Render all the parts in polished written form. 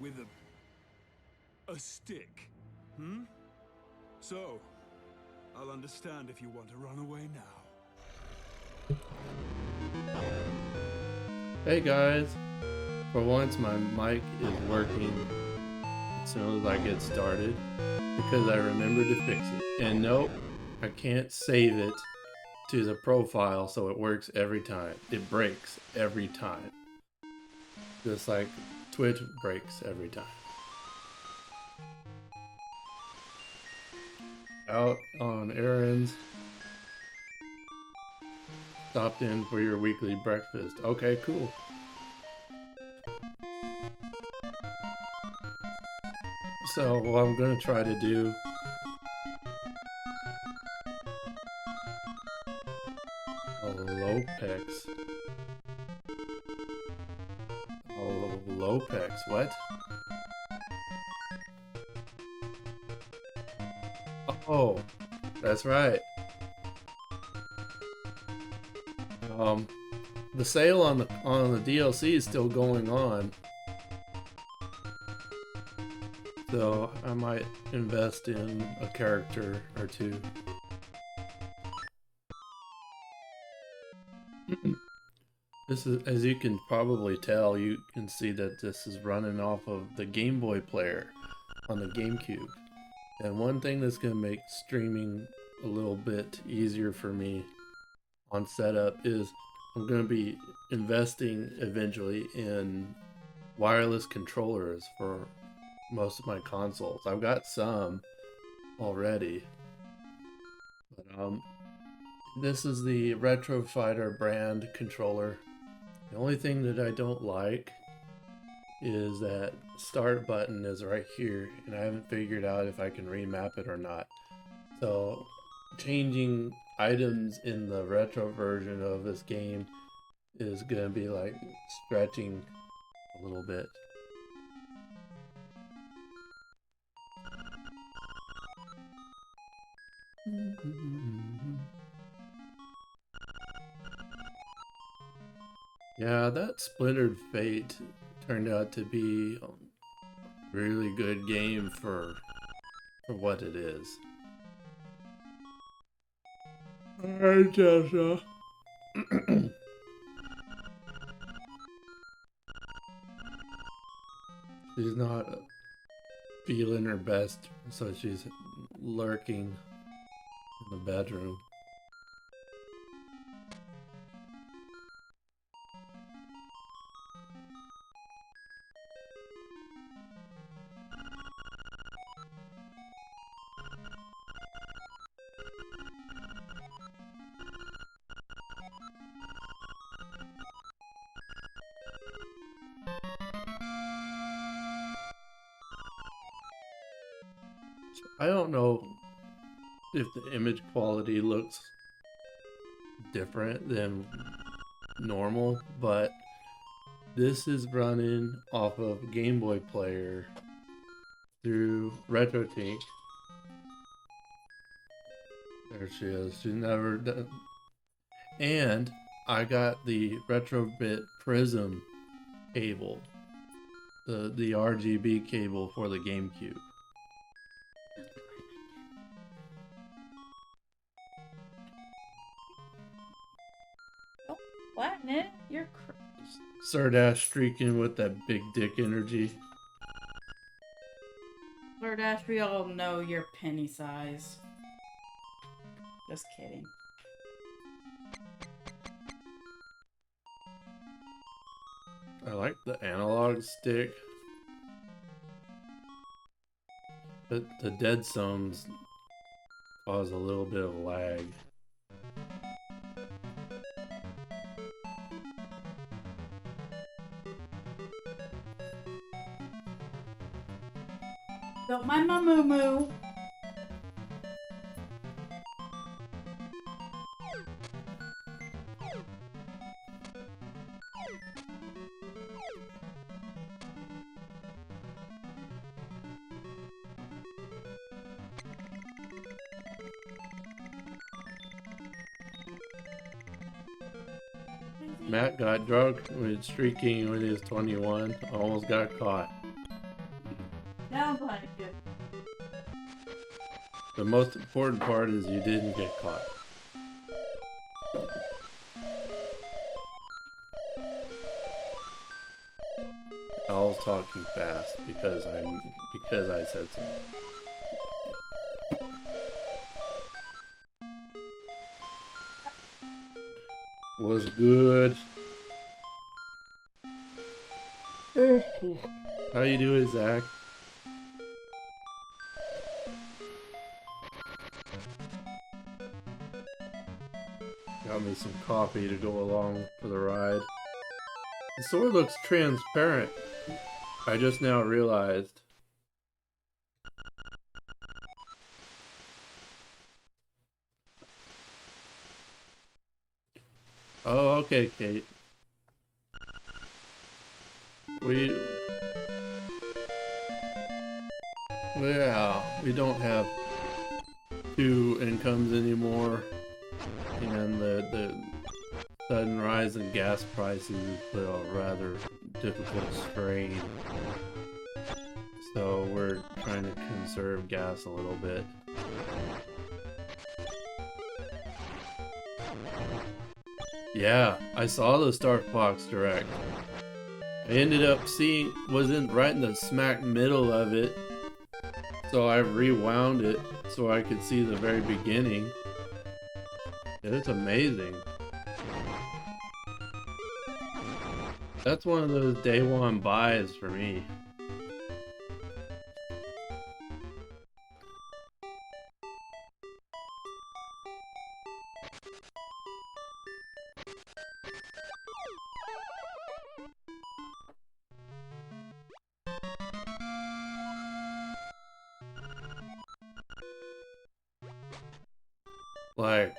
with a stick. Hmm? So, I'll understand if you want to run away now. Hey guys, for once my mic is working as soon as I get started because I remembered to fix it. And nope, I can't save it to the profile so it works every time. It breaks every time. Just like Twitch breaks every time. Out on errands. Stopped in for your weekly breakfast. Okay, cool. So what I'm gonna try to do Lopex. Oh, Lopex, what? Oh, that's right. The sale on the DLC is still going on. So I might invest in a character or two. This is, as you can probably tell, you can see that this is running off of the Game Boy player on the GameCube. And one thing that's going to make streaming a little bit easier for me on setup is I'm going to be investing eventually in wireless controllers for most of my consoles. I've got some already, but this is the Retro Fighter brand controller. The only thing that I don't like is that start button is right here, and I haven't figured out if I can remap it or not. So changing items in the retro version of this game is gonna be like stretching a little bit. Yeah, that Splintered Fate turned out to be a really good game for what it is. Hi, Jessa. She's not feeling her best, so she's lurking in the bedroom. I don't know if the image quality looks different than normal, but this is running off of Game Boy Player through RetroTink. There she is. She's never done. And I got the Retrobit Prism cable, the RGB cable for the GameCube. Flatten it? You're Sardash streaking with that big dick energy. Sardash, we all know you're penny size. Just kidding. I like the analog stick, but the dead zones cause a little bit of lag. Don't mind my moo-moo. Matt got drunk with streaking when he was 21, almost got caught. Down blanket. The most important part is you didn't get caught. I was talking fast because I said so. Was good. How you doing, Zach? Got me some coffee to go along for the ride. The sword looks transparent. I just now realized. Oh, okay, Kate. We don't have two incomes anymore, and the sudden rise in gas prices put a rather difficult strain. So we're trying to conserve gas a little bit. Yeah, I saw the Star Fox Direct. I ended up wasn't right in the smack middle of it, so I rewound it so I could see the very beginning. And it's amazing. That's one of those day one buys for me. Like,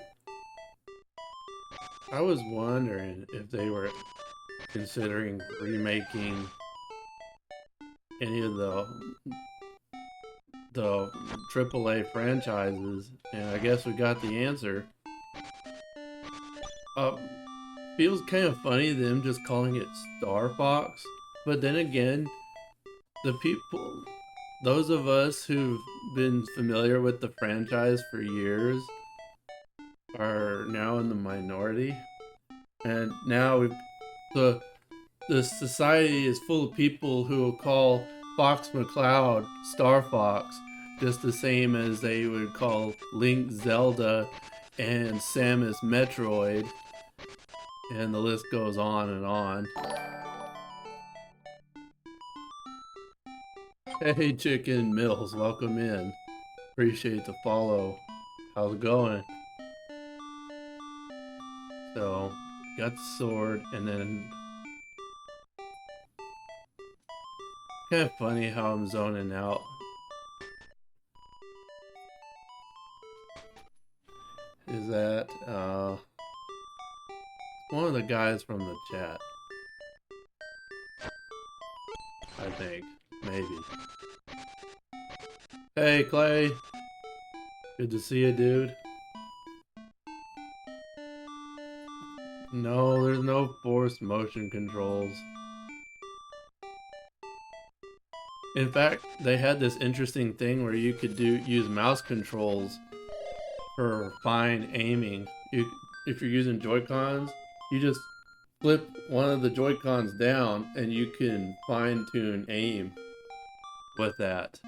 I was wondering if they were considering remaking any of the AAA franchises, and I guess we got the answer. Feels kind of funny them just calling it Star Fox, but then again, those of us who've been familiar with the franchise for years are now in the minority, and now the society is full of people who will call Fox McCloud Star Fox, just the same as they would call Link Zelda and Samus Metroid, and the list goes on and on. Hey Chicken Mills, welcome in. Appreciate the follow. How's it going? So, got the sword, and then kind of funny how I'm zoning out. Is that one of the guys from the chat? I think, maybe. Hey Clay, good to see you, dude. No, there's no forced motion controls. In fact, they had this interesting thing where you could use mouse controls for fine aiming. If you're using Joy-Cons, you just flip one of the Joy-Cons down and you can fine-tune aim with that.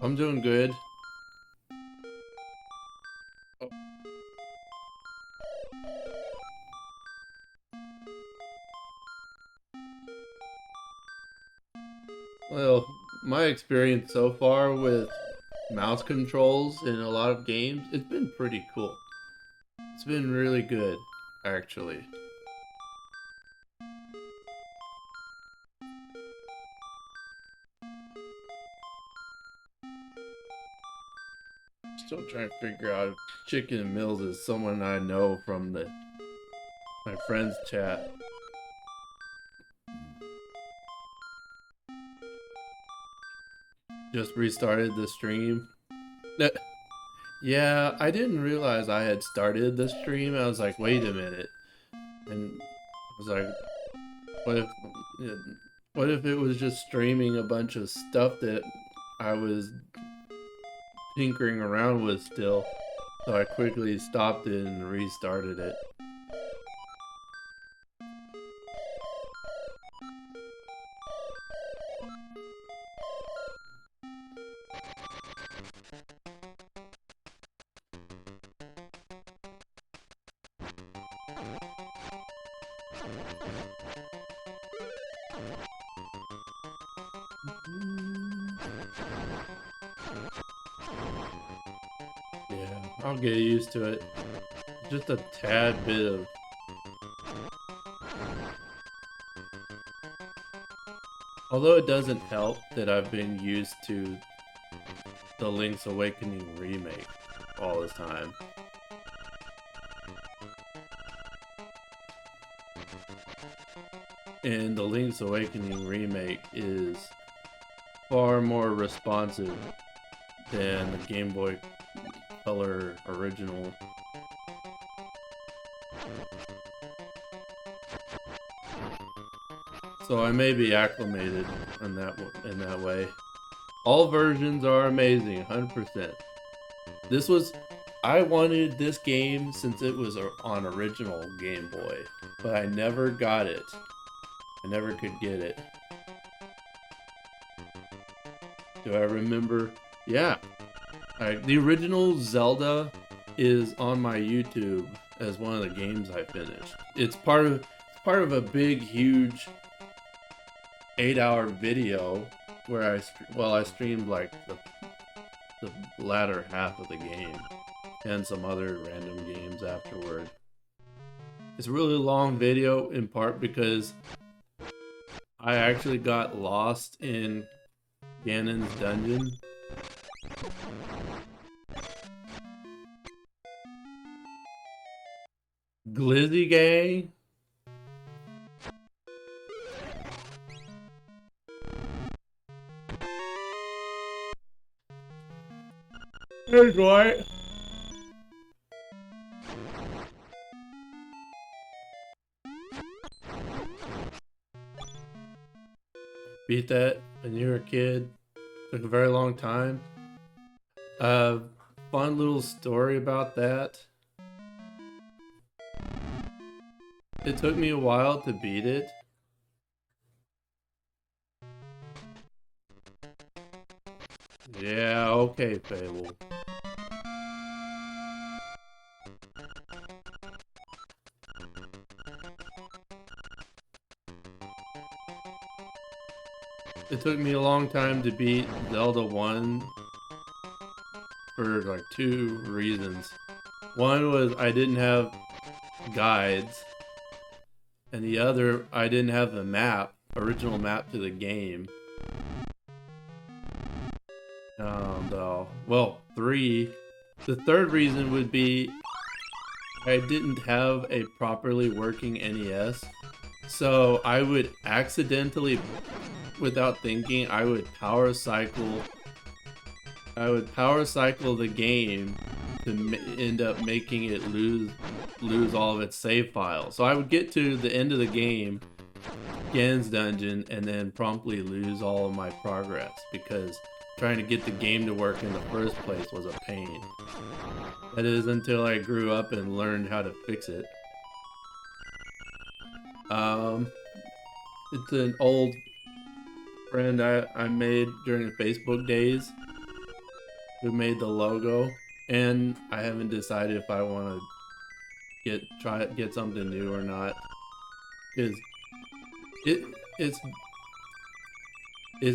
I'm doing good. Oh. Well, my experience so far with mouse controls in a lot of games, it's been pretty cool. It's been really good, actually. Still trying to figure out if Chicken Mills is someone I know from my friends chat. Just restarted the stream. Yeah, I didn't realize I had started the stream. I was like, wait a minute. And I was like, what if, what if it was just streaming a bunch of stuff that I was tinkering around with still? So I quickly stopped it and restarted it. Yeah, I'll get used to it. Just a tad bit of... Although it doesn't help that I've been used to the Link's Awakening remake all this time. And the Link's Awakening remake is far more responsive than the Game Boy Color original. So I may be acclimated in that way. All versions are amazing, 100%. I wanted this game since it was on original Game Boy, but I never got it. I never could get it. Do I remember? Yeah. The original Zelda is on my YouTube as one of the games I finished. It's part of a big, huge 8-hour video where I streamed like the latter half of the game and some other random games afterward. It's a really long video in part because I actually got lost in Ganon's dungeon. Glizzy Gang? Hey, Dwight. Beat that when you were a kid. Took a very long time. Fun little story about that. It took me a while to beat it. Yeah, okay, Fable. It took me a long time to beat Zelda 1 for like 2 reasons. One was I didn't have guides, and the other, I didn't have the original map to the game. Well, 3. The third reason would be I didn't have a properly working NES, so I would accidentally, without thinking, I would power cycle the game to end up making it lose all of its save files. So I would get to the end of the game, Ganon's dungeon, and then promptly lose all of my progress because trying to get the game to work in the first place was a pain. That is until I grew up and learned how to fix it. It's an old friend I made during the Facebook days who made the logo, and I haven't decided if I want to get something new or not, because it's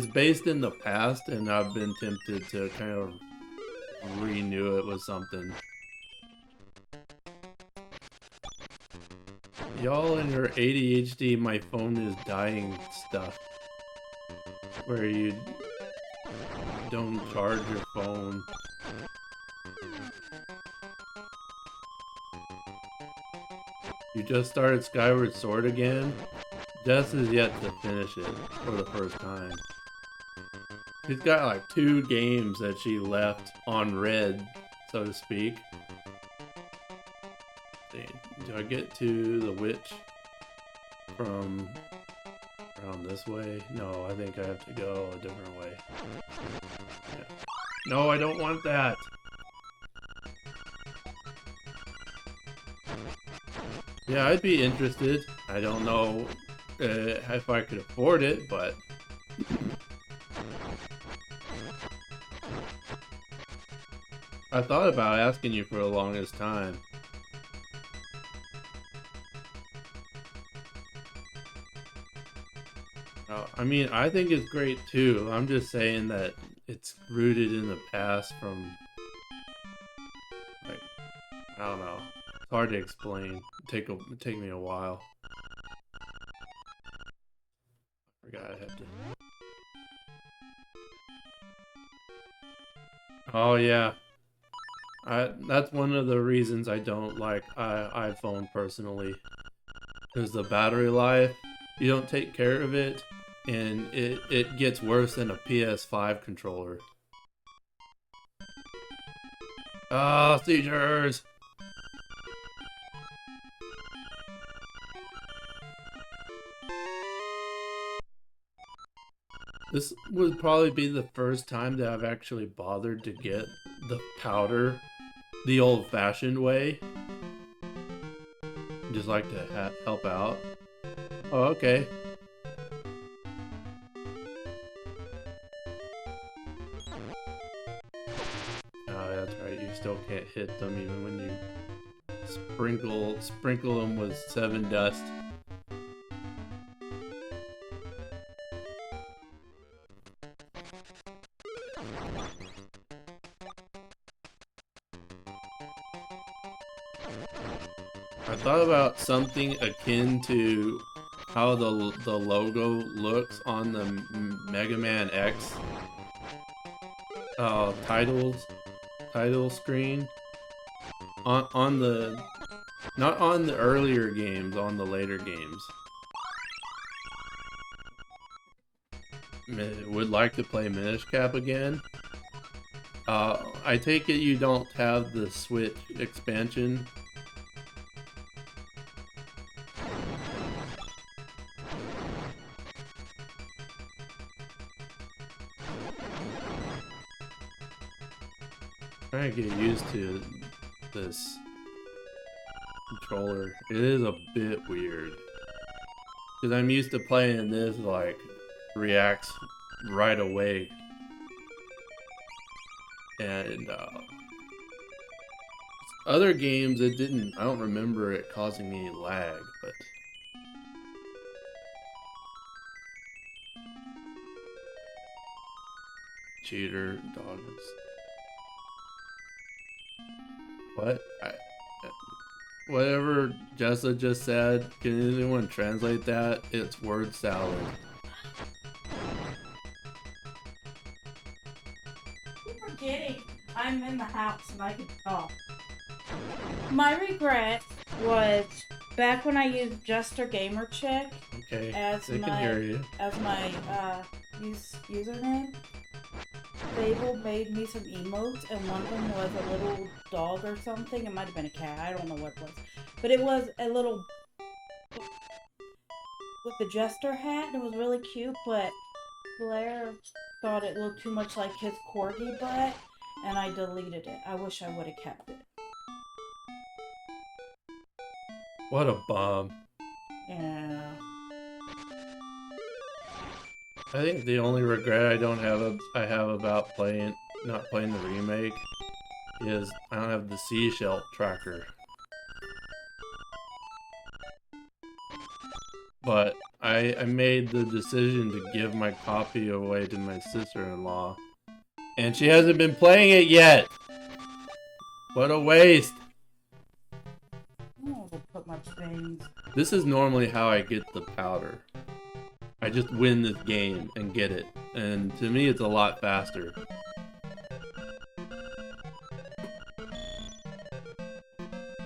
based in the past, and I've been tempted to kind of renew it with something. Y'all in your ADHD, my phone is dying stuff, where you don't charge your phone. You just started Skyward Sword again? Jess is yet to finish it for the first time. She's got like 2 games that she left on red so to speak. Let's see, do I get to the witch from around this way? No, I think I have to go a different way. Yeah. No, I don't want that. Yeah, I'd be interested. I don't know if I could afford it, but I thought about asking you for the longest time. I mean, I think it's great too. I'm just saying that it's rooted in the past from, like, I don't know. It's hard to explain. Take me a while. Forgot I have to. Oh yeah. That's one of the reasons I don't like iPhone personally. Because the battery life, you don't take care of it, and it gets worse than a PS5 controller. Ah, seizures! This would probably be the first time that I've actually bothered to get the powder the old-fashioned way. Just like to help out. Oh, okay. Oh, that's right. You still can't hit them even when you sprinkle them with 7 dust. I thought about something akin to how the logo looks on the Mega Man X title screen on the not on the earlier games, on the later games. Would like to play Minish Cap again. I take it you don't have the Switch expansion. Trying to get used to this controller. It is a bit weird. Because I'm used to playing this, like, reacts right away. And, other games, it didn't, I don't remember it causing any lag, but... Cheater, dogs. What? Whatever Jessa just said, can anyone translate that? It's word salad. Keep forgetting I'm in the house and I can talk. My regret was back when I used Jester Gamer Chick Okay, as they my can hear you. Username. Fable made me some emotes, and one of them was a little dog or something. It might have been a cat. I don't know what it was. But it was a little... with the Jester hat. It was really cute, but Blair thought it looked too much like his corgi butt, and I deleted it. I wish I would have kept it. What a bomb. Yeah. I think the only regret I have about not playing the remake is I don't have the seashell tracker. But I made the decision to give my copy away to my sister-in-law, and she hasn't been playing it yet. What a waste. Oh, we'll put my things. This is normally how I get the powder. I just win this game and get it. And to me, it's a lot faster.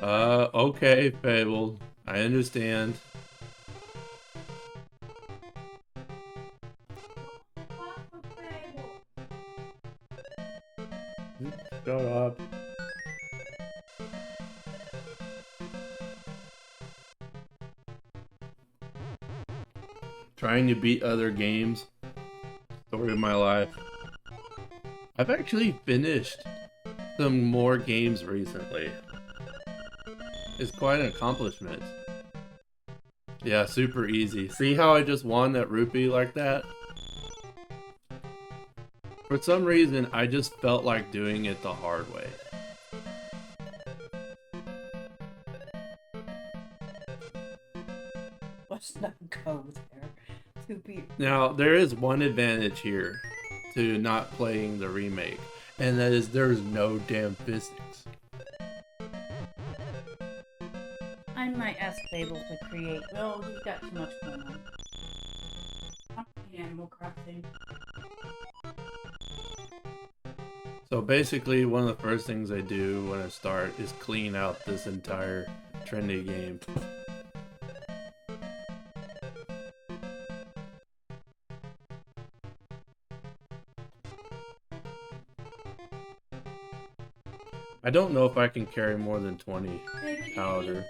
Okay, Fable. I understand. Shut up. trying to beat other games. Story of my life. I've actually finished some more games recently. It's quite an accomplishment. Yeah, super easy. See how I just won that rupee like that? For some reason, I just felt like doing it the hard way. Let's not go there. To be Now, there is one advantage here to not playing the remake, and that is there's no damn physics. I might ask Fable to create. Well, he's got too much going on. I'm playing Animal Crossing. So basically, one of the first things I do when I start is clean out this entire trendy game. I don't know if I can carry more than 20 powder.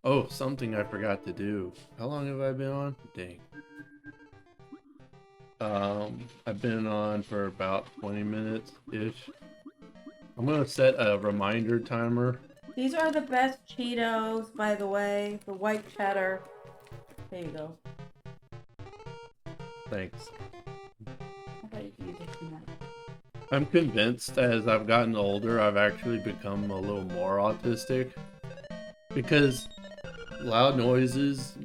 Oh, something I forgot to do. How long have I been on? Dang. I've been on for about 20 minutes-ish. I'm gonna set a reminder timer. These are the best Cheetos, by the way. The white cheddar. There you go. Thanks. I thought you could use it tonight. I'm convinced as I've gotten older, I've actually become a little more autistic. Because loud noises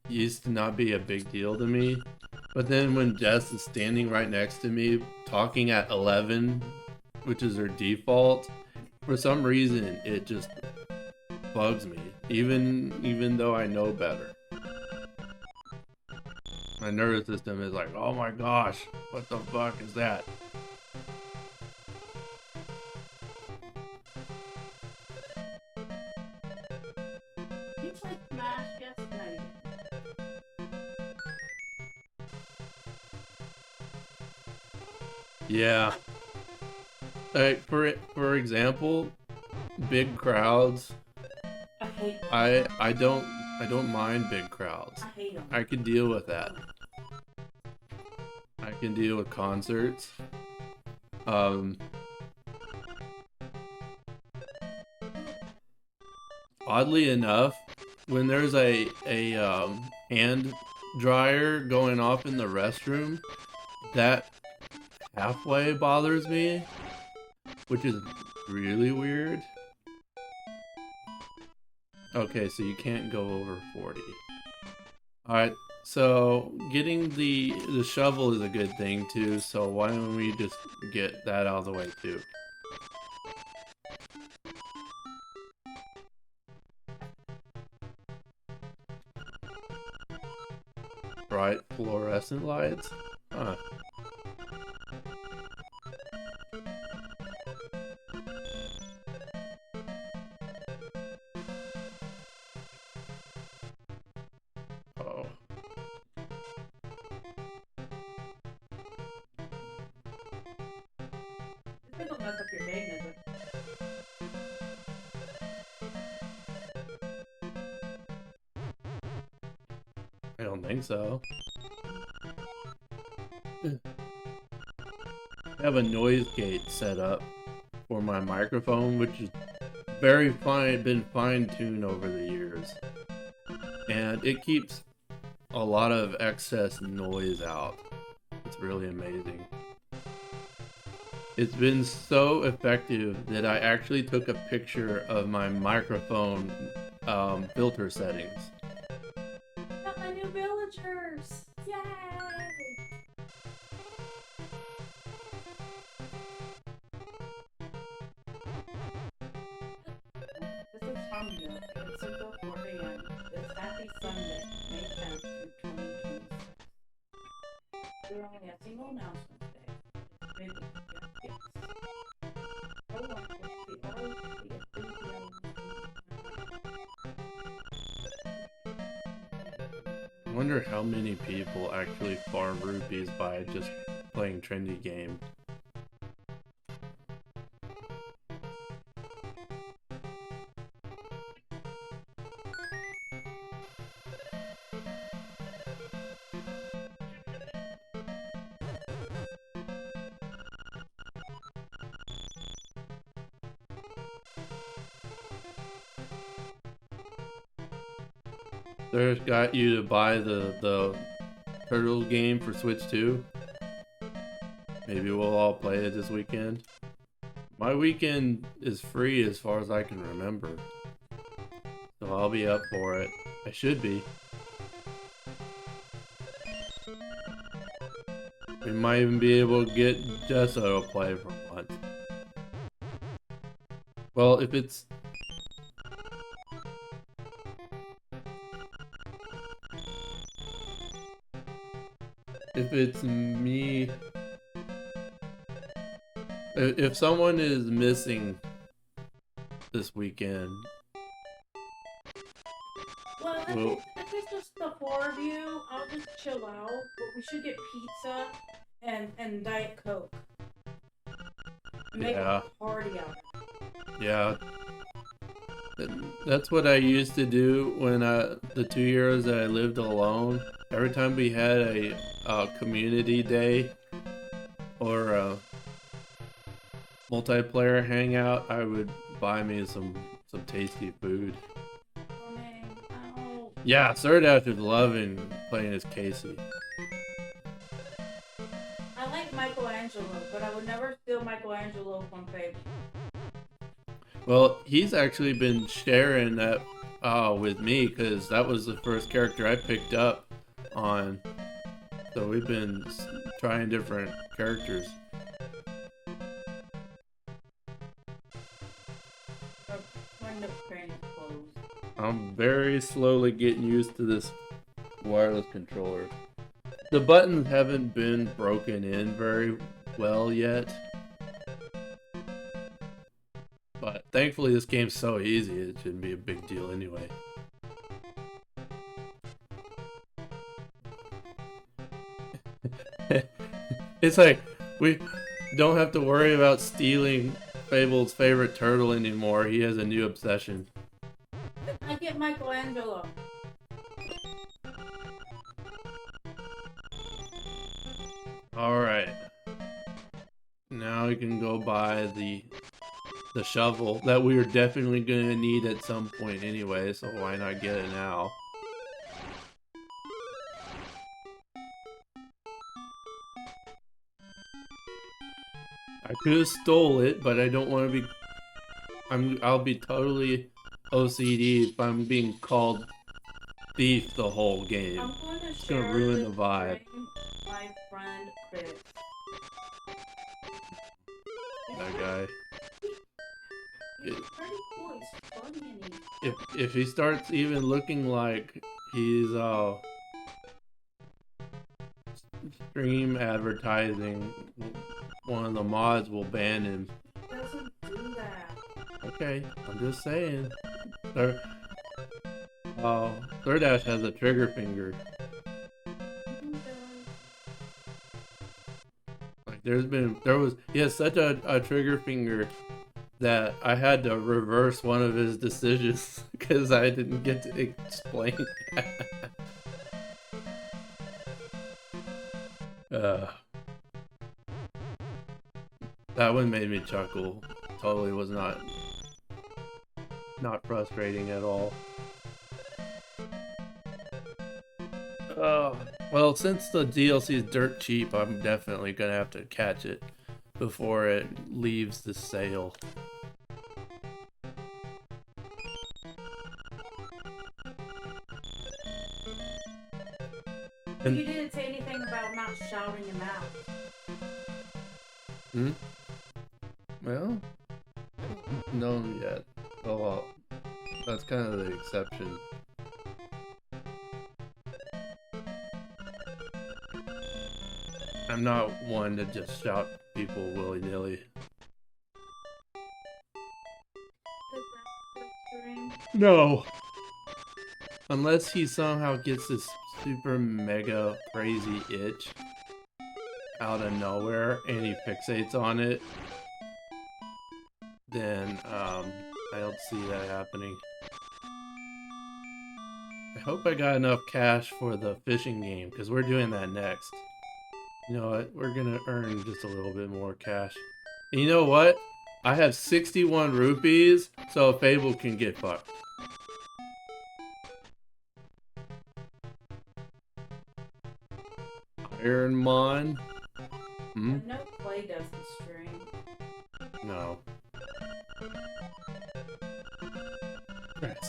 used to not be a big deal to me. But then when Jess is standing right next to me, talking at 11, which is her default, for some reason it just bugs me. Even though I know better. My nervous system is like, oh my gosh, what the fuck is that? You played Smash yesterday. Yeah. Like for example, big crowds. I hate. I don't mind big crowds. I hate them. I can deal with that. I can deal with concerts. Oddly enough, when there's a hand dryer going off in the restroom, that halfway bothers me, which is really weird. Okay, so you can't go over 40. Alright, so getting the shovel is a good thing too, so why don't we just get that out of the way too. Bright fluorescent lights? Huh. Oh. This will mess up your game, is it? I don't think so. I have a noise gate set up for my microphone, which is very fine, been fine-tuned over the years. And it keeps a lot of excess noise out. It's really amazing. It's been so effective that I actually took a picture of my microphone filter settings. Got my new villagers! Yay! This is Humble. It's 6:04 a.m. It's Happy Sunday, May 10th, 2026. We're only a single announcement today. Maybe yes. Oh, I wonder how many people actually farm rupees by just playing trendy game. There's got you to buy the Turtle game for Switch 2. Maybe we'll all play it this weekend. My weekend is free as far as I can remember. So I'll be up for it. I should be. We might even be able to get Jessa to play for once. Well, if it's... If it's me... If someone is missing this weekend... Well, if it's just the four of you, I'll just chill out. But we should get pizza and Diet Coke. Make a party out of it. Yeah. That's what I used to do when the 2 years that I lived alone. Every time we had a community day or a multiplayer hangout, I would buy me some tasty food. Oh, man. Ow. Yeah, Serdash is loving playing as Casey. I like Michelangelo, but I would never steal Michelangelo from Fable. Well, he's actually been sharing that with me because that was the first character I picked up on. So we've been trying different characters. When the train is closed. I'm very slowly getting used to this wireless controller. The buttons haven't been broken in very well yet. But thankfully this game's so easy, it shouldn't be a big deal anyway. It's like, we don't have to worry about stealing Fable's favorite turtle anymore. He has a new obsession. I get Michelangelo. Alright. Now we can go buy the shovel that we are definitely going to need at some point anyway, so why not get it now? I could have stole it, but I don't want to be... I'll be totally OCD if I'm being called thief the whole game. I'm going to It's share gonna ruin the this vibe. dream with my friend Chris. That guy. He's pretty cool. He's funny and he's... If he starts even looking like he's stream advertising, one of the mods will ban him. He doesn't do that. Okay, I'm just saying. Serdash has a trigger finger. Like he has such a trigger finger that I had to reverse one of his decisions because I didn't get to explain that one made me chuckle. Totally was not frustrating at all. Well, since the DLC is dirt cheap, I'm definitely gonna have to catch it before it leaves the sale. You didn't say anything about not shouting him out. Hmm? Well, no yet. Oh well, that's kind of the exception. I'm not one to just shout people willy-nilly. No! Unless he somehow gets this super mega crazy itch out of nowhere and he fixates on it, then I don't see that happening. I hope I got enough cash for the fishing game because we're doing that next. You know what? We're gonna earn just a little bit more cash. And you know what? I have 61 rupees, so Fable can get fucked. Ironmon. Hmm? No Clay doesn't stream. No.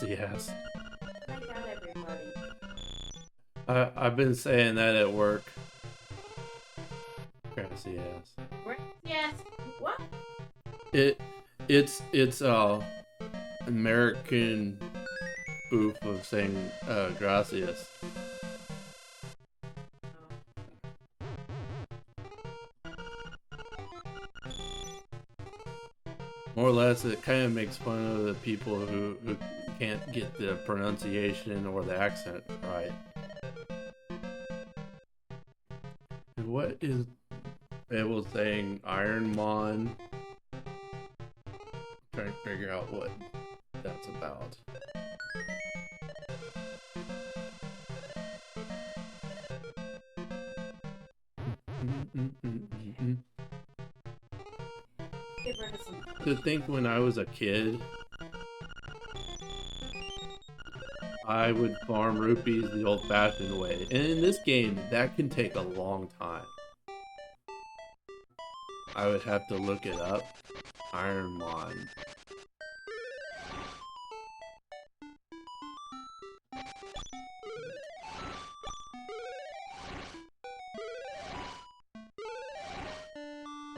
Yes. I got everybody. I've been saying that at work. Grassy ass. Yes. What? It's American spoof of saying gracias. More or less, it kind of makes fun of the people who can't get the pronunciation or the accent right. And what is Abel saying? Ironmon? Trying to figure out what that's about. To think when I was a kid, I would farm rupees the old-fashioned way. And in this game, that can take a long time. I would have to look it up. Ironmon.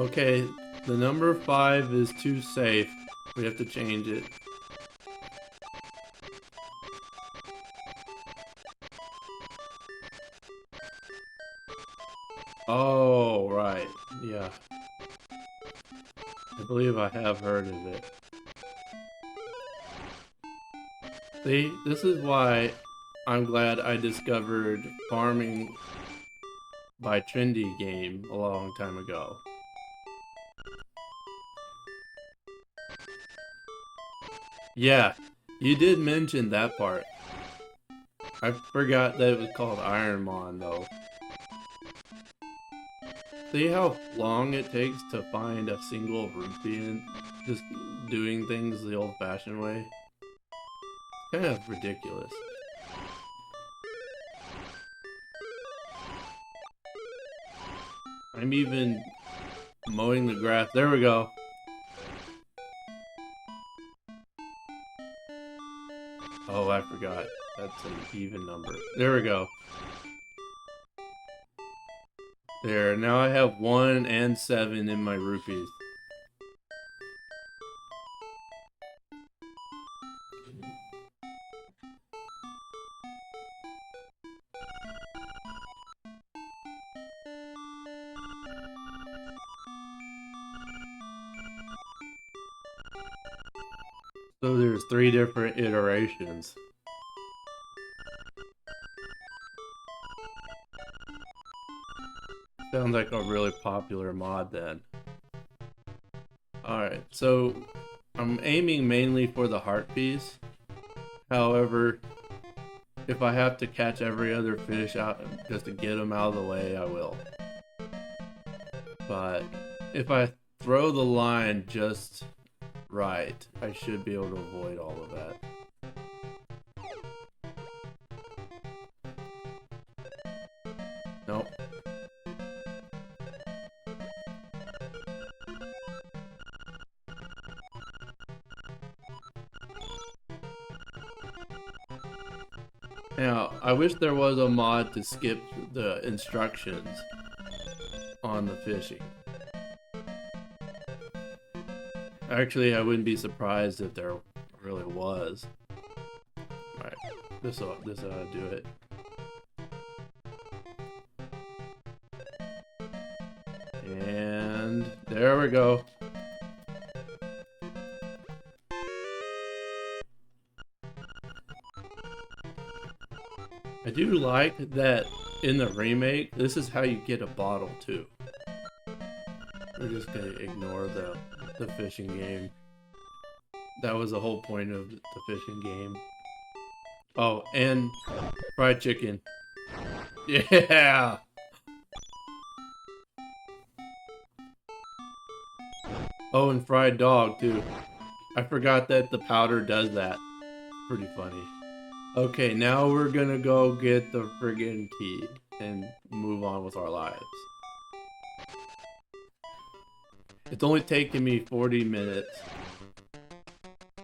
Okay, the number 5 is too safe. We have to change it. Oh, right. Yeah. I believe I have heard of it. See, this is why I'm glad I discovered farming by Trendy Game a long time ago. Yeah, you did mention that part. I forgot that it was called Ironmon though. See how long it takes to find a single rupee and just doing things the old-fashioned way? Kind of ridiculous. I'm even mowing the grass. There we go. Oh, I forgot. That's an even number. There we go. There, now I have 1 and 7 in my rupees. So there's 3 different iterations. Sounds like a really popular mod then. Alright, so I'm aiming mainly for the heart piece. However, if I have to catch every other fish out just to get them out of the way, I will. But if I throw the line just right, I should be able to avoid all of that. Nope. Now, I wish there was a mod to skip the instructions on the fishing. Actually, I wouldn't be surprised if there really was. Alright, this'll do it. And there we go. I do like that in the remake, this is how you get a bottle too. We're just gonna ignore the fishing game. That was the whole point of the fishing game. Oh, and fried chicken. Yeah! Oh, and fried dog too. I forgot that the powder does that. Pretty funny. Okay, now we're gonna go get the friggin' key. and move on with our lives. It's only taken me 40 minutes.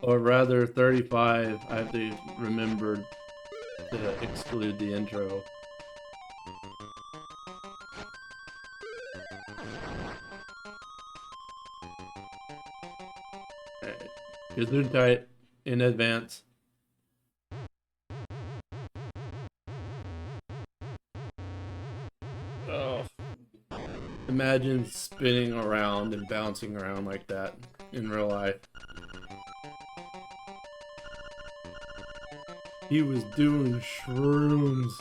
Or rather 35. I have to remember to exclude the intro. Alright. Gesundheit in advance. Oh. Imagine spinning around and bouncing around like that in real life. He was doing shrooms.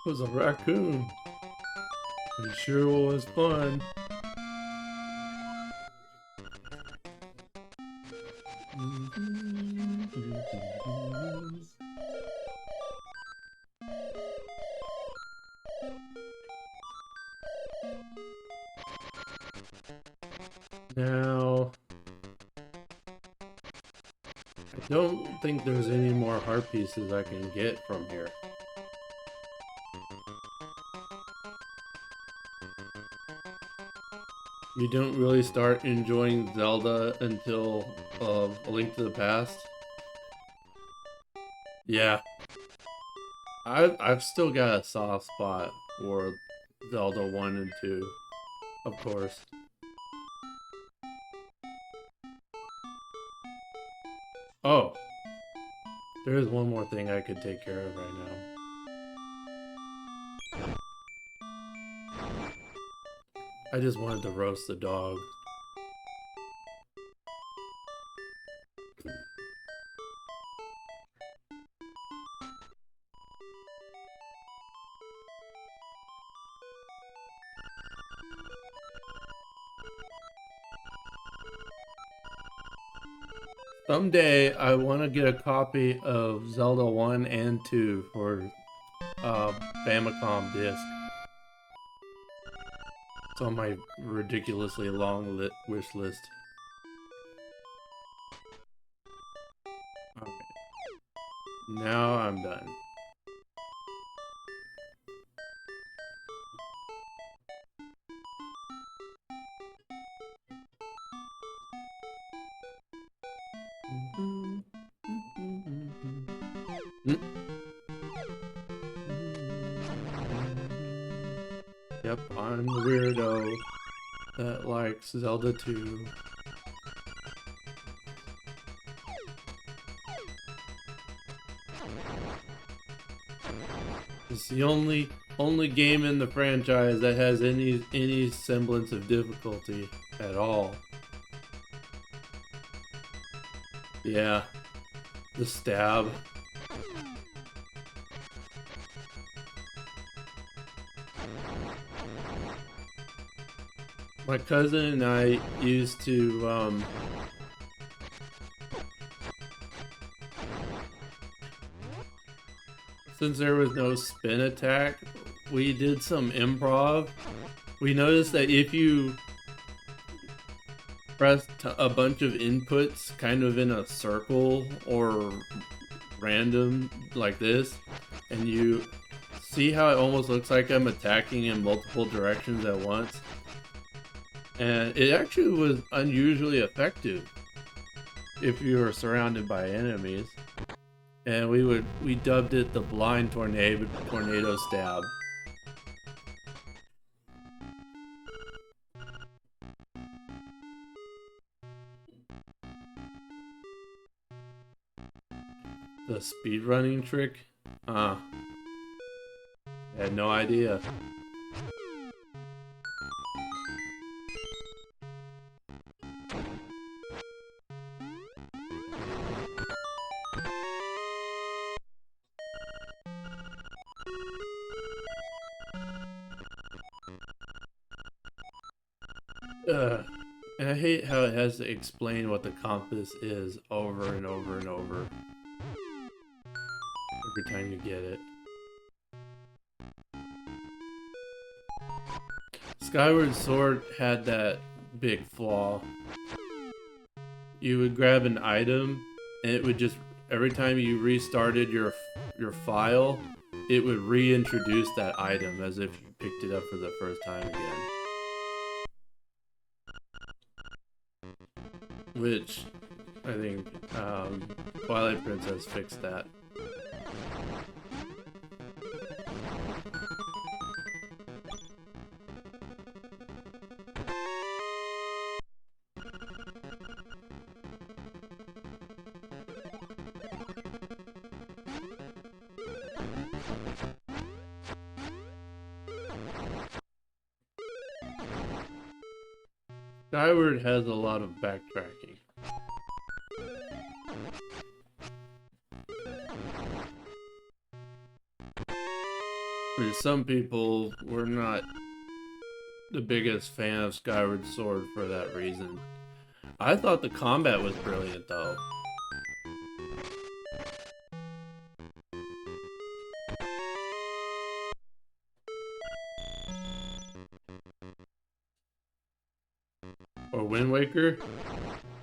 It was a raccoon. It sure was fun. Now, I don't think there's any more heart pieces I can get from here. You don't really start enjoying Zelda until A Link to the Past. Yeah. I've still got a soft spot for Zelda 1 and 2, of course. Oh, there is one more thing I could take care of right now. I just wanted to roast the dog. Someday I want to get a copy of Zelda 1 and 2 for Famicom disc. It's on my ridiculously long wish list. Alright. Now I'm done. Yep, I'm the weirdo that likes Zelda 2. It's the only game in the franchise that has any semblance of difficulty at all. Yeah, the stab. My cousin and I used to since there was no spin attack, we did some improv. We noticed that if you pressed a bunch of inputs kind of in a circle or random like this, and you see how it almost looks like I'm attacking in multiple directions at once, and it actually was unusually effective if you were surrounded by enemies. And we dubbed it the blind tornado stab. The speedrunning trick? I had no idea. And I hate how it has to explain what the compass is over and over and over every time you get it. Skyward Sword had that big flaw. You would grab an item and it would just every time you restarted your file, it would reintroduce that item as if you picked it up for the first time again. Which I think Twilight Princess fixed that. Skyward has a lot of backtracking. For some people, we're not the biggest fan of Skyward Sword for that reason. I thought the combat was brilliant though. Or Wind Waker?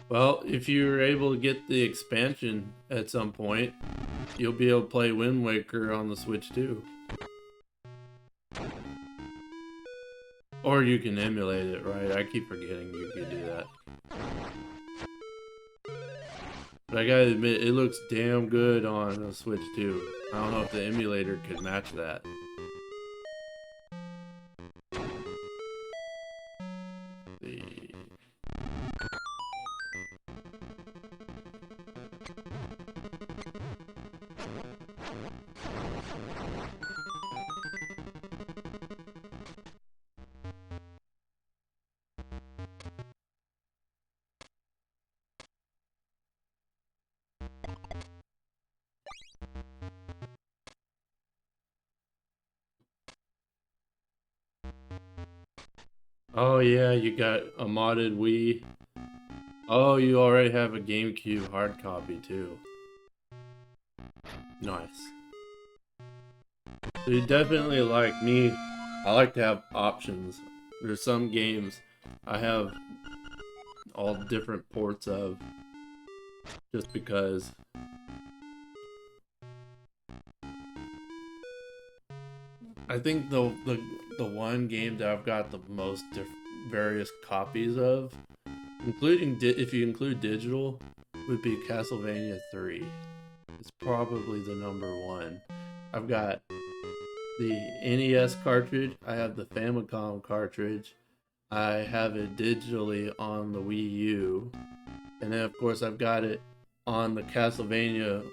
Well, if you're able to get the expansion at some point, you'll be able to play Wind Waker on the Switch too. Or you can emulate it, right? I keep forgetting you can do that. But I gotta admit, it looks damn good on the Switch too. I don't know if the emulator could match that. Oh yeah, you got a modded Wii. Oh, you already have a GameCube hard copy too. Nice. So you definitely like me. I like to have options. There's some games I have all different ports of just because. I think the one game that I've got the most various copies of, including if you include digital, would be Castlevania 3. It's probably the #1. I've got the NES cartridge, I have the Famicom cartridge, I have it digitally on the Wii U, and then of course I've got it on the Castlevania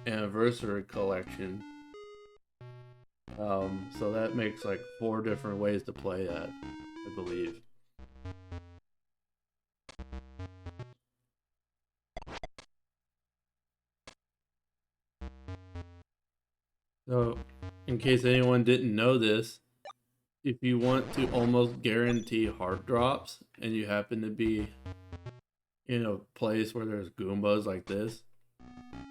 Anniversary Collection. So that makes like 4 different ways to play that, I believe. So, in case anyone didn't know this, if you want to almost guarantee heart drops and you happen to be in a place where there's Goombas like this,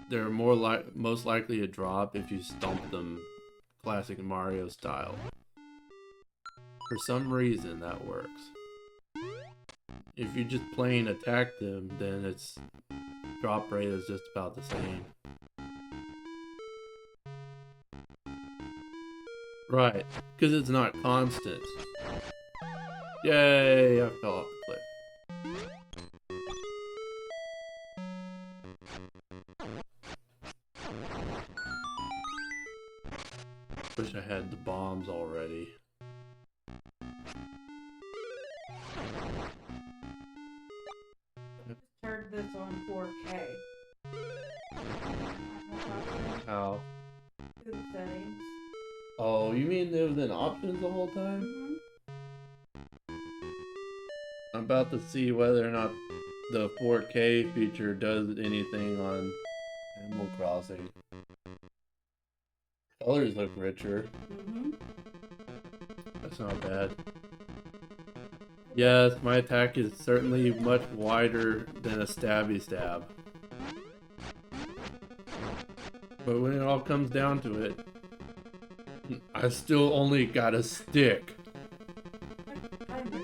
they're most likely to drop if you stomp them classic Mario style. For some reason that works. If you just plain attack them, then its drop rate is just about the same. Right, because it's not constant. Yay, I fell off the cliff. Wish I had the bombs already. Turned this on 4K. How? To the settings. Oh, you mean it was in options the whole time? Mm-hmm. I'm about to see whether or not the 4K feature does anything on Animal Crossing. Colors look richer. Mm-hmm. That's not bad. Yes, my attack is certainly much wider than a stabby stab. But when it all comes down to it, I still only got a stick. I miss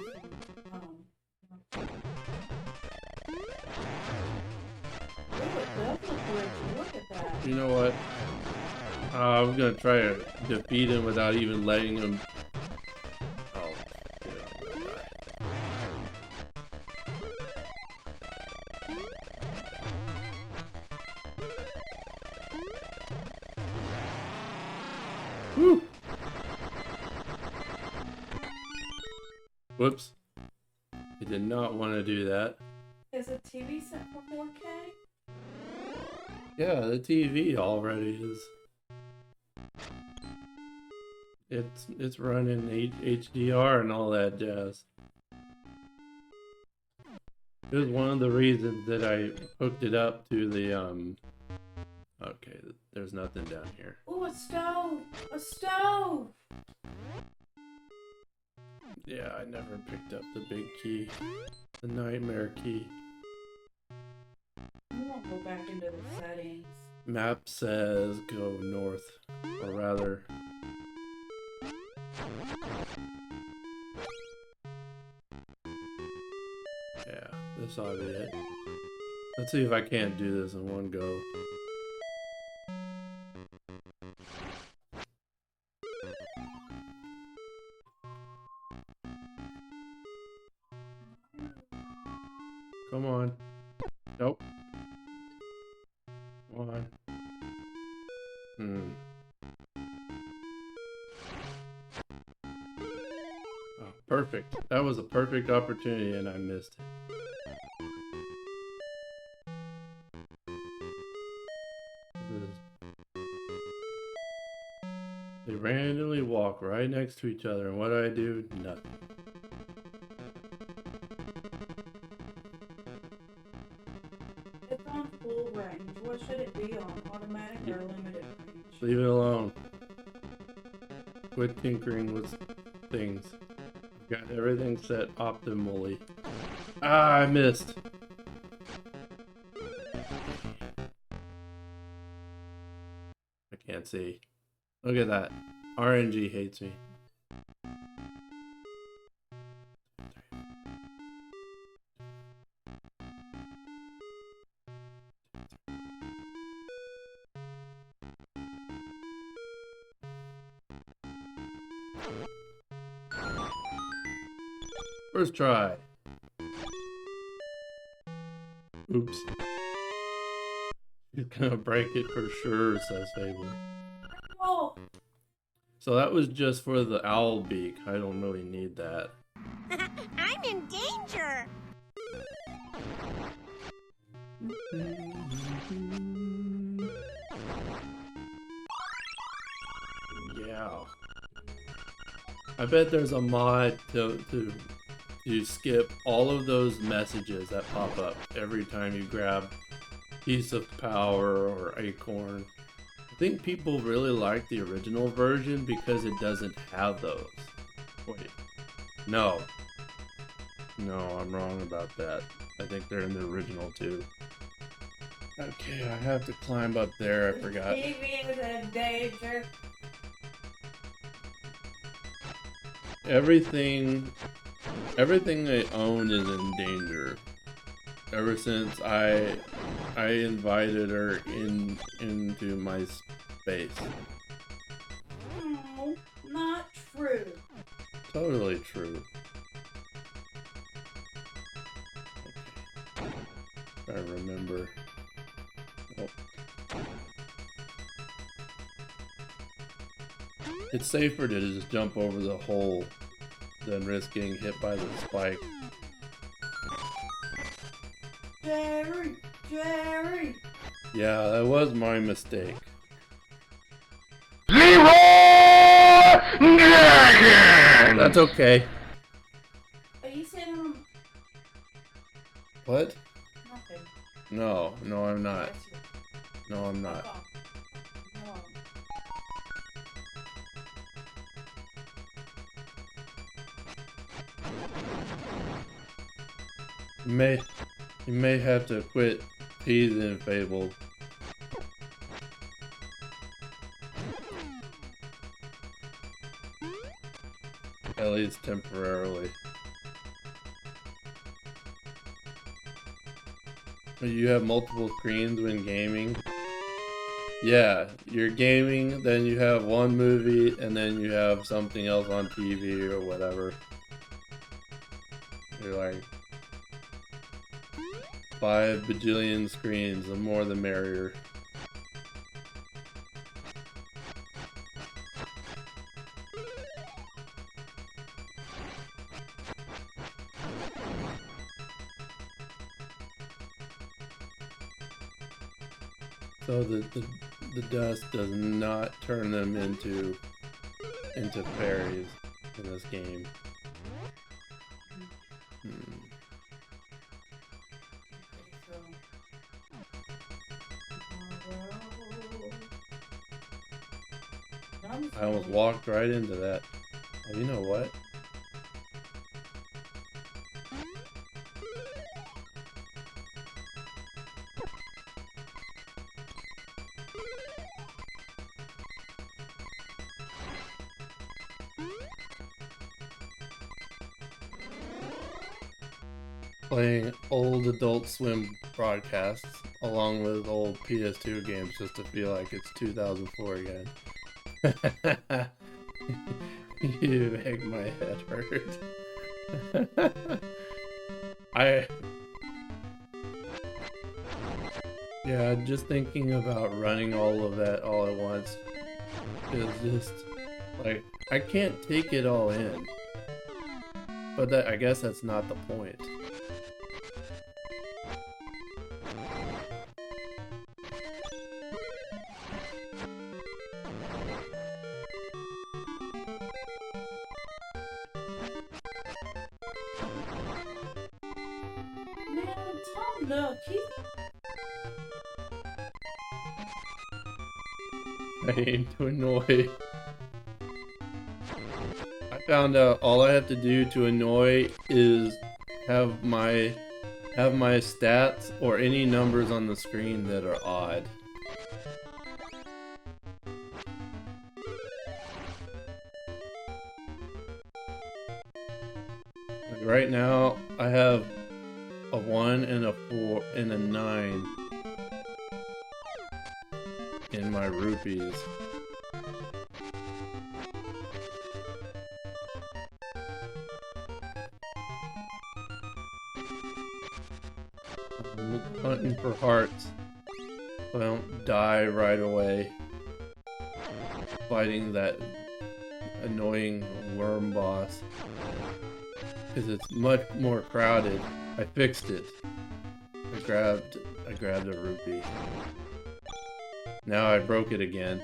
Ooh, it does look rich. Look gonna try to defeat him without even letting him. Oh, yeah, woo! Whoops. I did not want to do that. Is a TV set for 4K? Yeah, the TV already is. It's running HDR and all that jazz. It was one of the reasons that I hooked it up to the Okay, there's nothing down here. Ooh, a stove! A stove! Yeah, I never picked up the big key. The nightmare key. I won't go back into the settings. Map says go north. Or rather... Yeah, this ought to be it. Let's see if I can't do this in one go. Come on. Nope. Come on. Oh, perfect. That was a perfect opportunity and I missed it. They randomly walk right next to each other, and what do? Nothing. It's on full range. What should it be on? Automatic or limited range? Leave it alone. Quit tinkering with things. Got everything set optimally. Ah, I missed. I can't see. Look at that. RNG hates me. First try. Oops. He's gonna break it for sure, says Fable. Oh! So that was just for the owl beak. I don't really need that. I'm in danger! Yeah. I bet there's a mod to skip all of those messages that pop up every time you grab piece of power or acorn. I think people really like the original version because it doesn't have those. Wait. No. No, I'm wrong about that. I think they're in the original too. Okay, I have to climb up there. I forgot. TV is in danger. Everything I own is in danger. Ever since I invited her into my space. No, not true. Totally true. Okay. I remember. Oh. It's safer to just jump over the hole than risk getting hit by the spike. Jerry! Jerry! Yeah, that was my mistake. That's okay. Are you saying I'm... What? Nothing. No, I'm not. Yes, you- No, I'm not. Fuck off. No. You may have to quit teasing Fable. At least temporarily. You have multiple screens when gaming. Yeah, you're gaming, then you have one movie, and then you have something else on TV or whatever. You're like 5 bajillion screens, the more the merrier. So the dust does not turn them into fairies in this game. I almost walked right into that. Oh, you know what? Playing old Adult Swim broadcasts along with old PS2 games just to feel like it's 2004 again. You make my head hurt. Yeah, just thinking about running all of that all at once is just like, I can't take it all in. But I guess that's not the point. Look, I aim to annoy. I found out all I have to do to annoy is have my stats or any numbers on the screen that are odd. Like right now, I have a 1 and a 4 and a 9 in my rupees. I'm hunting for hearts so I don't die right away fighting that annoying worm boss, because it's much more crowded. I fixed it. I grabbed a rupee. Now I broke it again.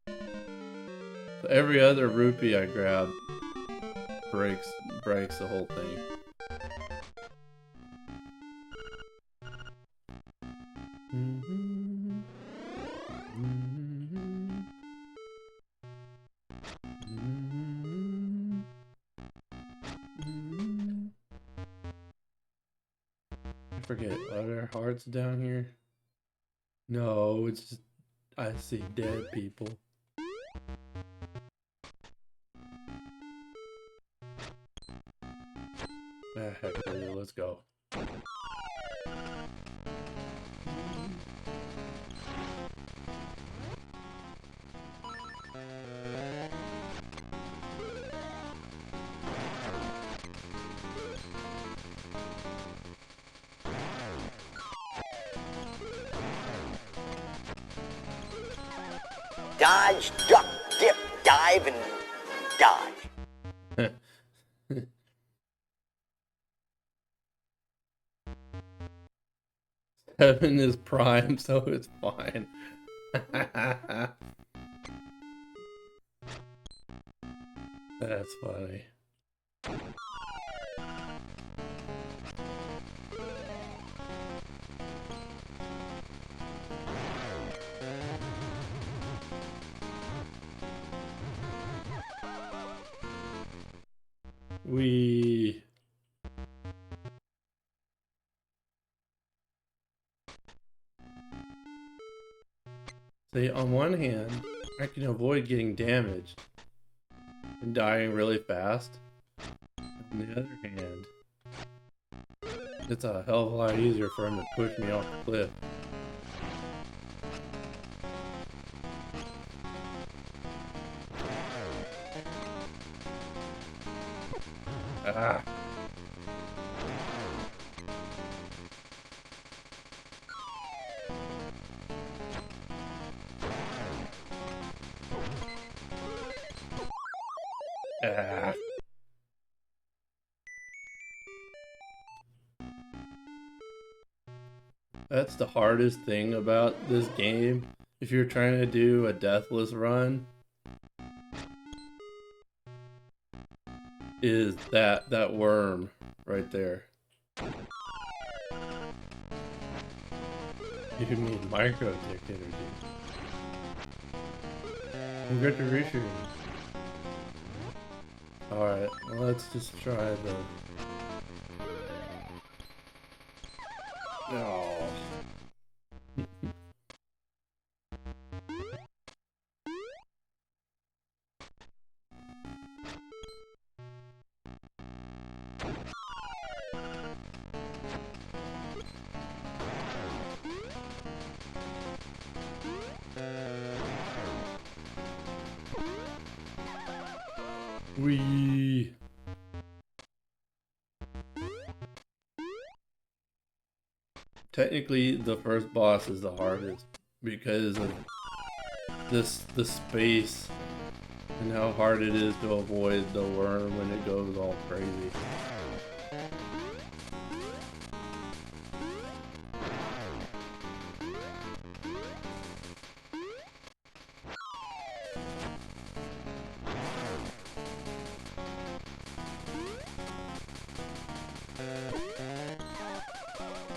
So every other rupee I grab breaks the whole thing. I forget, are there hearts down here? No, it's just I see dead people. Ah, heck with it, let's go. Dodge, duck, dip, dive, and dodge. Heaven is prime, so it's fine. That's funny. We see, on one hand, I can avoid getting damaged and dying really fast. On the other hand, it's a hell of a lot easier for him to push me off the cliff. Ah. Ah. That's the hardest thing about this game. If you're trying to do a deathless run, is that worm right there. You need micro tick energy. Congratulations. Alright, well, let's just try the... Oh. Wee. Technically, the first boss is the hardest because of the space and how hard it is to avoid the worm when it goes all crazy.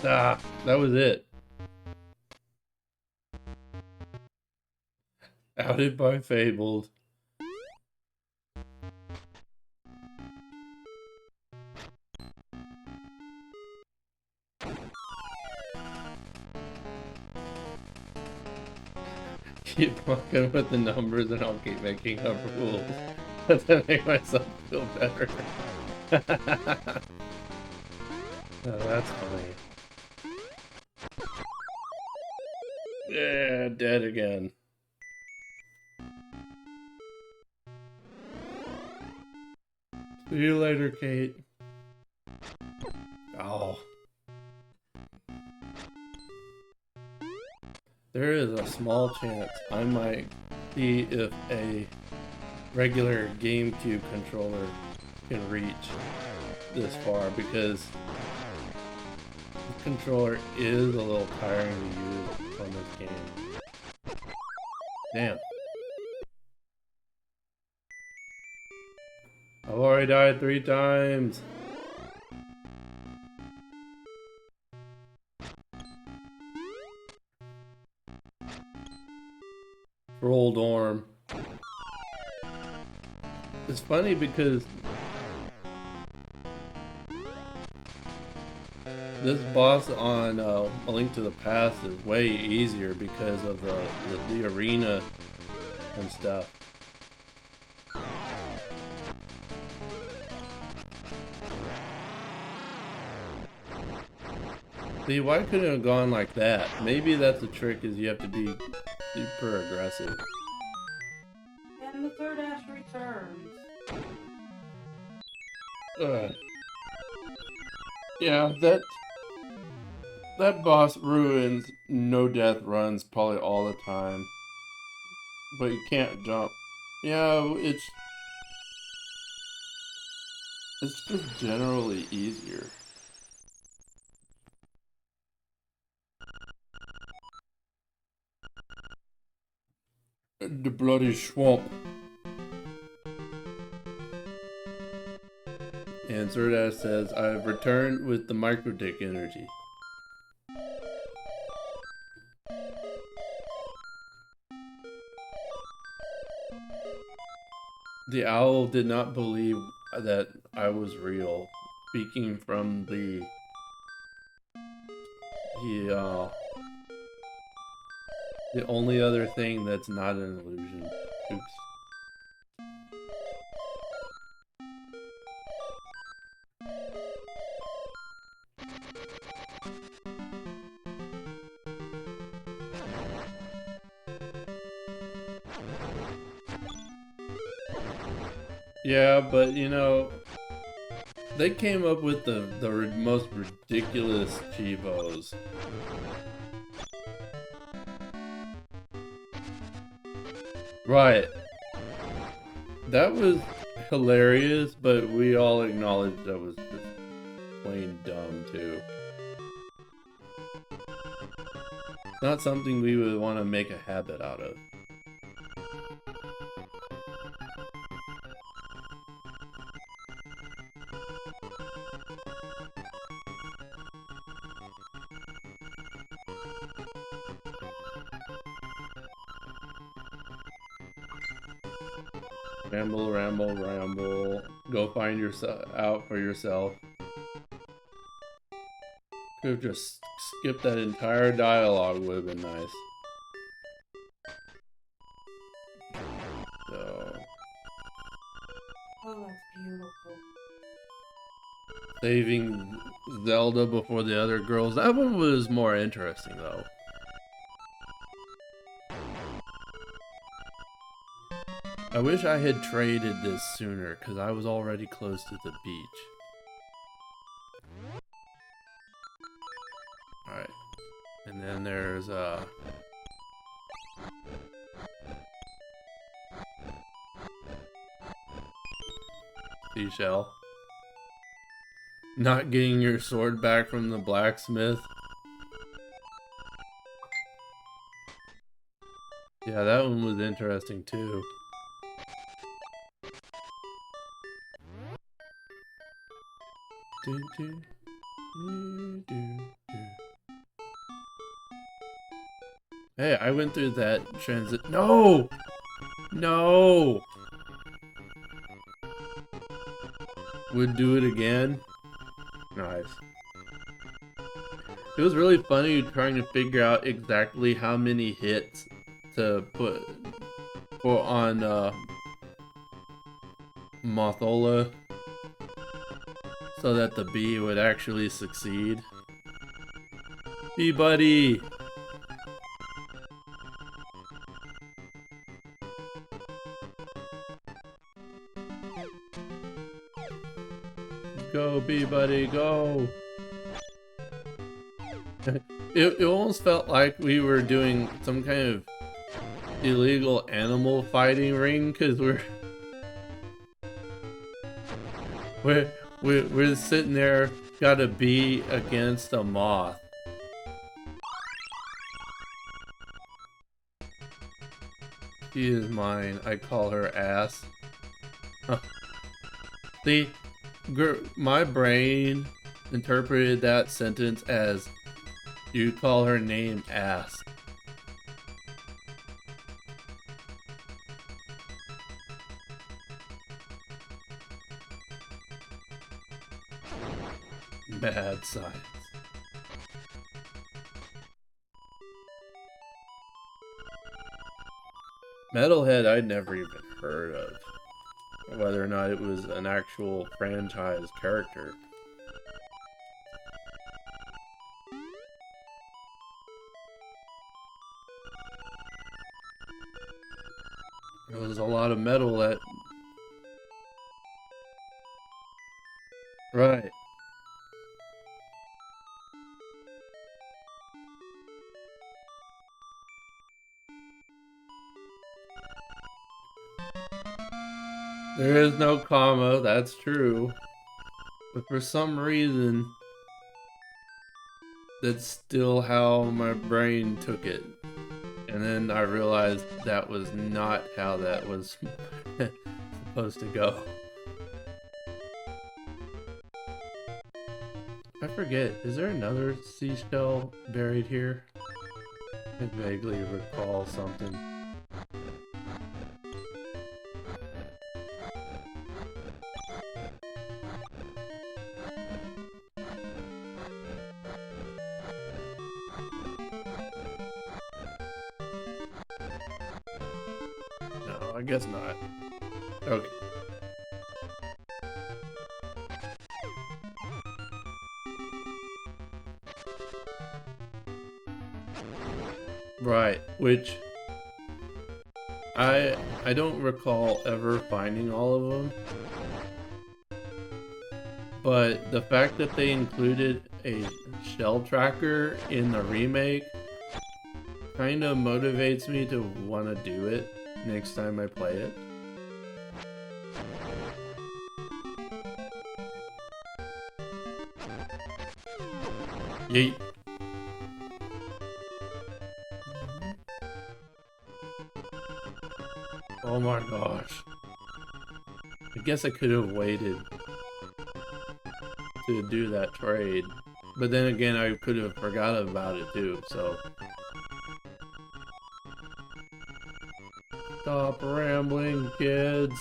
Ah, that was it. Outed by Fabled. Keep fucking with the numbers and I'll keep making up rules to make myself feel better. Oh, that's funny. Yeah, dead again. See you later, Kate. Oh. There is a small chance I might see if a regular GameCube controller can reach this far, because the controller is a little tiring to use on this game. Damn. I've already died 3 times. Rolled arm. It's funny because this boss on A Link to the Past is way easier because of the arena and stuff. See, why couldn't it have gone like that? Maybe that's the trick, is you have to be super aggressive. And the third ash returns. Yeah, that boss ruins no death runs probably all the time. But you can't jump. Yeah, it's just generally easier. The bloody swamp. And Zerdash says, I've returned with the microtick energy. The owl did not believe that I was real. Speaking from the only other thing that's not an illusion. Oops. Yeah, but you know, They came up with the most ridiculous cheapos. Right. That was hilarious, but we all acknowledged that was just plain dumb too. Not something we would want to make a habit out of. Ramble, ramble, ramble. Go find yourself out for yourself. Could have just skipped that entire dialogue, would have been nice. So, Oh, that's beautiful. saving Zelda before the other girls. That one was more interesting, though. I wish I had traded this sooner, because I was already close to the beach. Alright. And then there's, seashell. Not getting your sword back from the blacksmith. Yeah, that one was interesting, too. Hey, I went through that transit. No! No! Would do it again. Nice. It was really funny trying to figure out exactly how many hits to put on Mothola, so that the bee would actually succeed. Bee buddy! Go, bee buddy, go! It almost felt like we were doing some kind of illegal animal fighting ring, because we're sitting there, got a bee against a moth. She is mine. I call her ass. Huh. See, my brain interpreted that sentence as you call her name ass. Mad science. Metalhead I'd never even heard of. Whether or not it was an actual franchise character. There was a lot of metal that... Right. There is no comma, that's true. But for some reason, that's still how my brain took it. And then I realized that was not how that was supposed to go. I forget, is there another seashell buried here? I vaguely recall something. No, I guess not. Okay. Right, which I don't recall ever finding all of them. but the fact that they included a shell tracker in the remake kind of motivates me to want to do it next time I play it. Yeet. Oh my gosh. I guess I could have waited to do that trade. But then again, I could have forgot about it too, so. Stop rambling, kids.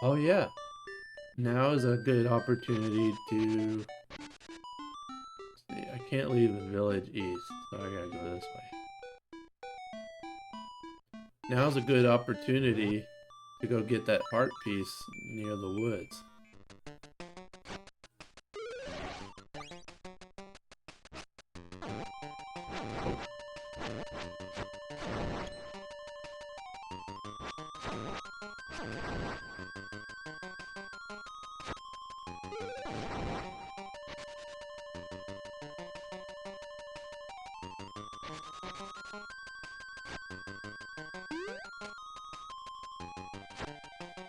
Oh yeah. Now is a good opportunity to... See, I can't leave the village east, so I gotta go this way. Now's a good opportunity to go get that heart piece near the woods.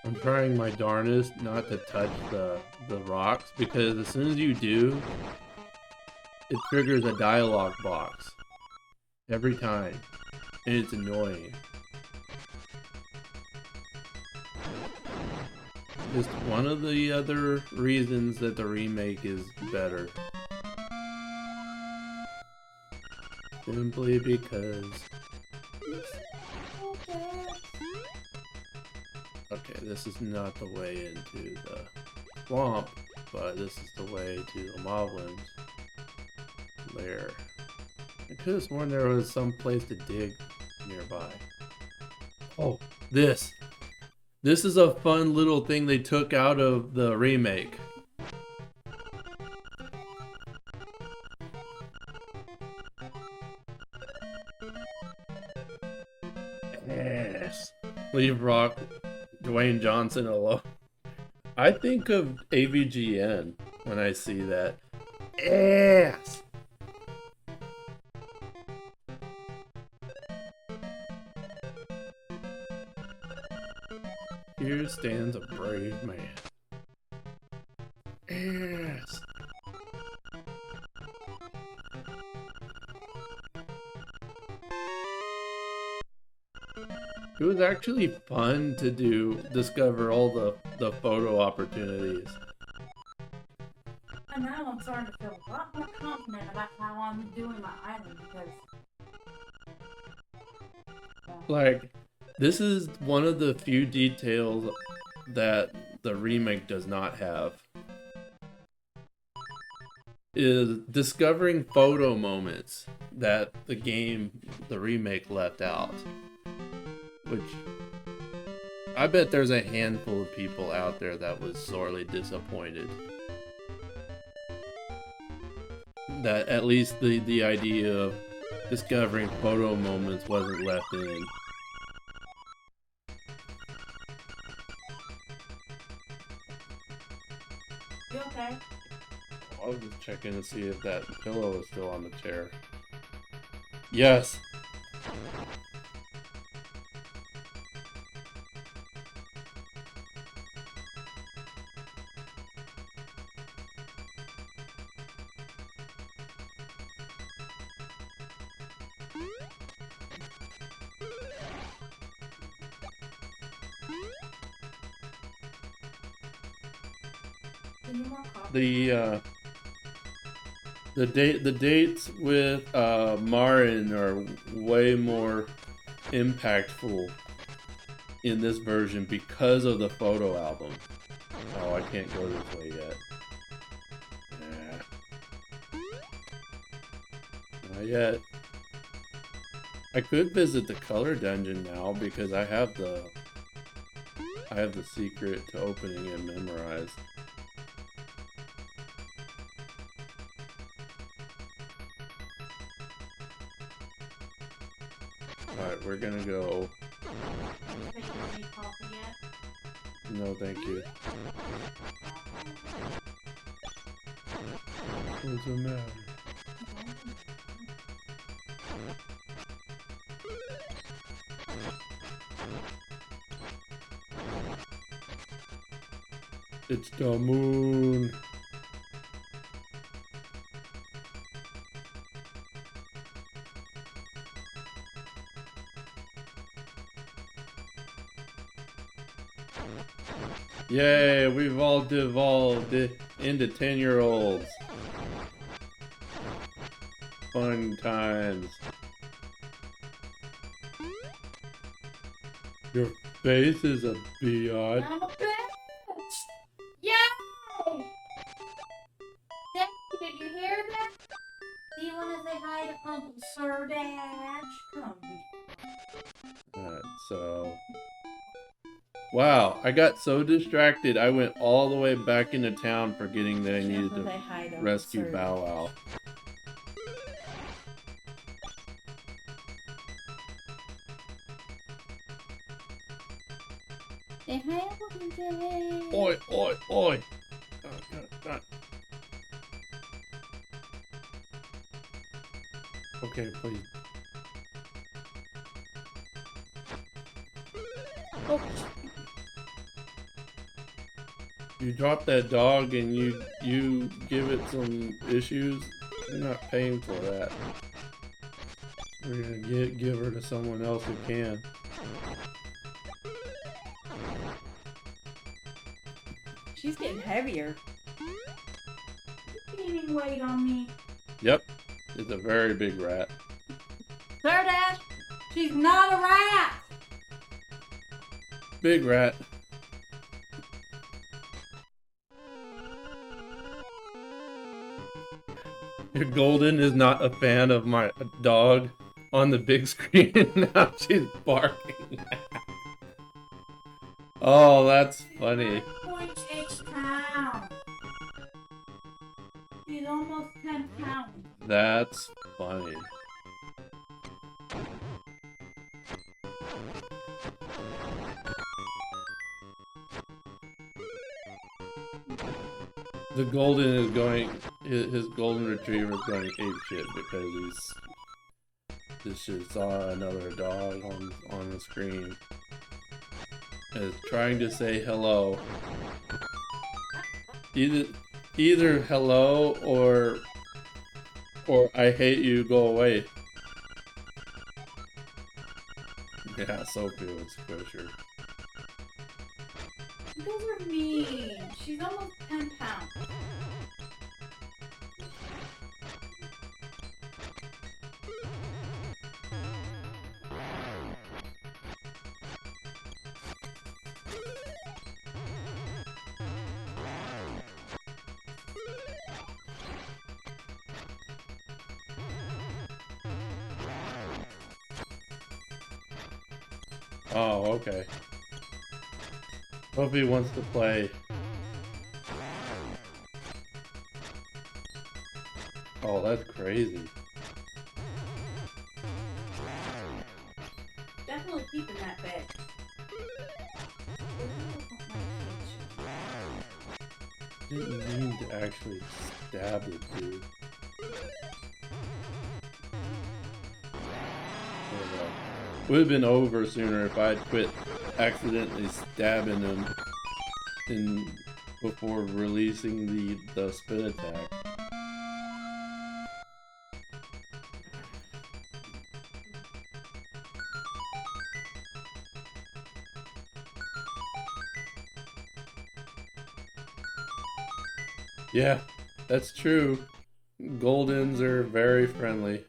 I'm trying my darnest not to touch the rocks, because as soon as you do, it triggers a dialogue box every time, and it's annoying. Just one of the other reasons that the remake is better. Simply because... Okay, this is not the way into the swamp, but this is the way to the Moblin's lair. I could have sworn there was some place to dig nearby. Oh, this! This is a fun little thing they took out of the remake. Yes. Leave Rock Dwayne Johnson alone. I think of AVGN when I see that. Yes. Here stands a brave man. Yes. It was actually fun to discover all the photo opportunities. And now I'm starting to feel a lot more confident about how I'm doing my island because... Like, this is one of the few details that the remake does not have. Is discovering photo moments that the remake left out. Which, I bet there's a handful of people out there that was sorely disappointed. That at least the idea of discovering photo moments wasn't left in. You okay? I was just checking to see if that pillow is still on the chair. Yes! The dates with Marin are way more impactful in this version because of the photo album. Oh, I can't go this way yet. Not yet. I could visit the color dungeon now because I have the secret to opening it memorized. Alright, we're gonna go. Take any coffee yet? No, thank you. What's the matter? It's the moon. Yay, we've all devolved into 10-year-olds. Fun times. Your face is a biatch. I'm a bitch! Yay! Daddy, did you hear that? Do you want to say hi to Uncle Sir Dash? Come. Alright, so... Wow, I got so distracted, I went all the way back into town forgetting that I needed to rescue Bow Wow. Say hi, Uncle Dash. Oi, oi, oi! Oh, God. Okay, please. Oh. You drop that dog and you give it some issues, you're not paying for that. We're gonna give her to someone else who can. She's getting heavier. You're gaining weight on me. Yep, it's a very big rat. Sir Dash, she's not a rat! Big rat. Your Golden is not a fan of my dog on the big screen. Now she's barking. Oh, that's funny. 9.6 pounds. She's almost 10 pounds. That's funny. The Golden is going, his Golden Retriever is going apeshit because this shit saw another dog on the screen. And it's trying to say hello. Either hello or I hate you, go away. Yeah, Sophie would squish her. You guys are mean. She's almost 10 pounds. Oh, okay. Sophie wants to play. Oh, that's crazy. Definitely keeping that bed. Didn't mean to actually stab it, dude. Would have been over sooner if I'd quit accidentally stabbing him before releasing the spin attack. Yeah, that's true. Goldens are very friendly.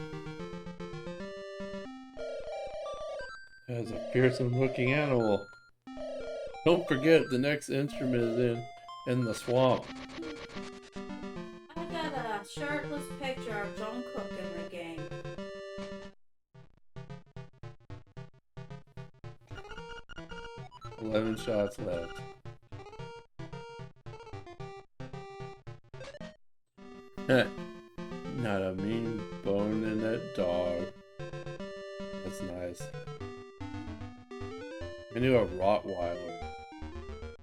As a fearsome looking animal. Don't forget the next instrument is in the swamp. I got a shirtless picture of Jungkook in the game. Eleven shots left. Not a mean bone in that dog. That's nice. I knew a Rottweiler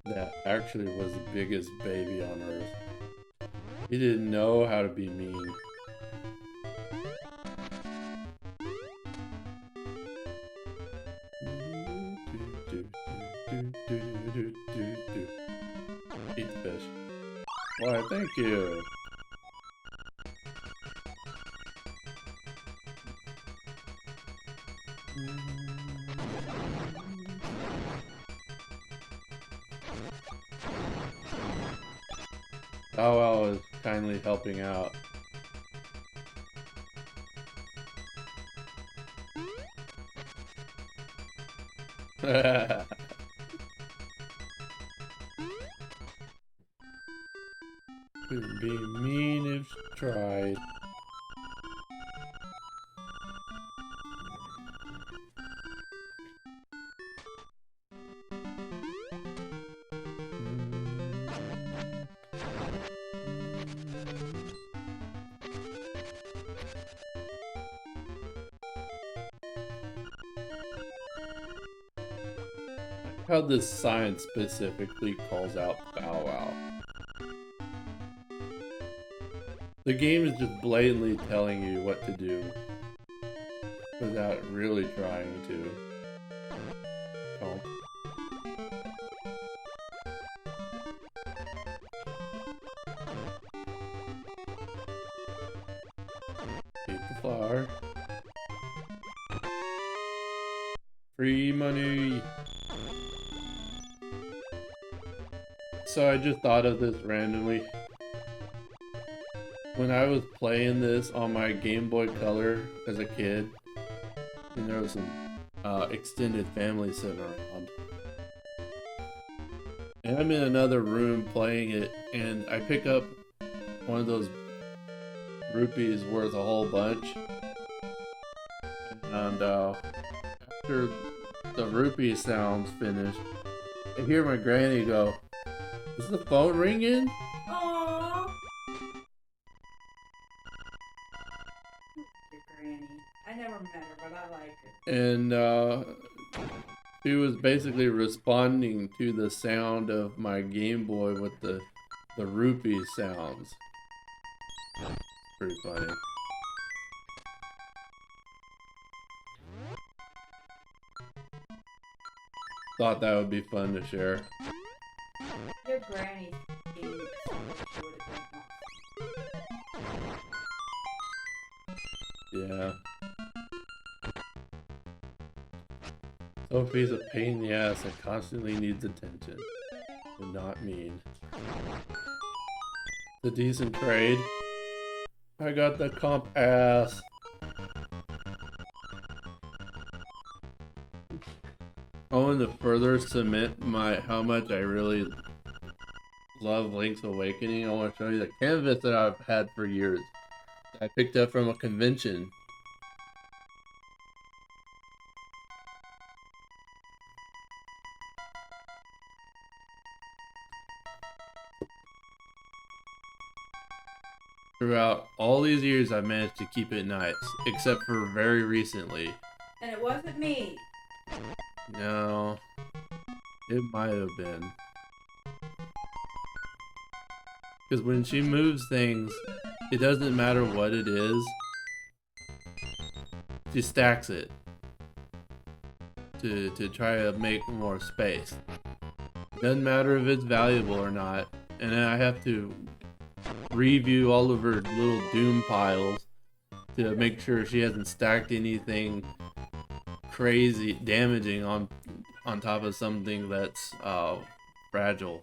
that actually was the biggest baby on Earth. He didn't know how to be mean. Eat the fish. Why, thank you. Bow Wow is kindly helping out. Couldn't be mean if tried. How this sign specifically calls out Bow Wow. The game is just blatantly telling you what to do without really trying to. Oh. Eat the flower. Free money. So I just thought of this randomly. When I was playing this on my Game Boy Color as a kid, and there was some extended family sitting around, and I'm in another room playing it, and I pick up one of those rupees worth a whole bunch, and after the rupee sound's finished, I hear my granny go, "Is the phone ringing?" Aww. Your granny. I never met her, but I like her. And she was basically responding to the sound of my Game Boy with the rupee sounds. Pretty funny. Thought that would be fun to share. Your granny gave me so much she would have been awesome. Yeah. Sophie's a pain in the ass that constantly needs attention. And not mean. The decent trade. I got the comp ass. I want to further cement how much I really love Link's Awakening. I want to show you the canvas that I've had for years. I picked up from a convention. Throughout all these years, I've managed to keep it nice, except for very recently. And it wasn't me. No, it might have been. Because when she moves things, it doesn't matter what it is. She stacks it to try to make more space. Doesn't matter if it's valuable or not. And then I have to review all of her little doom piles to make sure she hasn't stacked anything crazy damaging on top of something that's fragile.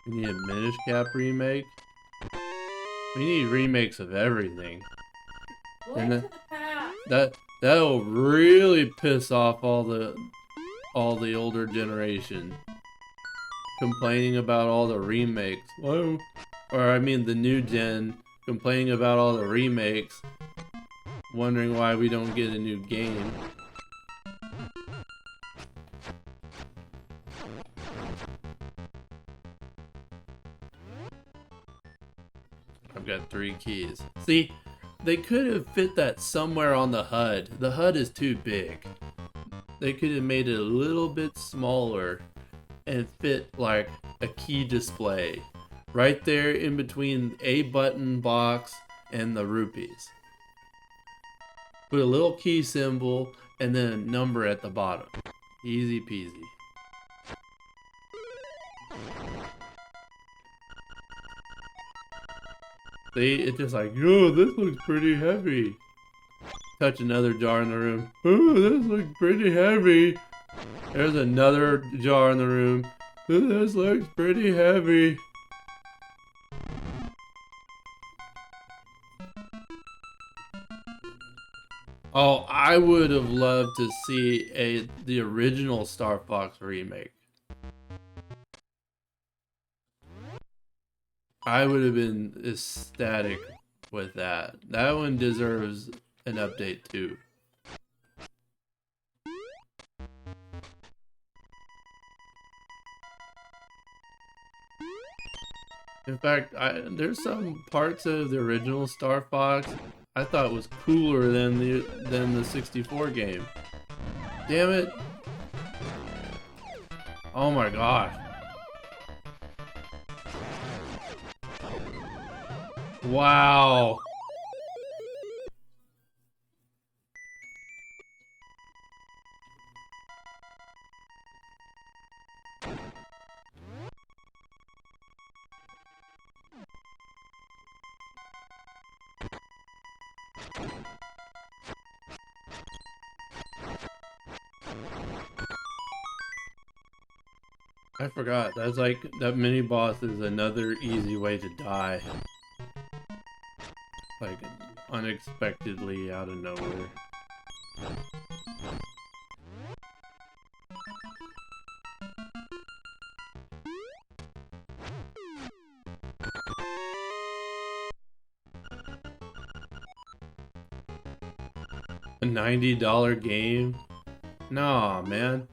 We need a Minish Cap remake. We need remakes of everything. Link to the past. That'll really piss off all the older generation. Complaining about all the remakes. Whoa. Or I mean the new gen complaining about all the remakes. Wondering why we don't get a new game. I've got 3 keys. See, they could have fit that somewhere on the HUD. The HUD is too big. They could have made it a little bit smaller and fit like a key display right there in between a button box and the rupees. Put a little key symbol and then a number at the bottom. Easy peasy. See, it's just like, yo, this looks pretty heavy. Touch another jar in the room. Oh, this looks pretty heavy. There's another jar in the room. This looks pretty heavy. Oh, I would have loved to see the original Star Fox remake. I would have been ecstatic with that. That one deserves an update too. In fact, there's some parts of the original Star Fox I thought was cooler than the 64 game. Damn it! Oh my gosh! Wow! I forgot. That's like, that mini boss is another easy way to die. Like, unexpectedly out of nowhere. A $90 game? Nah, man.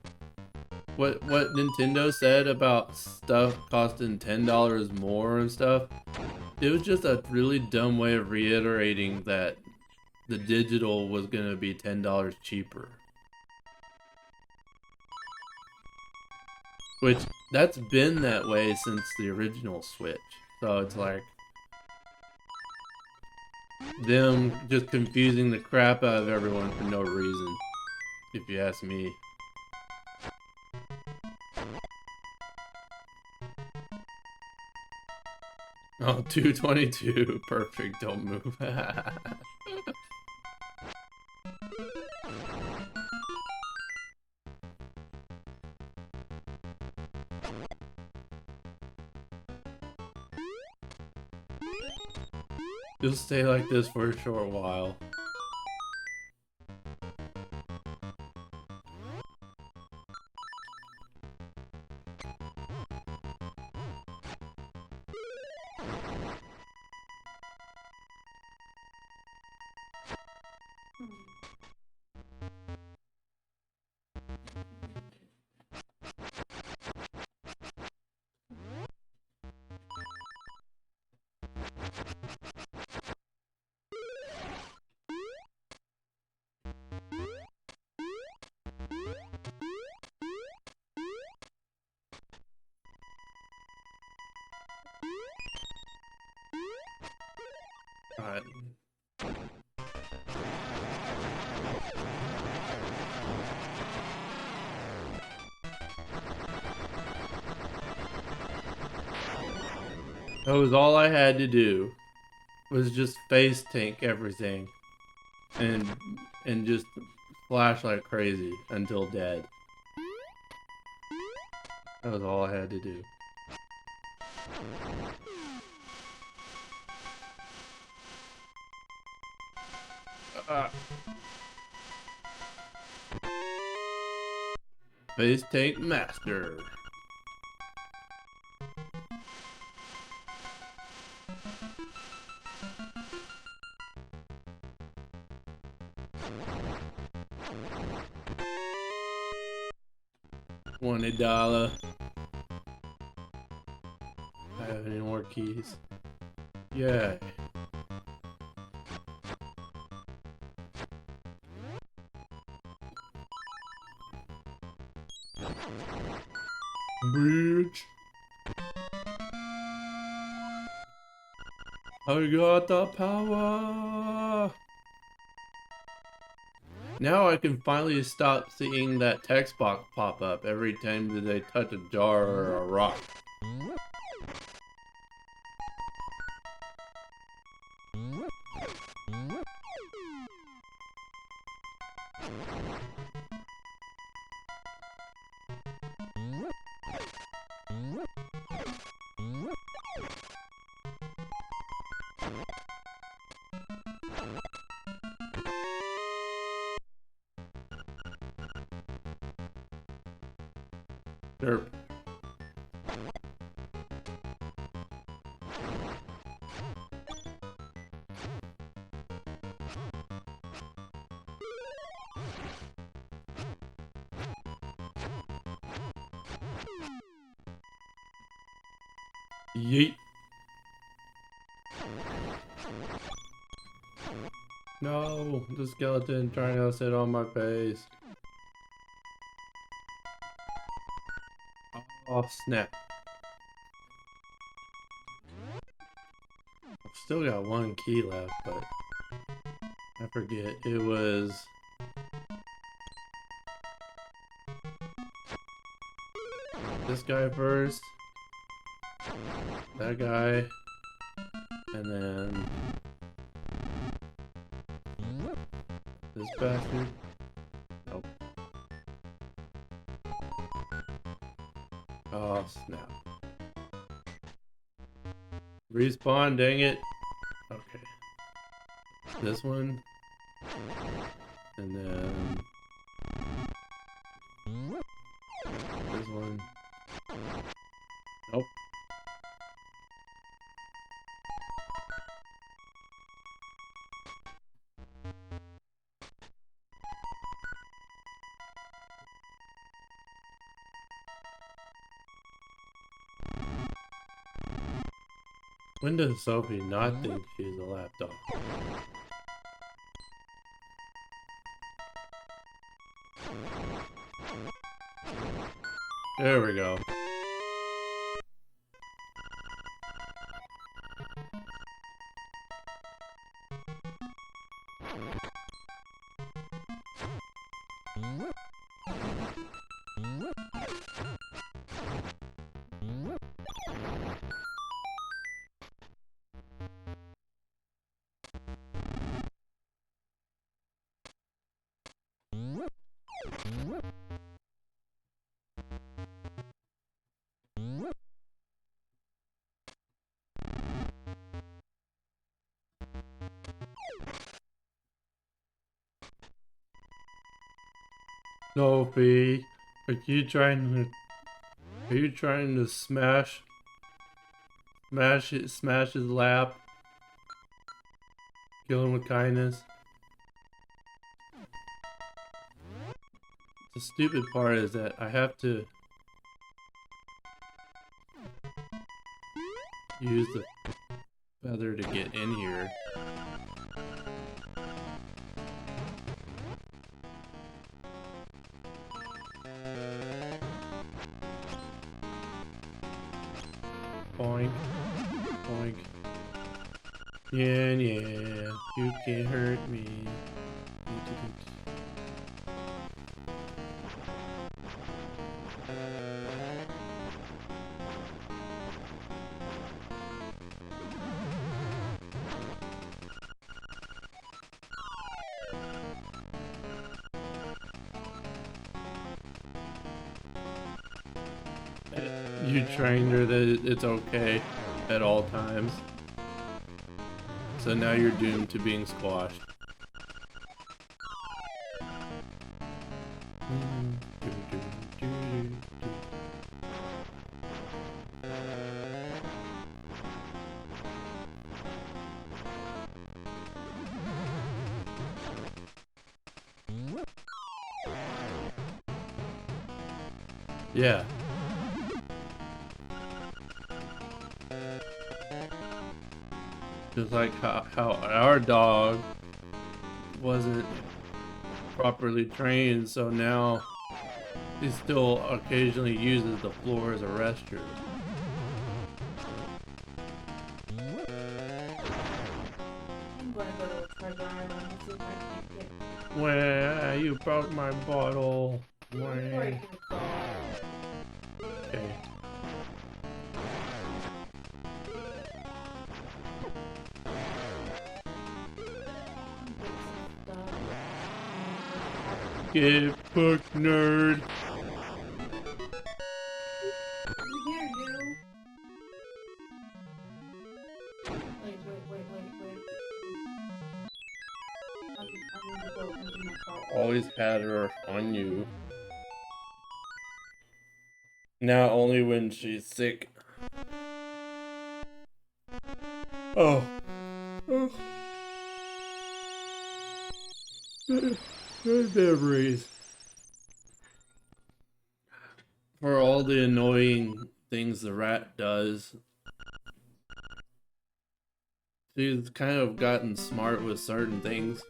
What Nintendo said about stuff costing $10 more and stuff, it was just a really dumb way of reiterating that the digital was gonna be $10 cheaper. Which, that's been that way since the original Switch. So it's like them just confusing the crap out of everyone for no reason, if you ask me. Oh, 222. Perfect. Don't move. You'll stay like this for a short while. God. That was all I had to do, was just face tank everything and just flash like crazy until dead. That was all I had to do. Face tank master. $20. I have any more keys? Yay. Bitch. I got the power. Now I can finally stop seeing that text box pop up every time that they touch a jar or a rock. Derp. Yeet. No, the skeleton trying to sit on my face. Oh snap. I've still got one key left, but I forget. It was this guy first, that guy, and then this bastard. Nope. Oh snap. Respawn, dang it. Okay. This one. And then this one. Nope. When does Sophie not think she's a lapdog? There we go. Sophie, are you trying to smash his lap? Kill him with kindness? The stupid part is that I have to use the feather to get in here. Boink, boink. Yeah, yeah, you can't hurt me. You trained her that it's okay at all times. So now you're doomed to being squashed. Yeah. Just like how our dog wasn't properly trained, so now he still occasionally uses the floor as a restroom. I'm gonna go to a treasure island and see if I can get Where you broke my bottle. before I Where? get a call. Okay. Get booked, nerd. I'm here, you. Wait. I need to go empty my car. Always had her on you. Now only when she's sick. Oh. Good memories. For all the annoying things the rat does, she's kind of gotten smart with certain things.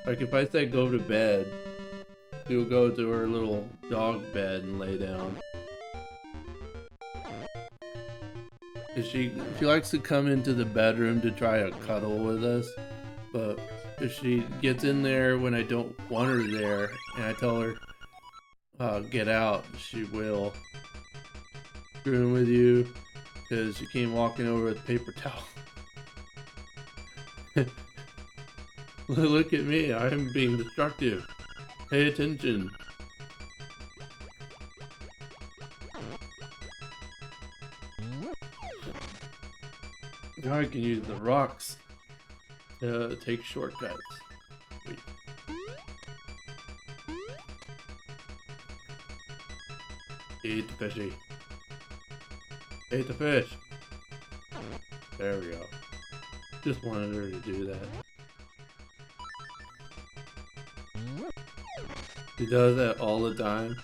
Like if I say go to bed, she'll go to her little dog bed and lay down. She likes to come into the bedroom to try to cuddle with us, but if she gets in there when I don't want her there and I tell her get out, she will. Screwing with you because she came walking over with a paper towel. Look at me, I'm being destructive. Pay attention. Now I can use the rocks to take shortcuts. Wait. Eat the fishy. Eat the fish. There we go. Just wanted her to do that. She does that all the time.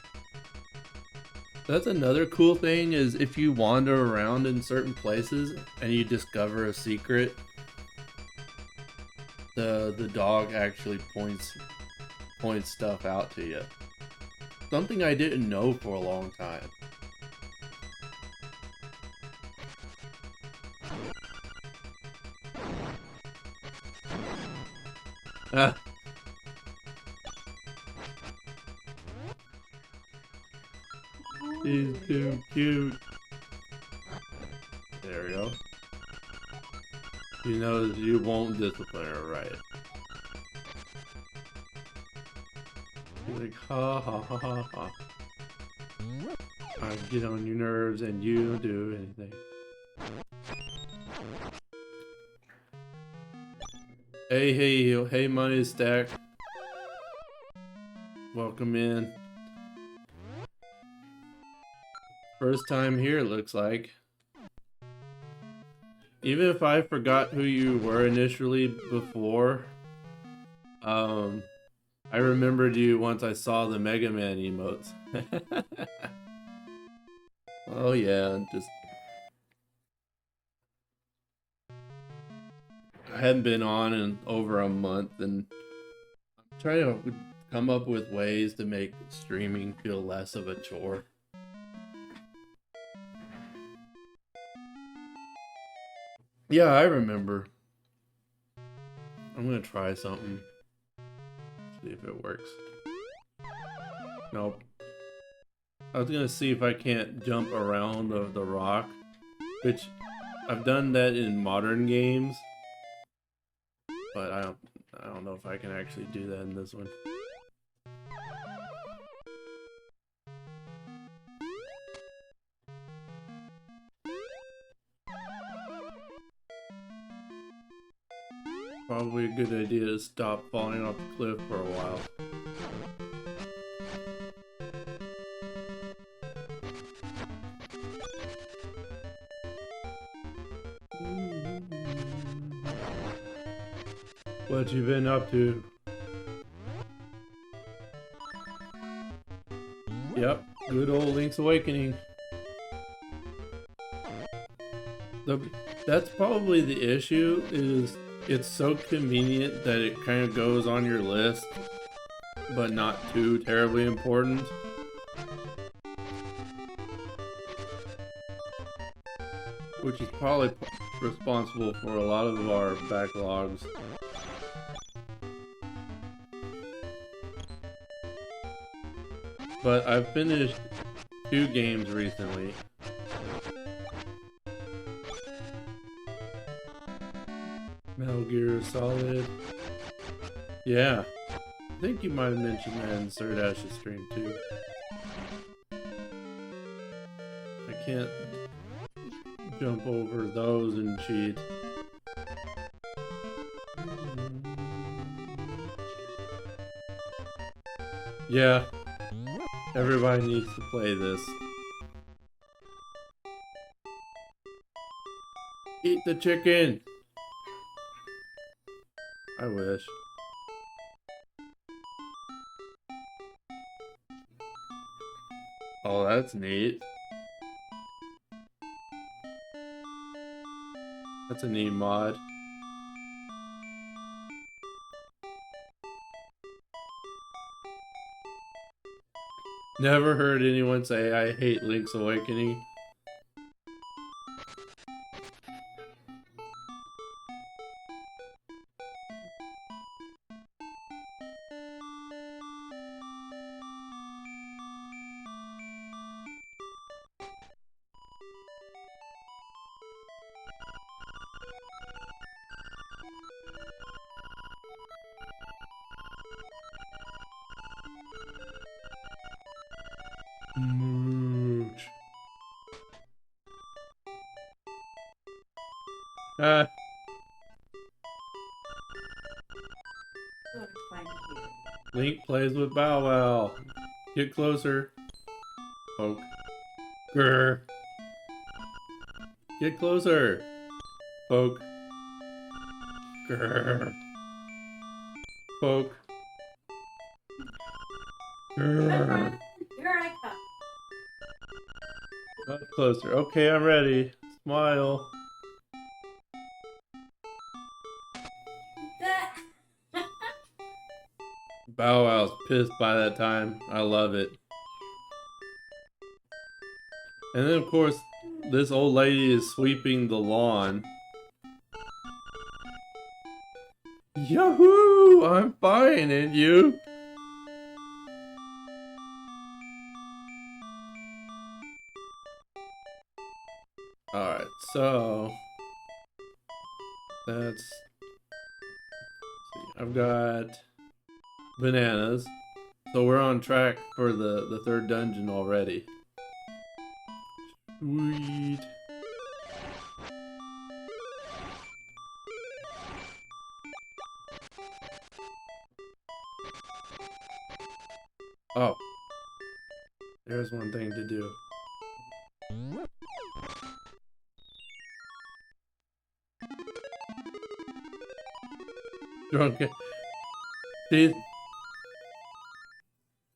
That's another cool thing is if you wander around in certain places and you discover a secret, the dog actually points stuff out to you. Something I didn't know for a long time. Ah. She's too cute. There we go. She knows you won't discipline her right. She's like, ha ha ha ha ha. I get on your nerves and you don't do anything. Hey, money stack. Welcome in. First time here, it looks like. Even if I forgot who you were initially before, I remembered you once I saw the Mega Man emotes. Oh yeah, just... I hadn't been on in over a month, and I'm trying to come up with ways to make streaming feel less of a chore. Yeah, I remember. I'm gonna try something. See if it works. Nope. I was gonna see if I can't jump around the rock, which I've done that in modern games, but I don't know if I can actually do that in this one. Probably a good idea to stop falling off the cliff for a while. What you been up to? Yep, good old Link's Awakening. That's probably the issue, is it's so convenient that it kind of goes on your list, but not too terribly important. Which is probably responsible for a lot of our backlogs. But I've finished 2 games recently. Metal Gear Solid. Yeah. I think you might have mentioned that in Sir Dash's stream too. I can't jump over those and cheat. Yeah. Everybody needs to play this. Eat the chicken! I wish. Oh, that's neat. That's a neat mod. Never heard anyone say I hate Link's Awakening. Mooch. Ah. So it's fine here. Link plays with Bow Wow. Get closer. Poke. Grr. Get closer. Poke. Grr. Poke. Grr. Here I come. Not closer. Okay, I'm ready. Smile. Bow Wow's pissed by that time. I love it. And then, of course, this old lady is sweeping the lawn. Yahoo! I'm fine, and you? Alright, so... That's... I've got... bananas. So we're on track for the 3rd dungeon already. Sweet. Oh. There's one thing to do. Drunk.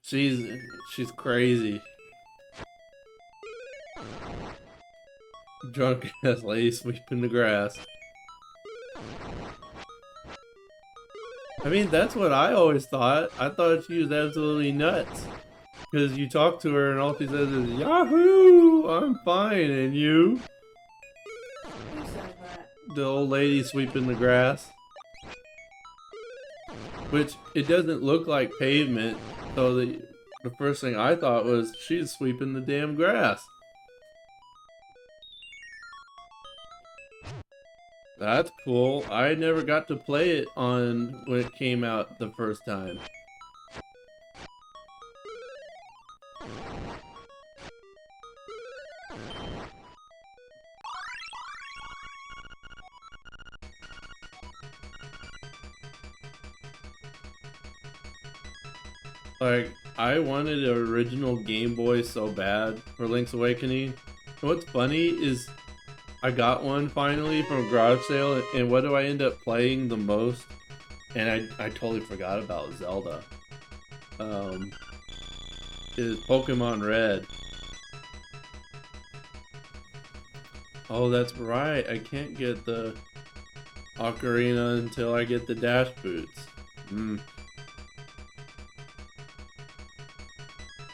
She's crazy. Drunk ass lady sweeping the grass. I mean, that's what I always thought. I thought she was absolutely nuts. Because you talk to her and all she says is, Yahoo! I'm fine, and you? Who said that? The old lady sweeping the grass. Which, it doesn't look like pavement, so the first thing I thought was, she's sweeping the damn grass. That's cool. I never got to play it on when it came out the first time. Like, I wanted an original Game Boy so bad for Link's Awakening. And what's funny is I got one finally from a garage sale, and what do I end up playing the most? And I totally forgot about Zelda. Is Pokemon Red. Oh, that's right. I can't get the ocarina until I get the dash boots. Hmm.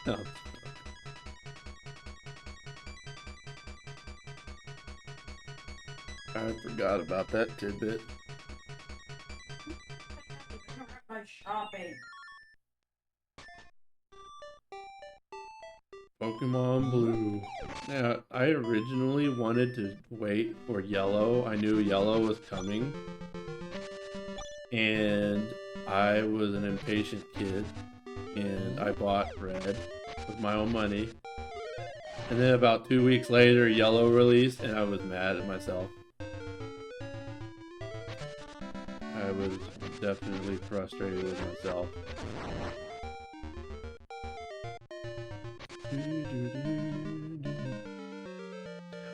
Oh. I forgot about that tidbit. My shopping. Pokemon Blue. Yeah, I originally wanted to wait for Yellow. I knew Yellow was coming. And I was an impatient kid. And I bought Red with my own money. And then about 2 weeks later, Yellow released, and I was mad at myself. I was definitely frustrated with myself.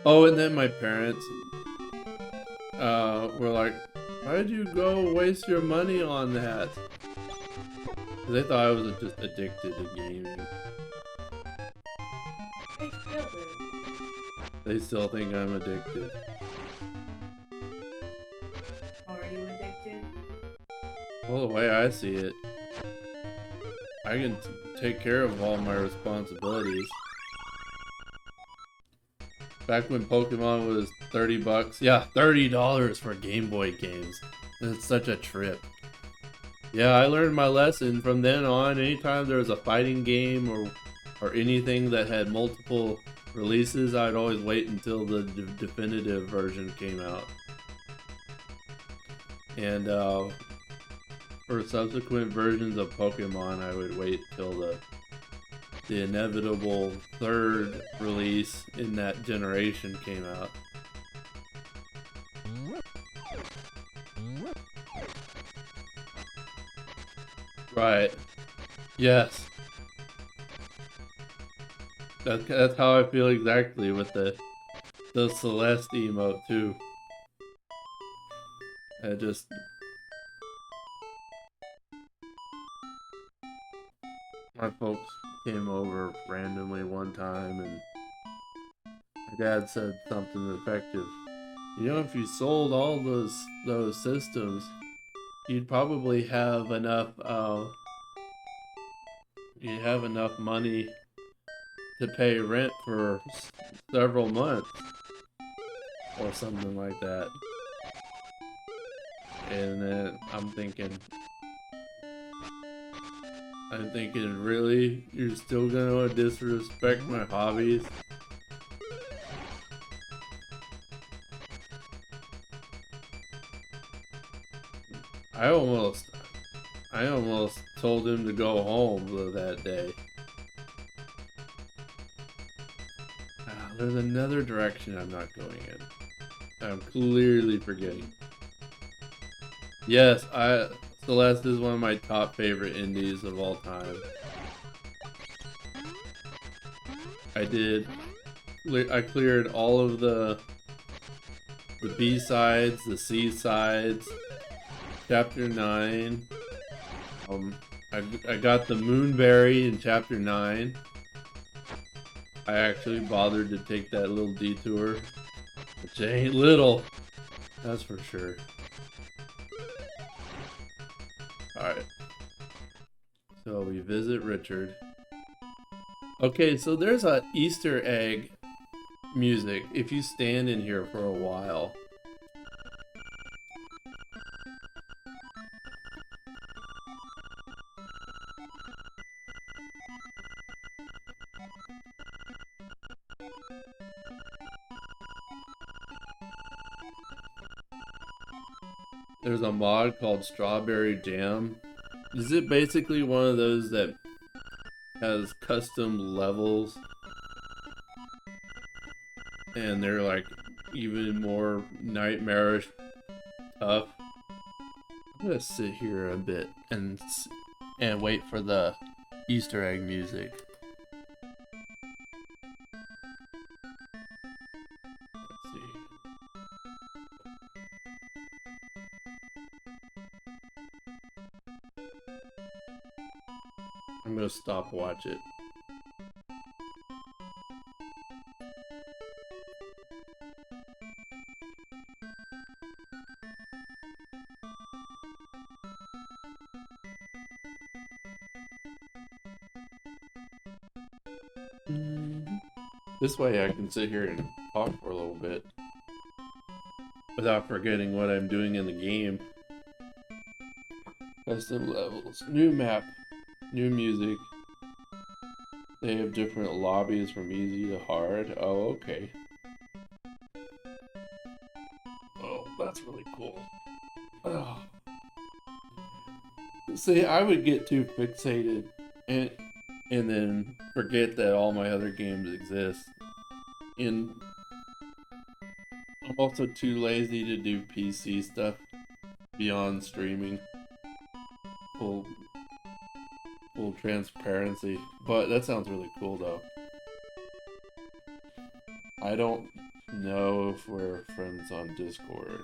Oh, and then my parents were like, why'd you go waste your money on that? They thought I was just addicted to gaming. They still do. They still think I'm addicted. Are you addicted? Well, the way I see it, I can take care of all my responsibilities. Back when Pokemon was 30 bucks. Yeah, $30 for Game Boy games. It's such a trip. Yeah, I learned my lesson from then on. Anytime there was a fighting game or anything that had multiple releases, I'd always wait until the definitive version came out. And for subsequent versions of Pokemon, I would wait till the inevitable third release in that generation came out. Right. Yes. That's how I feel exactly with the Celeste emote too. I just my folks came over randomly one time and my dad said something effective. You know, if you sold all those systems, you'd probably have enough you'd have enough money to pay rent for several months or something like that. And then I'm thinking, really? You're still gonna disrespect my hobbies? I almost told him to go home that day. There's another direction I'm not going in. I'm clearly forgetting. Yes, Celeste is one of my top favorite indies of all time. I cleared all of the B-sides, the C-sides, Chapter 9. I got the Moonberry in Chapter 9. I actually bothered to take that little detour, which ain't little, that's for sure. Alright. So we visit Richard. Okay, so there's a Easter egg music if you stand in here for a while. There's a mod called Strawberry Jam. Is it basically one of those that has custom levels? And they're like even more nightmarish tough. I'm gonna sit here a bit and wait for the Easter egg music. Let's see. I'm gonna stopwatch it. I This way I can sit here and talk for a little bit without forgetting what I'm doing in the game. Custom levels, new map, new music. They have different lobbies from easy to hard. Oh, okay. Oh, that's really cool. Oh. See, I would get too fixated and then forget that all my other games exist. And I'm also too lazy to do PC stuff beyond streaming. Full transparency. But that sounds really cool though. I don't know if we're friends on Discord.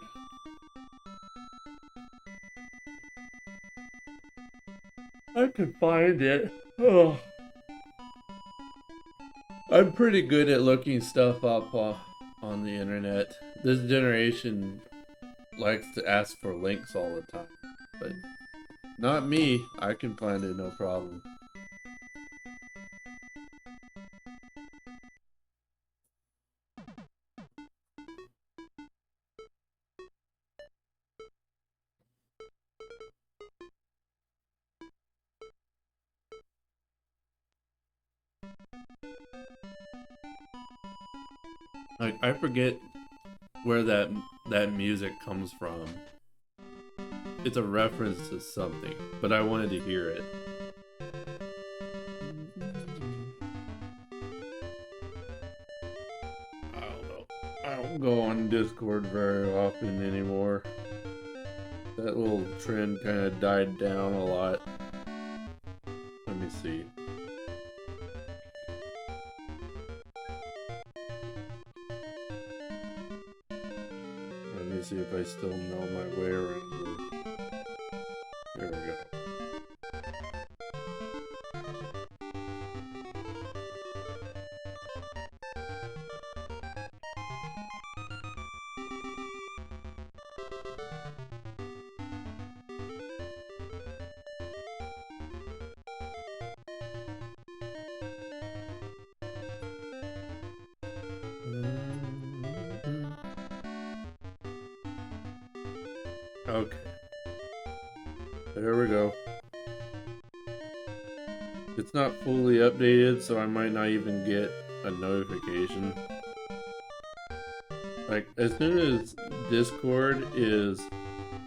I can find it. Oh. I'm pretty good at looking stuff up on the internet. This generation likes to ask for links all the time, but not me. I can find it no problem. Like, I forget where that music comes from. It's a reference to something, but I wanted to hear it. I don't know. I don't go on Discord very often anymore. That little trend kind of died down a lot. Let me see. Let me see if I still know my way around this. There we go. Okay. There we go. It's not fully updated, so I might not even get a notification. Like, as soon as Discord is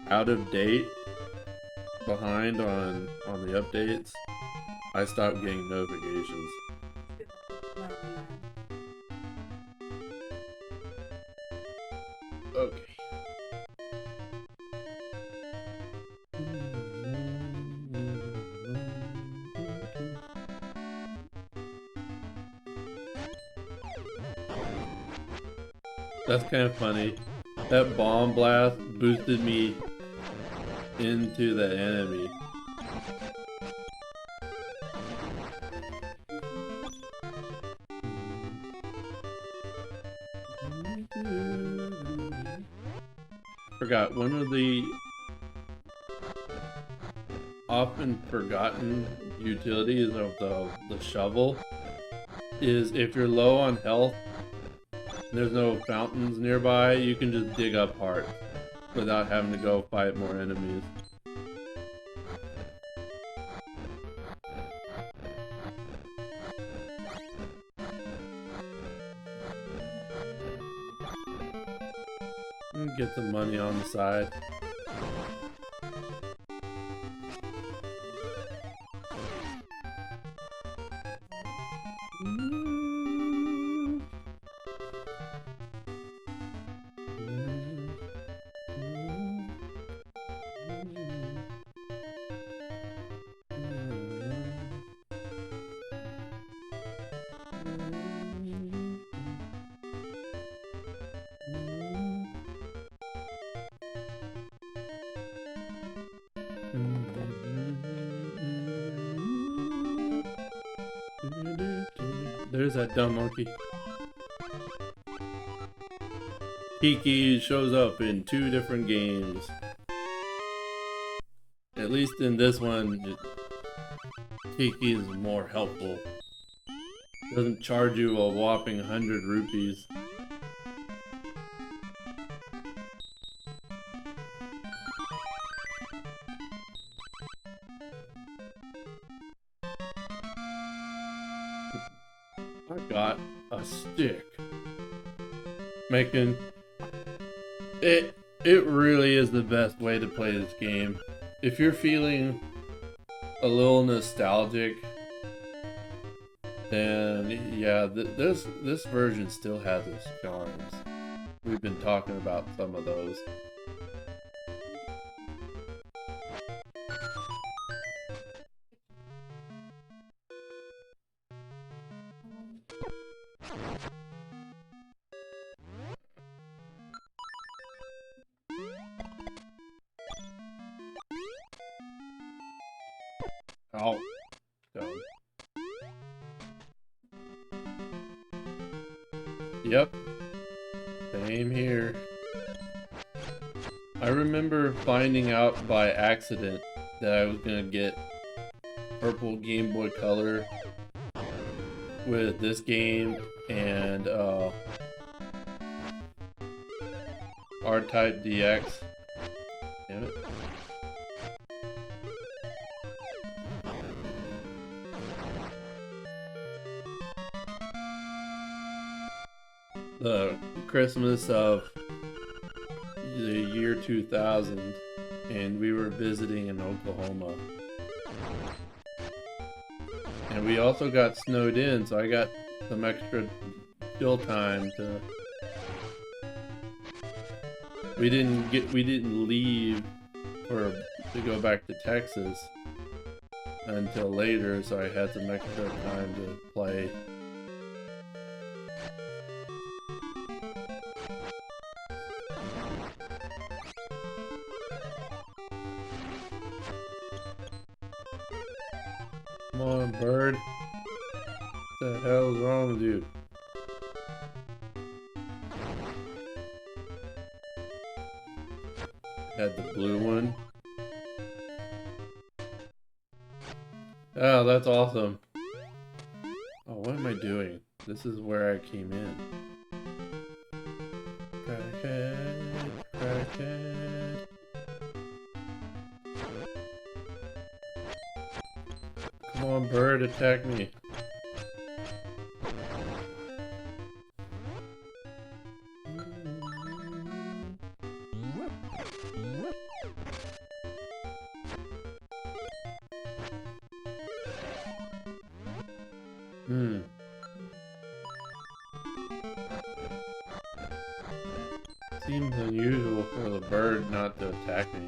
out of date, behind on the updates, I stop getting notifications. Okay. That's kind of funny. That bomb blast boosted me into the enemy. Forgot one of the often forgotten utilities of the shovel is if you're low on health, there's no fountains nearby, you can just dig up hearts without having to go fight more enemies. Get some money on the side. There's that dumb monkey. Kiki shows up in 2 different games. At least in this one, Kiki is more helpful. Doesn't charge you a whopping 100 rupees. I got a stick. Making it really is the best way to play this game. If you're feeling a little nostalgic, then yeah, this version still has its charms. We've been talking about some of those. Oh, dumb. Yep. Same here. I remember finding out by accident that I was gonna get purple Game Boy Color with this game and R-Type DX. Damn it. The Christmas of the year 2000, and we were visiting in Oklahoma. And we also got snowed in, so I got some extra chill time to... We didn't leave to go back to Texas until later, so I had some extra time to play. Come on, bird. What the hell's wrong with you? Had the blue one. Oh, that's awesome. Oh, what am I doing? This is where I came in. Crackhead, crackhead. Come on, bird, attack me. Seems unusual for the bird not to attack me.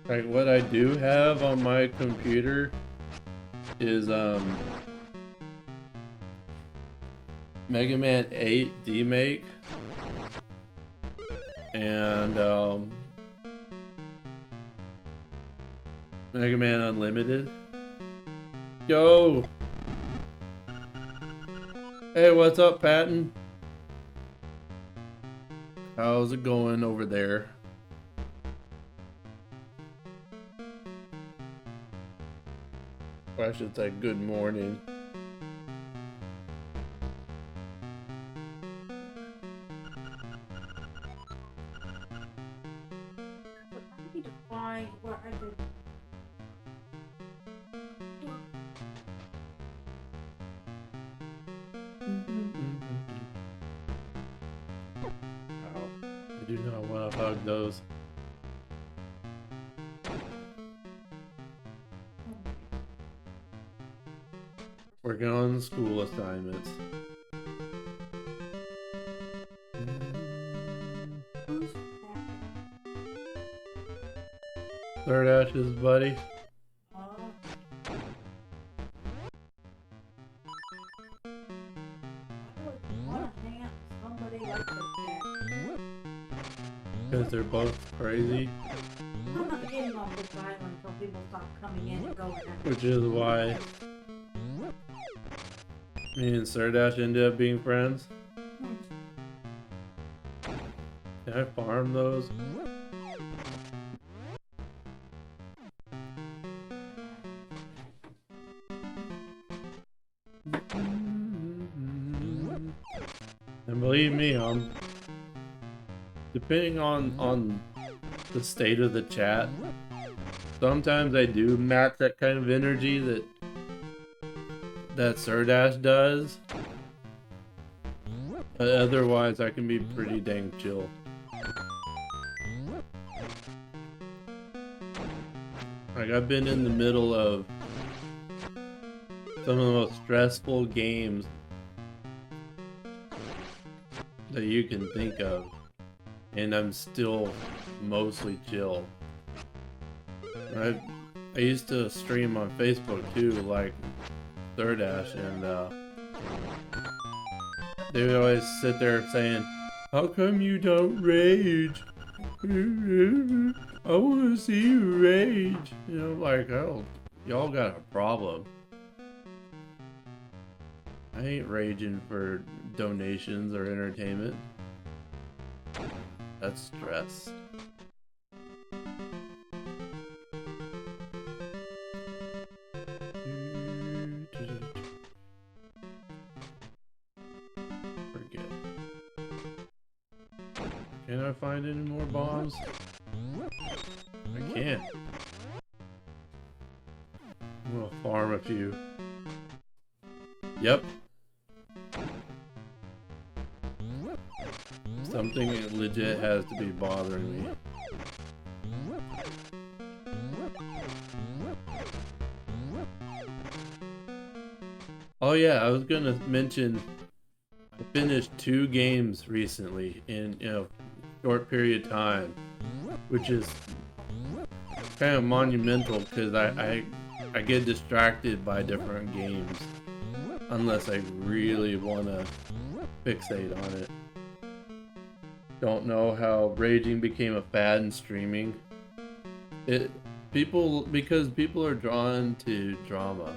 Right, what I do have on my computer is Mega Man 8 demake and Mega Man Unlimited. Yo! Hey, what's up, Patton? How's it going over there? Or I should say good morning. But I need to find where I did. Ow. I do not want to hug those. Working on school assignments. Third ashes, buddy. I want to hang out with somebody Because they're both crazy. I'm not getting off this island until people stop coming in and going out. Which is why me and Surdash ended up being friends. Can I farm those? And believe me, depending on the state of the chat, sometimes I do match that kind of energy that Surdash does. But otherwise, I can be pretty dang chill. Like, I've been in the middle of some of the most stressful games that you can think of, and I'm still mostly chill. I used to stream on Facebook too, like Surdash, and they would always sit there saying, "How come you don't rage? I want to see you rage." You know, like, oh, y'all got a problem. I ain't raging for donations or entertainment. That's stress. Forget. Can I find any more bombs? I can't. I'm gonna farm a few. Yep. Something legit has to be bothering me. Oh yeah, I was gonna mention I finished 2 games recently in a short period of time, which is kind of monumental because I get distracted by different games unless I really want to fixate on it. Don't know how raging became a fad in streaming. Because people are drawn to drama.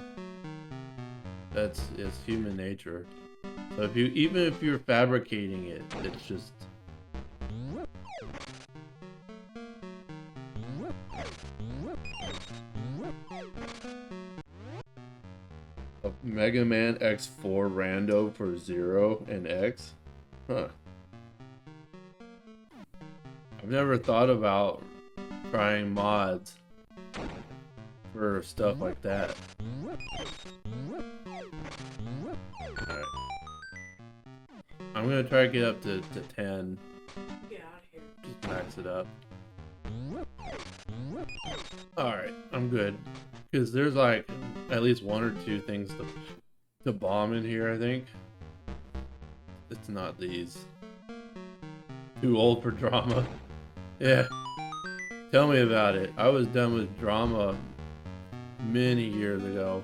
It's human nature. So even if you're fabricating it, it's just a Mega Man X4 rando for 0 and X? Huh. I've never thought about trying mods for stuff like that. Alright. I'm gonna try to get up to 10. Get out of here. Just max it up. Alright, I'm good. Because there's like at least 1 or 2 things to bomb in here, I think. It's not these. Too old for drama. Yeah. Tell me about it. I was done with drama many years ago.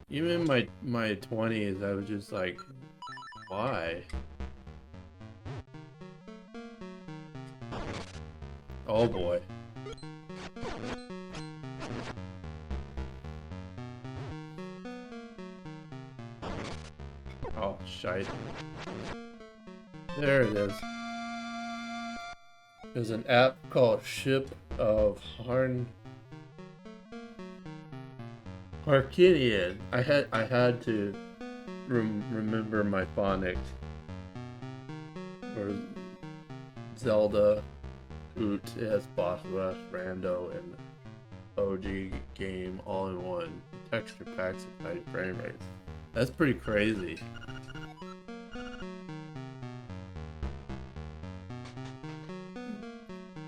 Even in my 20s, I was just like, why? Oh boy. Oh, shite. There it is. There's an app called Ship of Harkinian. I had to remember my phonics. Or Zelda, Oot, it has Boss Rush, Rando, and OG game all in one. Texture packs and high frame rates. That's pretty crazy.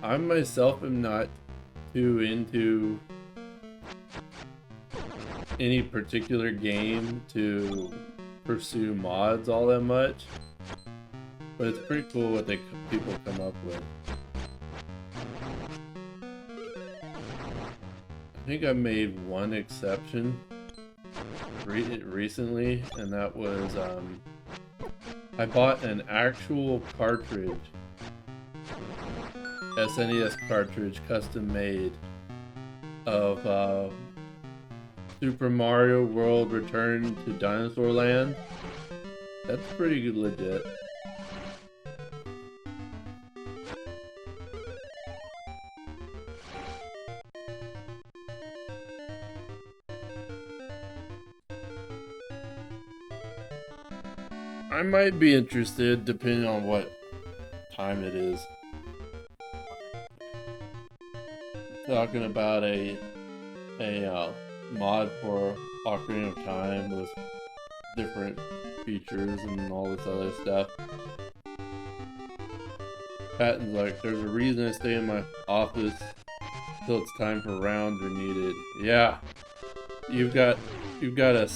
I myself am not too into any particular game to pursue mods all that much, but it's pretty cool what people come up with. I think I made one exception recently, and that was I bought an actual cartridge SNES cartridge, custom made, of Super Mario World Return to Dinosaur Land. That's pretty good, legit. I might be interested depending on what time it is. Talking about a mod for Ocarina of Time with different features and all this other stuff. Patton's like, there's a reason I stay in my office till it's time for rounds are needed. Yeah, you've got a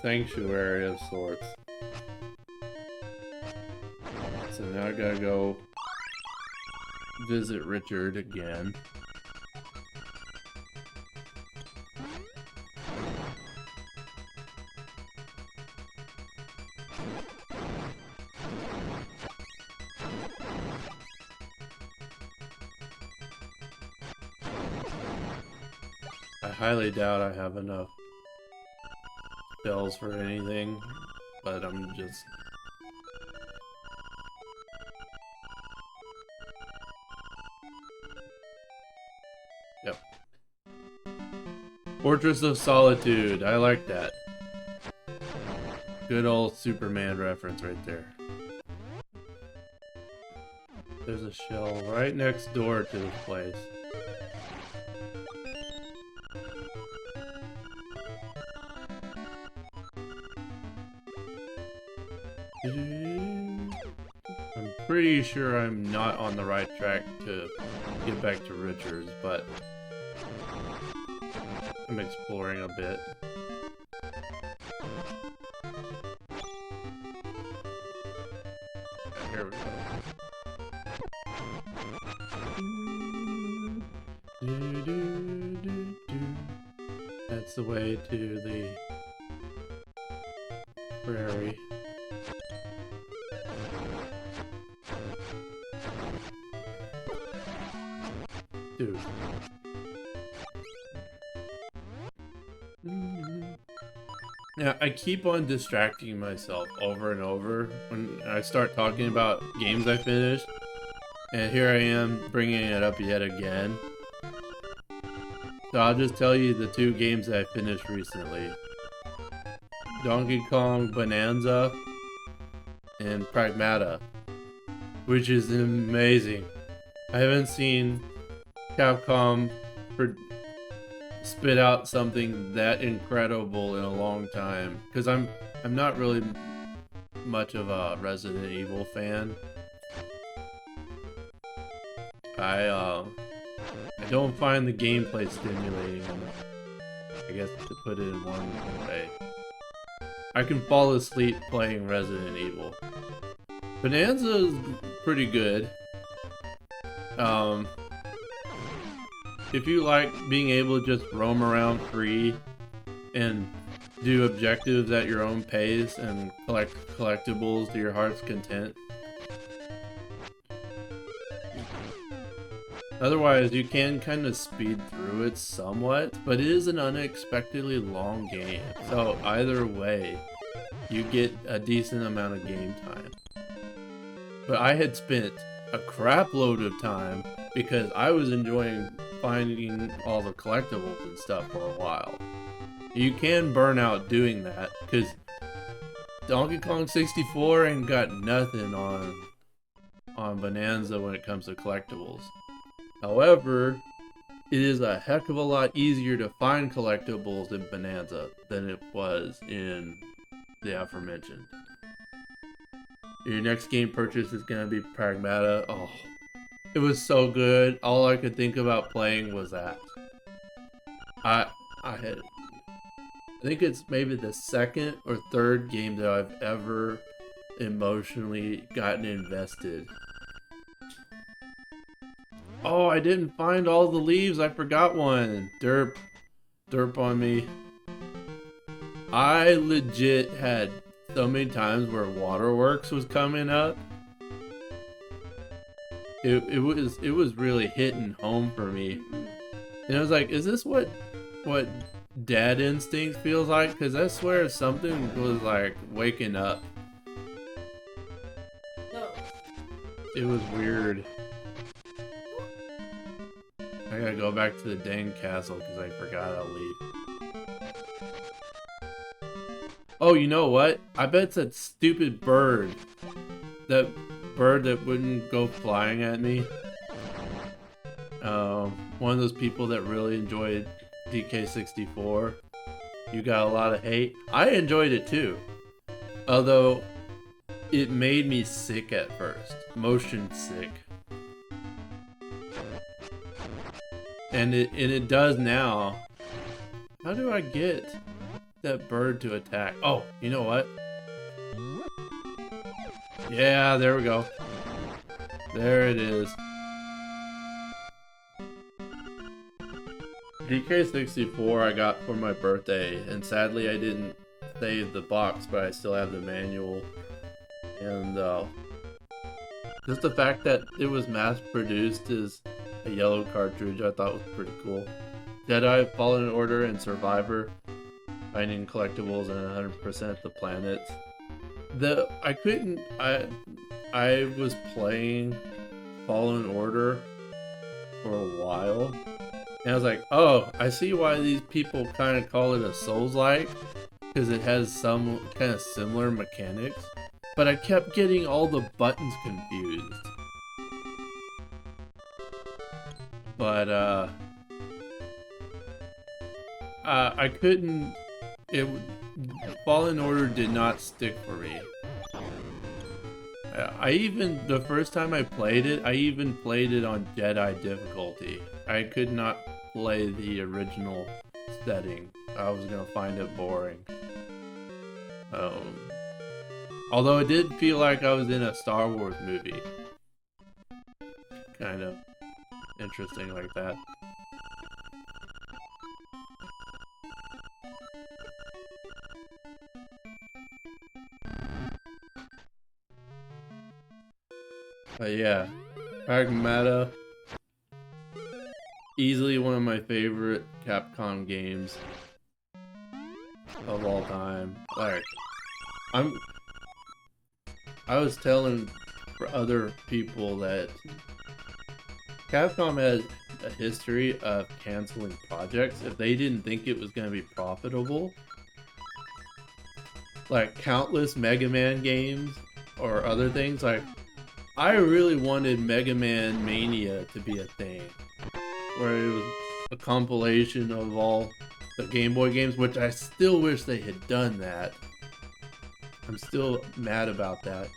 sanctuary of sorts. So now I gotta go visit Richard again. I highly doubt I have enough bells for anything, but I'm just... Yep. Fortress of Solitude, I like that. Good old Superman reference right there. There's a shell right next door to this place. I'm pretty sure I'm not on the right track to get back to Richards, but I'm exploring a bit. Here we go. That's the way to the prairie. Dude. Now, I keep on distracting myself over and over when I start talking about games I finished. And here I am bringing it up yet again. So I'll just tell you the two games I finished recently. Donkey Kong Bonanza and Pragmata, which is amazing. I haven't seen Capcom spit out something that incredible in a long time, because I'm not really much of a Resident Evil fan. I don't find the gameplay stimulating, I guess, to put it in one way. I can fall asleep playing Resident Evil. Bonanza is pretty good. If you like being able to just roam around free and do objectives at your own pace and collect collectibles to your heart's content. Otherwise, you can kind of speed through it somewhat, but it is an unexpectedly long game. So either way, you get a decent amount of game time. But I had spent a crap load of time because I was enjoying finding all the collectibles and stuff for a while. You can burn out doing that because Donkey Kong 64 ain't got nothing on Bonanza when it comes to collectibles. However, it is a heck of a lot easier to find collectibles in Bonanza than it was in the aforementioned. Your next game purchase is going to be Pragmata. Oh, it was so good. All I could think about playing was that. I think it's maybe the second or third game that I've ever emotionally gotten invested. Oh, I didn't find all the leaves. I forgot one. Derp. Derp on me. I legit had so many times where Waterworks was coming up it was really hitting home for me. And I was like, is this what Dad Instinct feels like? Because I swear something was like waking up. No. It was weird. I gotta go back to the dang castle because I forgot I'll leave. Oh, you know what? I bet it's that stupid bird. That bird that wouldn't go flying at me. One of those people that really enjoyed DK64. You got a lot of hate. I enjoyed it too. Although, it made me sick at first. Motion sick. And it does now. How do I get that bird to attack? Oh, you know what? Yeah, there we go. There it is. DK64 I got for my birthday, and sadly I didn't save the box, but I still have the manual. And just the fact that it was mass produced as a yellow cartridge I thought was pretty cool. Jedi, Fallen Order, and Survivor, finding collectibles and 100% the planets. I was playing Fallen Order for a while, and I was like, oh, I see why these people kind of call it a Souls-like, because it has some kind of similar mechanics, but I kept getting all the buttons confused. But, I couldn't, Fallen Order did not stick for me. The first time I played it, I even played it on Jedi difficulty. I could not play the original setting. I was gonna find it boring. Although it did feel like I was in a Star Wars movie. Kind of interesting like that. But yeah, Pragmata, easily one of my favorite Capcom games of all time. Like, I was telling for other people that Capcom has a history of canceling projects if they didn't think it was going to be profitable. Like countless Mega Man games or other things. Like, I really wanted Mega Man Mania to be a thing, where it was a compilation of all the Game Boy games, which I still wish they had done that. I'm still mad about that.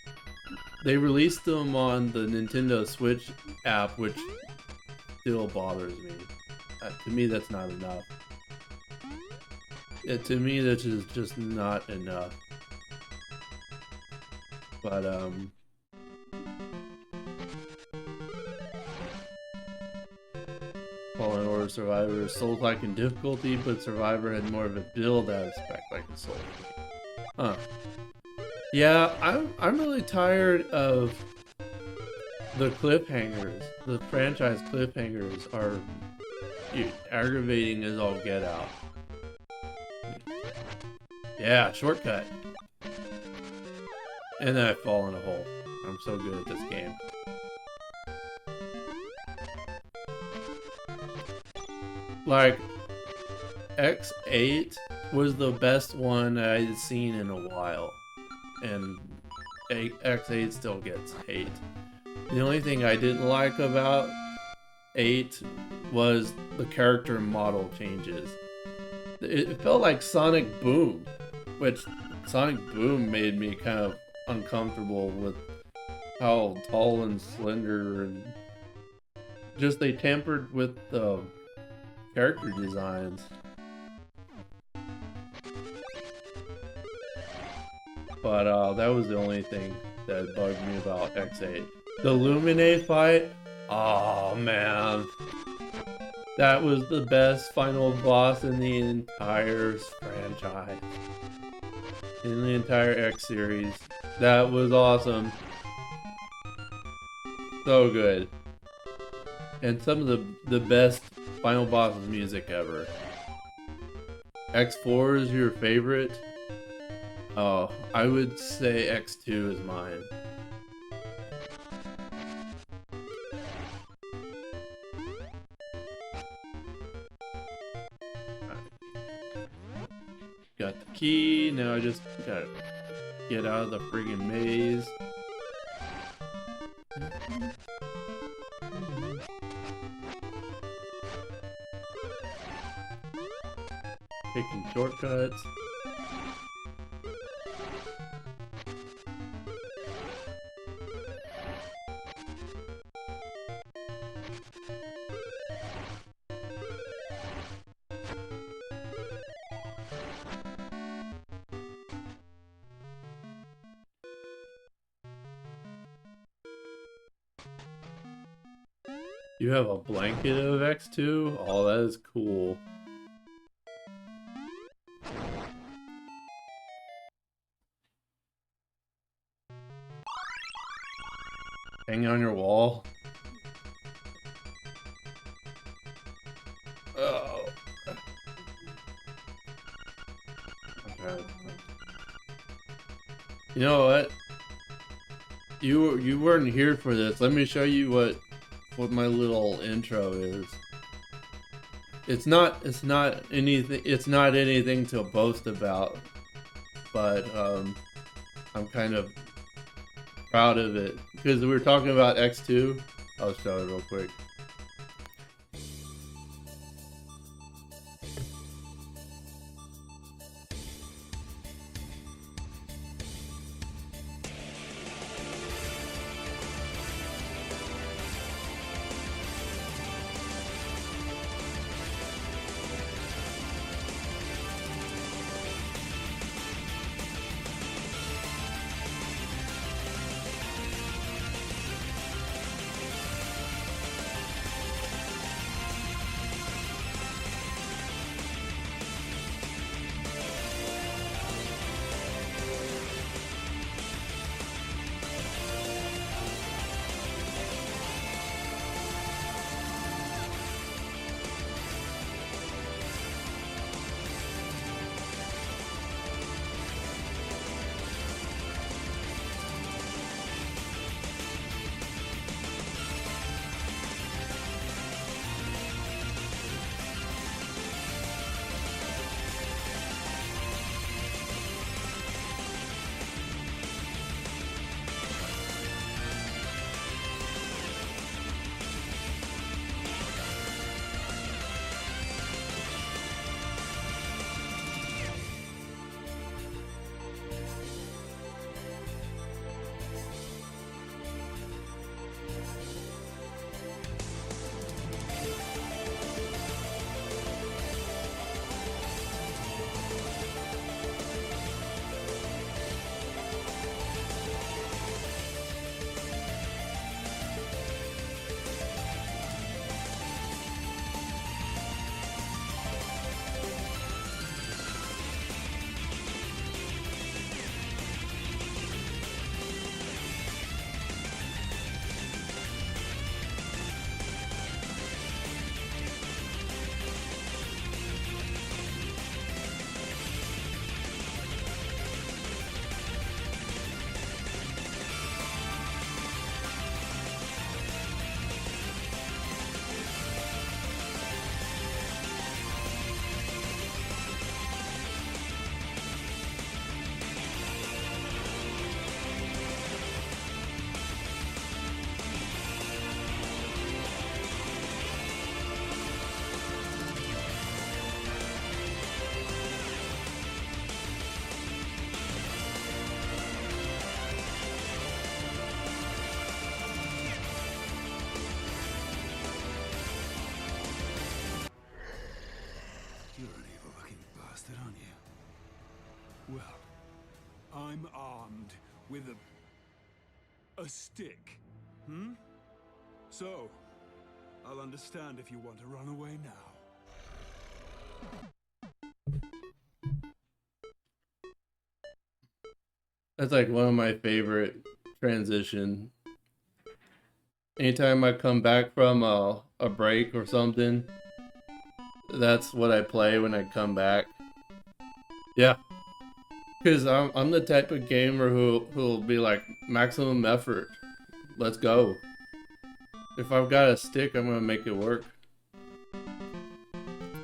They released them on the Nintendo Switch app, which still bothers me. To me, that's not enough. To me, that's just not enough. But, Fallen Order Survivor is Souls-like in difficulty, but Survivor had more of a build aspect like a Souls. Huh. Yeah, I'm really tired of the cliffhangers. The franchise cliffhangers are aggravating as all get out. Yeah, shortcut. And then I fall in a hole. I'm so good at this game. Like, X8 was the best one I had seen in a while. And X8 still gets hate. The only thing I didn't like about 8 was the character model changes. It felt like Sonic Boom, which Sonic Boom made me kind of uncomfortable with how tall and slender, and just they tampered with the character designs. But that was the only thing that bugged me about X8. The Lumine fight, oh man, that was the best final boss in the entire franchise, in the entire X series. That was awesome, so good. and some of the best final boss music ever. X4 is your favorite? Oh, I would say X2 is mine. Got the key, now I just gotta get out of the friggin' maze. Taking shortcuts. You have a blanket of X2? Oh, that is cool. Hang on your wall. Oh. Okay. You know what? You weren't here for this. Let me show you what my little intro is. It's not anything to boast about, but I'm kind of proud of it because we were talking about X2. I'll show it real quick. I'm armed with a stick. Hmm? So, I'll understand if you want to run away now. That's like one of my favorite transition Anytime I come back from a break or something, that's what I play when I come back. Yeah, because I'm the type of gamer who'll be like, maximum effort. Let's go. If I've got a stick, I'm gonna make it work.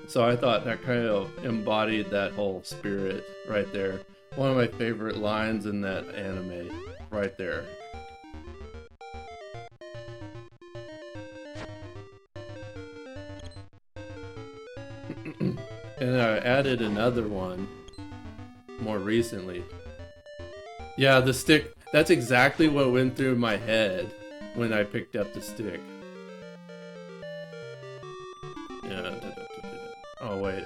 So I thought that kind of embodied that whole spirit right there. One of my favorite lines in that anime, right there. And I added another one more recently. Yeah, the stick, that's exactly what went through my head when I picked up the stick. Yeah. Oh wait.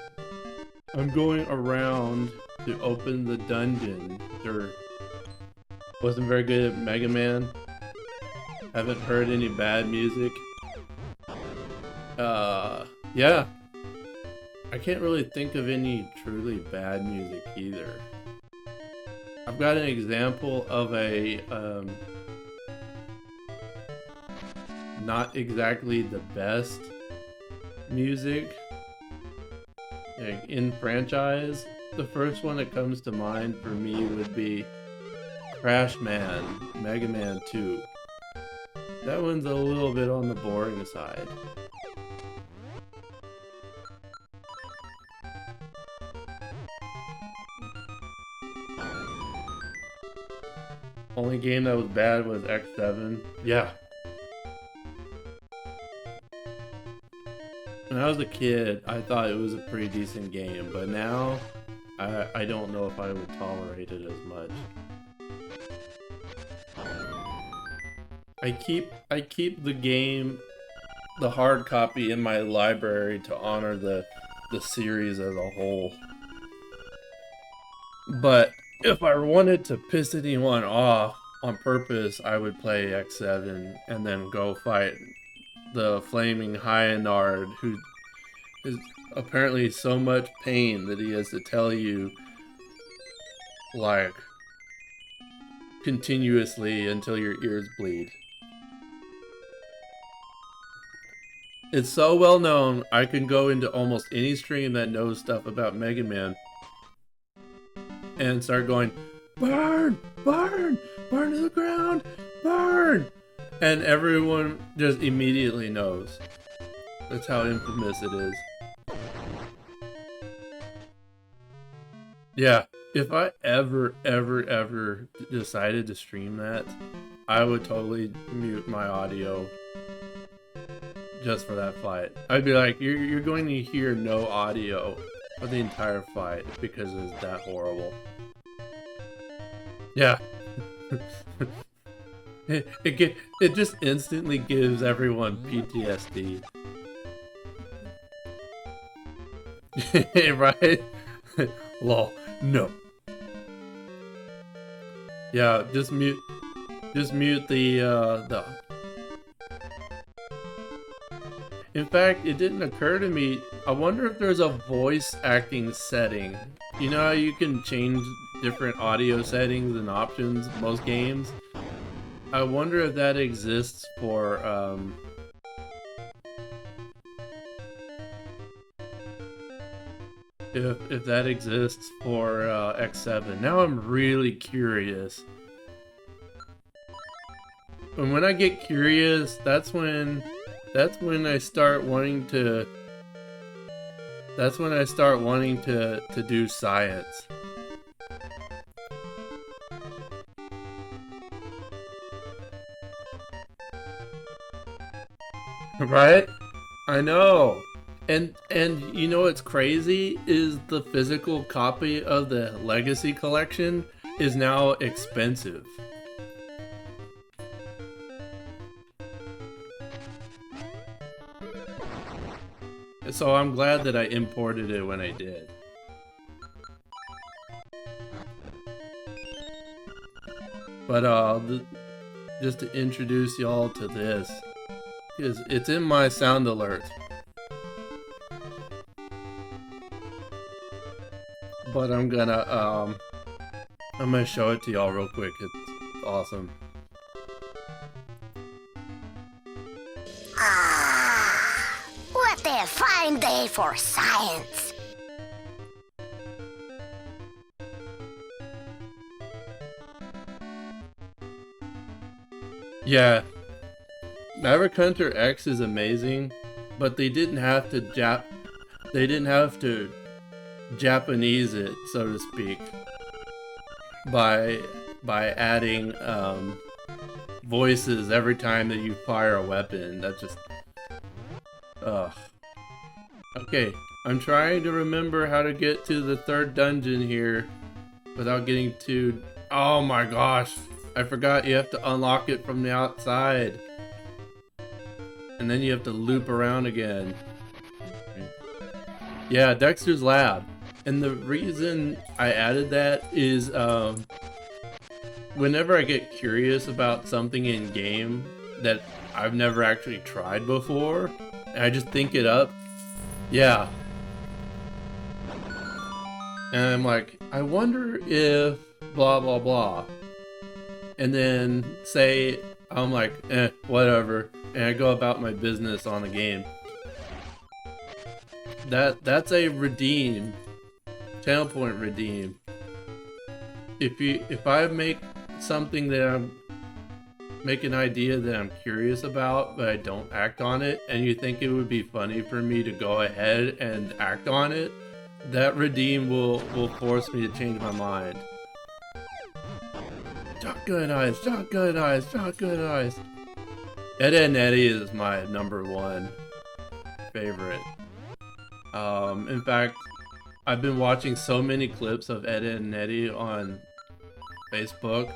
I'm going around to open the dungeon. Wasn't very good at Mega Man. Haven't heard any bad music. Yeah. I can't really think of any truly bad music either. I've got an example of a not exactly the best music in franchise. The first one that comes to mind for me would be Crash Man, Mega Man 2. That one's a little bit on the boring side. Only game that was bad was X7. Yeah. When I was a kid, I thought it was a pretty decent game, but now I don't know if I would tolerate it as much. I keep the game, the hard copy in my library to honor the series as a whole. But if I wanted to piss anyone off on purpose, I would play X7 and then go fight the flaming Hyanard, who is apparently so much pain that he has to tell you, like, continuously until your ears bleed. It's so well known, I can go into almost any stream that knows stuff about Mega Man and start going, burn, burn, burn to the ground, burn! And everyone just immediately knows. That's how infamous it is. Yeah, if I ever decided to stream that, I would totally mute my audio just for that fight. I'd be like, you're going to hear no audio for the entire fight because it's that horrible. Yeah. It just instantly gives everyone PTSD. Right? Lol. No. Yeah, just mute the In fact, it didn't occur to me, I wonder if there's a voice acting setting. You know how you can change different audio settings and options in most games? I wonder if that exists for, if that exists for X7. Now I'm really curious. And when I get curious, that's when I start wanting to do science. Right? I know. And you know what's crazy is the physical copy of the Legacy Collection is now expensive. So I'm glad that I imported it when I did. But just to introduce y'all to this, because it's in my sound alert. But I'm gonna show it to y'all real quick. It's awesome. Ah, what a fine day for science. Yeah, Maverick Hunter X is amazing, but they didn't have to Japanese it, so to speak, by adding voices every time that you fire a weapon. That just ugh. Okay, I'm trying to remember how to get to the third dungeon here without getting too... Oh my gosh, I forgot you have to unlock it from the outside. And then you have to loop around again. Yeah, Dexter's Lab. And the reason I added that is whenever I get curious about something in game that I've never actually tried before, and I just think it up, yeah. And I'm like, I wonder if blah blah blah. And then say, I'm like, whatever. And I go about my business on the game. That's a redeem. Channel point redeem. If I make something that I'm make an idea that I'm curious about, but I don't act on it, and you think it would be funny for me to go ahead and act on it, that redeem will force me to change my mind. Shotgun eyes, shotgun eyes, shotgun eyes. Ed and Eddie is my #1 favorite. In fact, I've been watching so many clips of Ed and Eddie on Facebook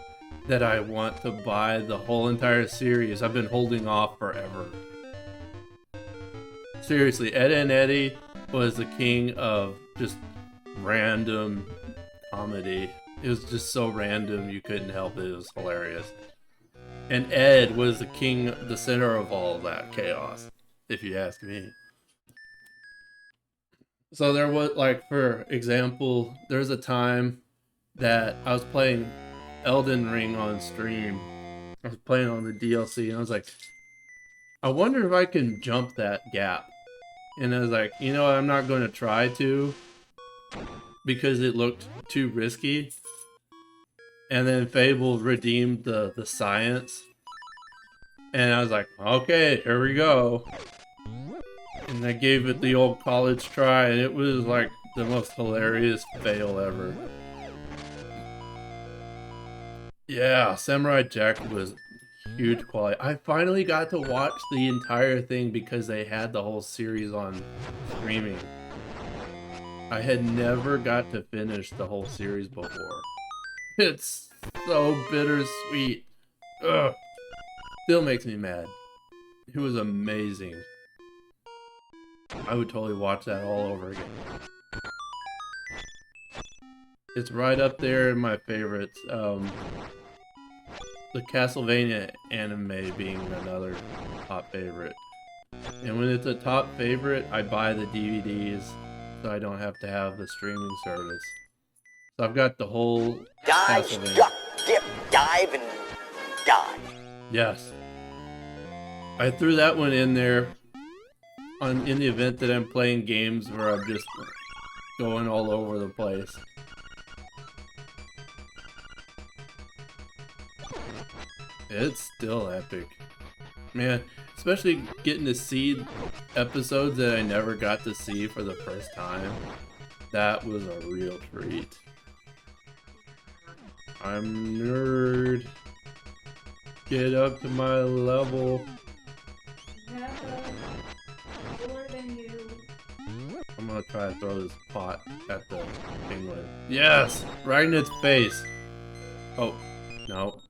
that I want to buy the whole entire series. I've been holding off forever. Seriously, Ed and Eddie was the king of just random comedy. It was just so random you couldn't help it. It was hilarious. And Ed was the king, the center of all of that chaos, if you ask me. So there was, like, for example, there's a time that I was playing Elden Ring on stream. I was playing on the DLC, and I was like, I wonder if I can jump that gap. And I was like, you know what, I'm not going to try to, because it looked too risky. And then Fable redeemed the science. And I was like, okay, here we go. And I gave it the old college try, and it was like the most hilarious fail ever. Yeah, Samurai Jack was huge quality. I finally got to watch the entire thing because they had the whole series on streaming. I had never got to finish the whole series before. It's so bittersweet. Ugh. Still makes me mad. It was amazing. I would totally watch that all over again. It's right up there in my favorites. The Castlevania anime being another top favorite. And when it's a top favorite, I buy the DVDs so I don't have to have the streaming service. So I've got the whole Dodge, Castlevania. duck, dip, dive, and dodge. Yes. I threw that one in there in the event that I'm playing games where I'm just going all over the place. It's still epic. Man, especially getting to see episodes that I never got to see for the first time. That was a real treat. I'm nerd. Get up to my level. I'm gonna try to throw this pot at the penguin. Yes! Right in its face! Oh, no.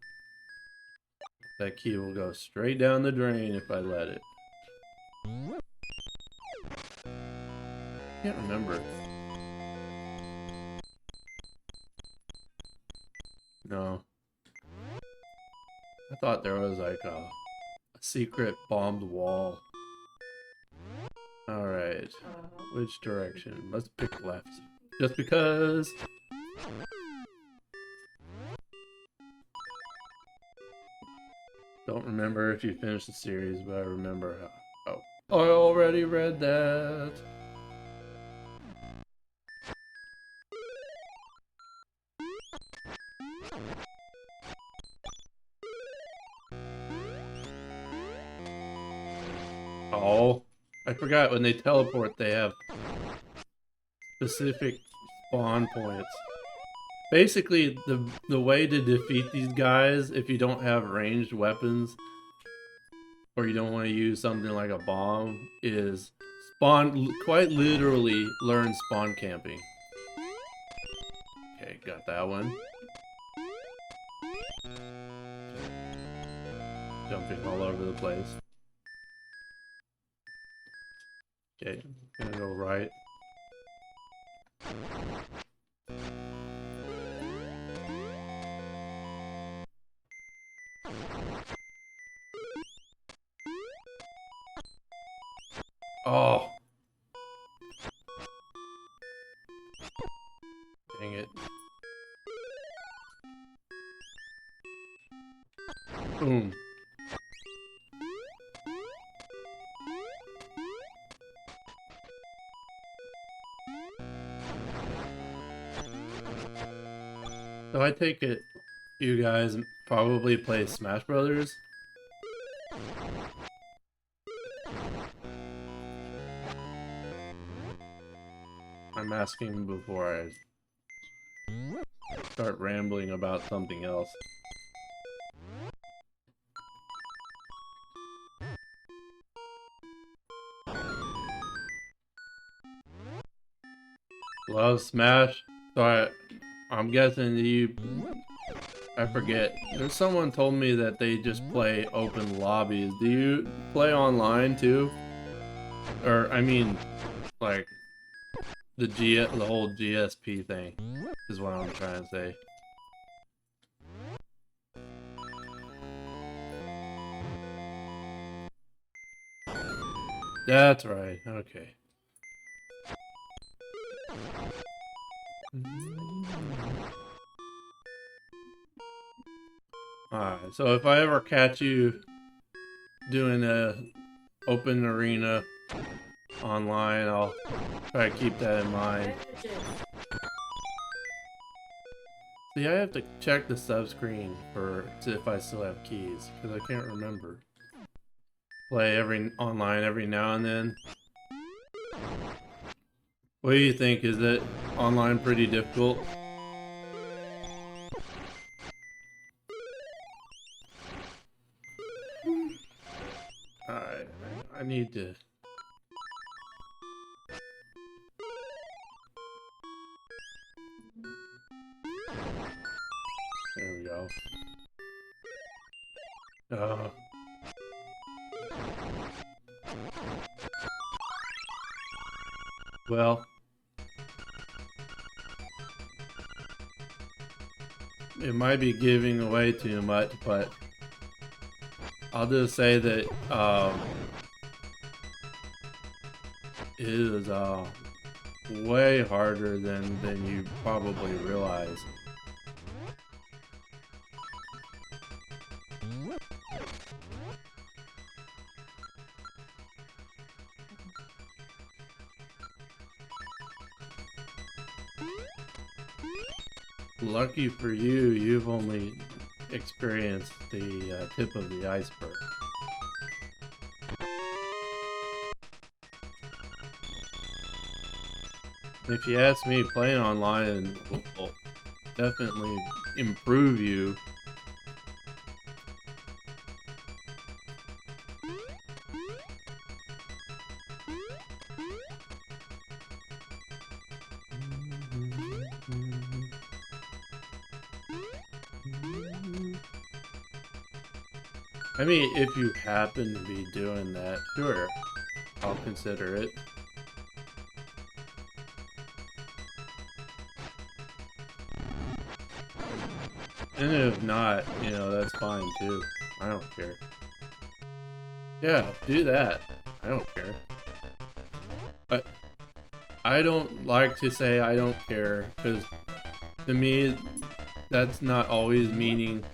That key will go straight down the drain if I let it. Can't remember. No. I thought there was like a secret bombed wall. Alright. Which direction? Let's pick left. Just because. Don't remember if you finished the series, but I remember I already read that. Oh, I forgot when they teleport, they have specific spawn points. Basically, the way to defeat these guys, if you don't have ranged weapons, or you don't want to use something like a bomb, is quite literally learn spawn camping. Okay, got that one. Jumping all over the place. Okay, gonna go right. Oh! Dang it. Boom. So I take it you guys probably play Smash Brothers? I'm asking before I start rambling about something else. Love Smash? So I'm guessing you... I forget. There's someone told me that they just play open lobbies. Do you play online too? Or, I mean, like, the whole GSP thing is what I'm trying to say. That's right, okay. Alright, so if I ever catch you doing a open arena online, I'll try to keep that in mind. See, I have to check the sub screen to see if I still have keys, because I can't remember. Play online every now and then. What do you think? Is it online pretty difficult? Alright, I need to... There we go. Well, it might be giving away too much, but I'll just say that it is way harder than you probably realize. Lucky for you, you've only experienced the tip of the iceberg. If you ask me, playing online will definitely improve you. I mean, if you happen to be doing that, sure, I'll consider it. And if not, you know, that's fine too. I don't care. Yeah, do that. I don't care. But I don't like to say I don't care, because to me, that's not always meaning...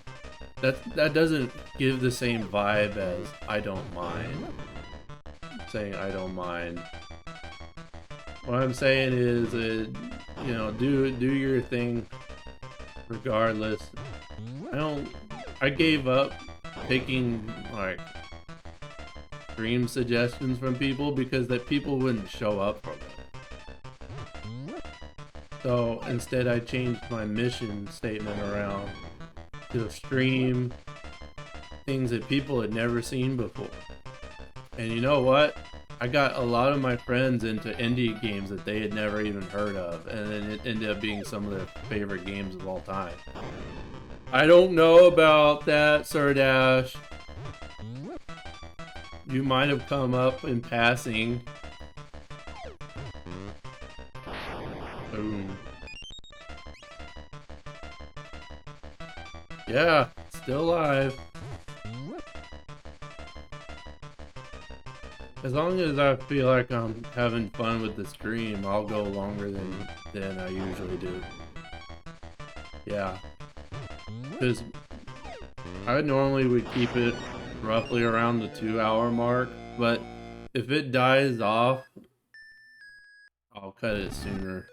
That doesn't give the same vibe as I don't mind. saying I don't mind. What I'm saying is, you know, do your thing regardless. I gave up taking like stream suggestions from people because that people wouldn't show up for them. So instead I changed my mission statement around to stream things that people had never seen before. And you know what? I got a lot of my friends into indie games that they had never even heard of, and then it ended up being some of their favorite games of all time. I don't know about that, Sir Dash. You might have come up in passing. Boom. Yeah, still alive. As long as I feel like I'm having fun with the stream, I'll go longer than I usually do. Yeah. Because I normally would keep it roughly around the 2-hour mark, but if it dies off, I'll cut it sooner.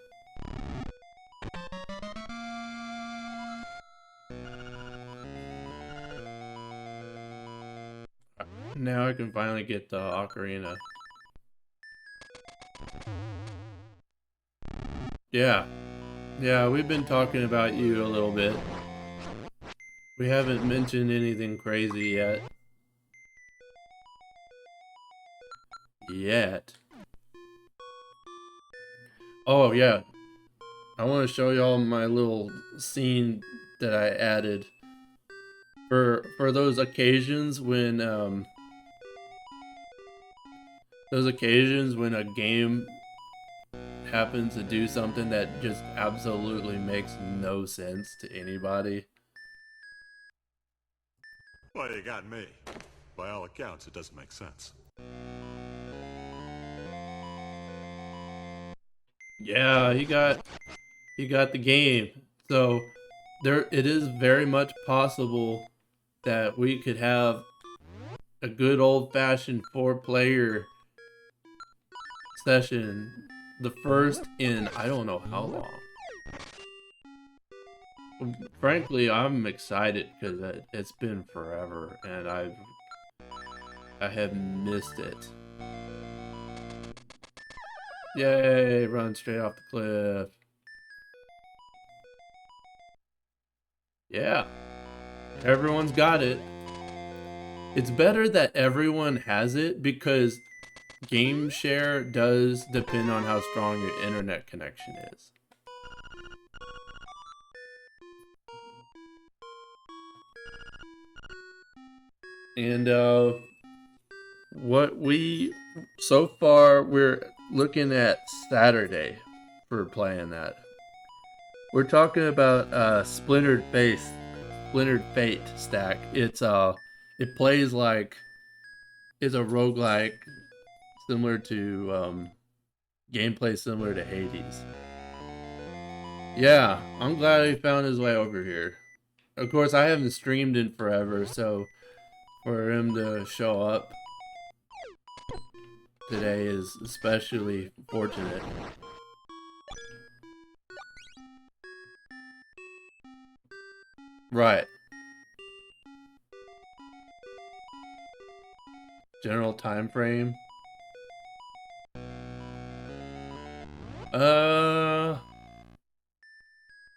Now I can finally get the ocarina. Yeah. Yeah, we've been talking about you a little bit. We haven't mentioned anything crazy yet. Oh yeah. I want to show y'all my little scene that I added. For those occasions when a game happens to do something that just absolutely makes no sense to anybody. Well, you got me. By all accounts, it doesn't make sense. Yeah, he got the game. So it is very much possible that we could have a good old-fashioned 4-player session, the first in I don't know how long. Frankly, I'm excited because it's been forever and I have missed it. Yay, run straight off the cliff. Yeah, everyone's got it. It's better that everyone has it because game share does depend on how strong your internet connection is. And so far we're looking at Saturday for playing that. We're talking about Splintered Fate stack. It plays like it's a roguelike similar to gameplay similar to Hades. Yeah, I'm glad he found his way over here. Of course, I haven't streamed in forever, so for him to show up today is especially fortunate. Right. General time frame.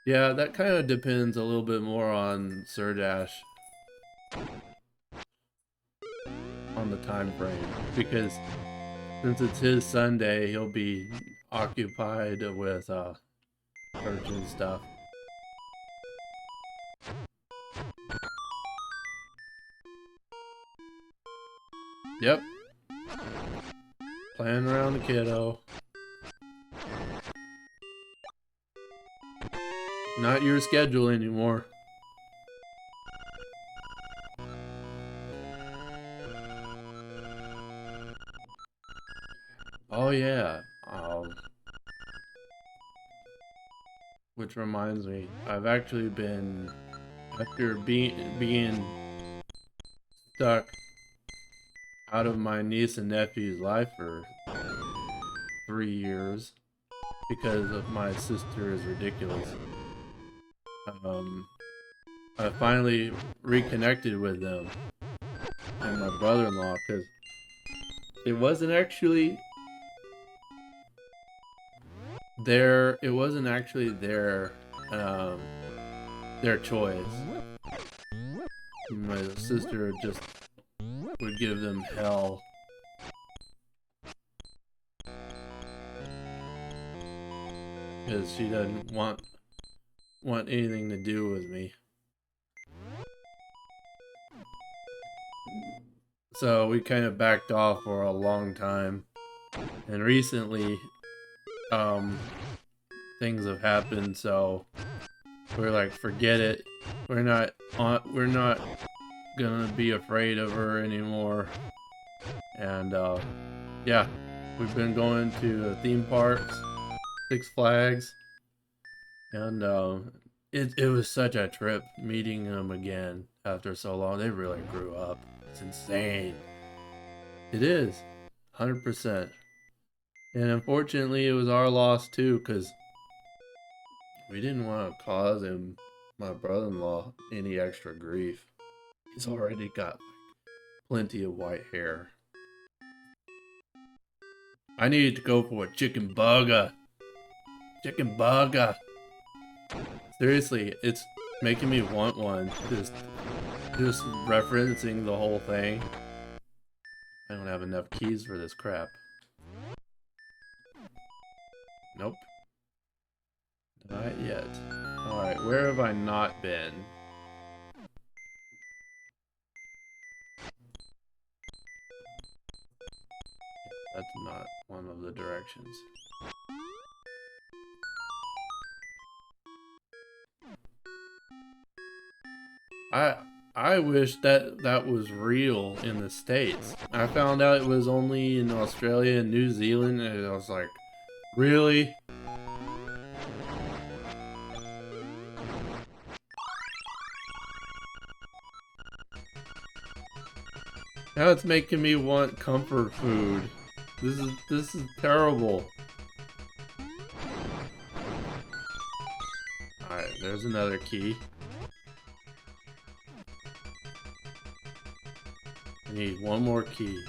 Yeah, that kind of depends a little bit more on Sir Dash. On the time frame, because since it's his Sunday, he'll be occupied with church and stuff. Yep. Playing around the kiddo. Not your schedule anymore. Oh yeah. Which reminds me, I've actually been, after being stuck, out of my niece and nephew's life for 3 years because of my sister is ridiculous. I finally reconnected with them and my brother-in-law because it wasn't actually their choice. My sister just would give them hell. Because she doesn't want anything to do with me. So we kind of backed off for a long time. And recently, things have happened, so we're like, forget it. We're not gonna be afraid of her anymore. And yeah, we've been going to theme parks, Six Flags, and it was such a trip meeting them again after so long. They really grew up. It's insane. It is 100%. And unfortunately, it was our loss too, because we didn't want to cause him, my brother-in-law, any extra grief. He's already got plenty of white hair. I needed to go for a chicken burger. Chicken burger. Seriously, it's making me want one. Just referencing the whole thing. I don't have enough keys for this crap. Nope. Not yet. Alright, where have I not been? That's not one of the directions. I wish that was real in the States. I found out it was only in Australia and New Zealand, and I was like, really? Now it's making me want comfort food. This is terrible. Alright, there's another key. I need one more key.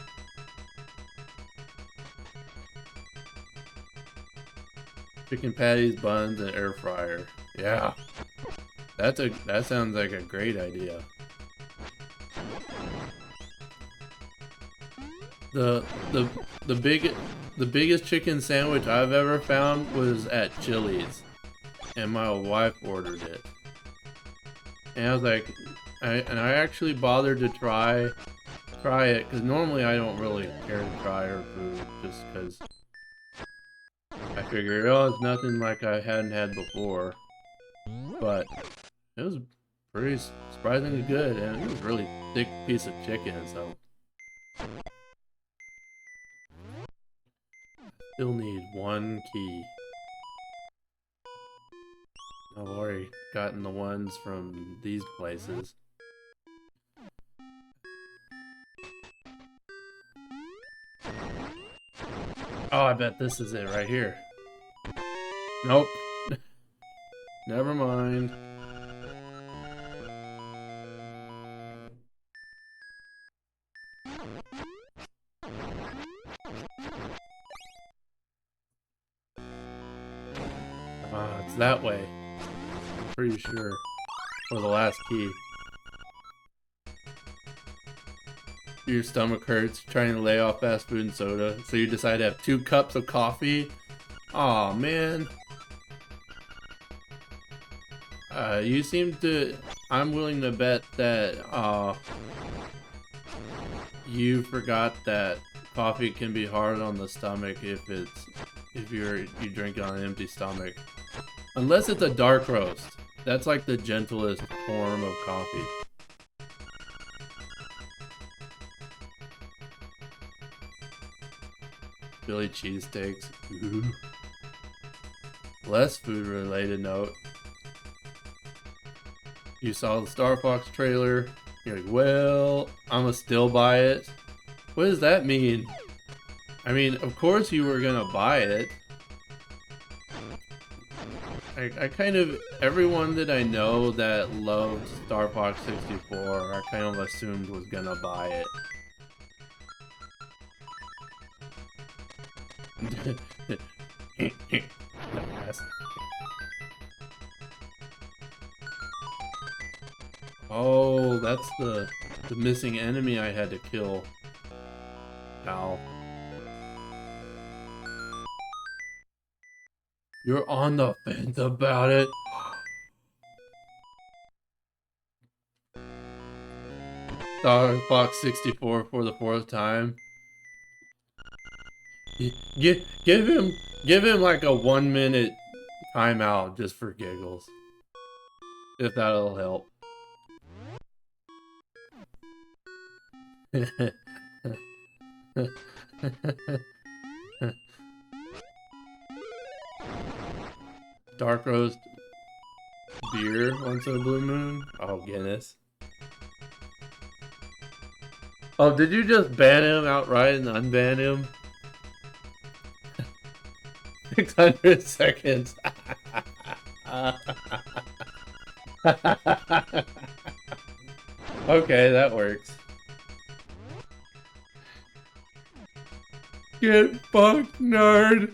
Chicken patties, buns, and air fryer. Yeah. That sounds like a great idea. The biggest chicken sandwich I've ever found was at Chili's, and my wife ordered it. And I was like, I actually bothered to try it, because normally I don't really care to try her food, just because I figured, oh, it's nothing like I hadn't had before. But it was pretty surprisingly good, and it was a really thick piece of chicken, so still need one key. I've already gotten the ones from these places. Oh, I bet this is it right here. Nope. Never mind. It's that way. Pretty sure. Or the last key. Your stomach hurts trying to lay off fast food and soda, so you decide to have 2 cups of coffee. Aw, man. You seem to... I'm willing to bet that, you forgot that coffee can be hard on the stomach if you drink it on an empty stomach. Unless it's a dark roast. That's like the gentlest form of coffee. Philly cheesesteaks. Ooh. Less food related note. You saw the Star Fox trailer. You're like, well, I'ma still buy it. What does that mean? I mean, of course you were gonna buy it. I kind of, everyone that I know that loved Star Fox 64, I kind of assumed was gonna buy it. Oh, that's the missing enemy I had to kill. Ow. You're on the fence about it? Star Fox 64 for the 4th time. Give him like a 1-minute timeout just for giggles. If that'll help. Dark roast beer once in a blue moon? Oh, Guinness. Oh, did you just ban him outright and unban him? 600 seconds. Okay, that works. Get fucked, nerd!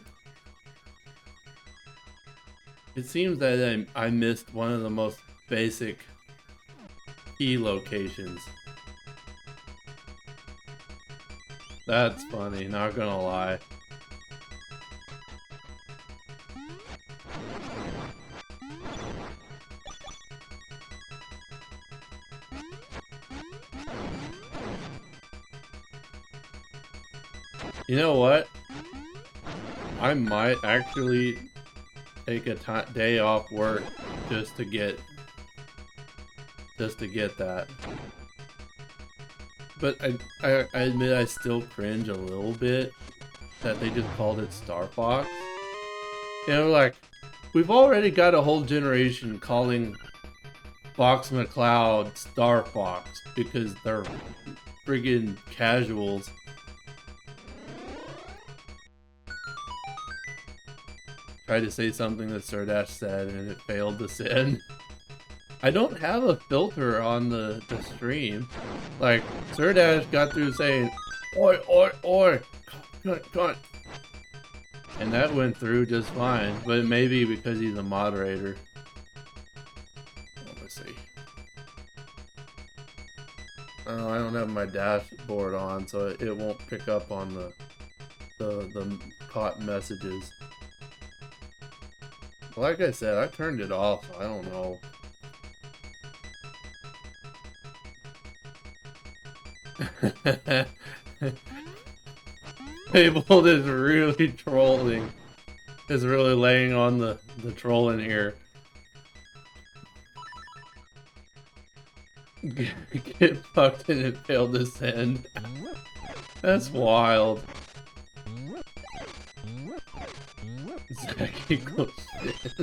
It seems that I missed one of the most basic key locations. That's funny, not gonna lie. You know what? I might actually take a day off work just to get that. But I admit I still cringe a little bit that they just called it Star Fox. You know, like, we've already got a whole generation calling Fox McCloud Star Fox because they're friggin' casuals. Tried to say something that Surdash said and it failed to send. I don't have a filter on the stream. Like, Surdash got through saying, oi, oi, oi, cunt, cunt. And that went through just fine, but maybe because he's a moderator. Let me see. Oh, I don't have my dashboard on, so it won't pick up on the caught messages. Like I said, I turned it off, so I don't know. Fable is really trolling. Is really laying on the trolling here. Get fucked and it failed to send. That's wild. Zach equals shit.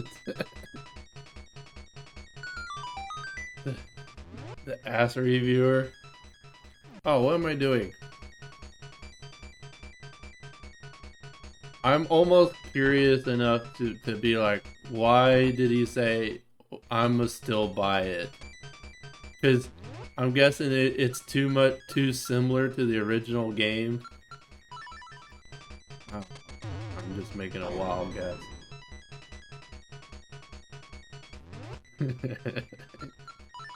The ass reviewer. Oh, what am I doing? I'm almost curious enough to be like, why did he say I'ma still buy it? Because I'm guessing it's too similar to the original game. Oh, I'm just making a wild guess.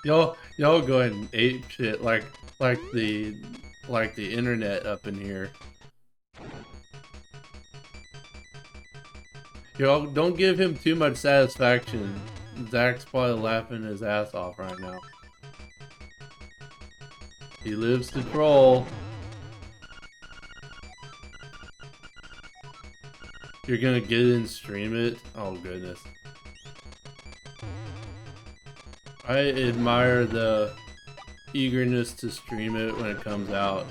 Y'all go ahead and ape shit like the internet up in here. Y'all don't give him too much satisfaction. Zach's probably laughing his ass off right now. He lives to troll. You're gonna get it and stream it? Oh goodness. I admire the eagerness to stream it when it comes out.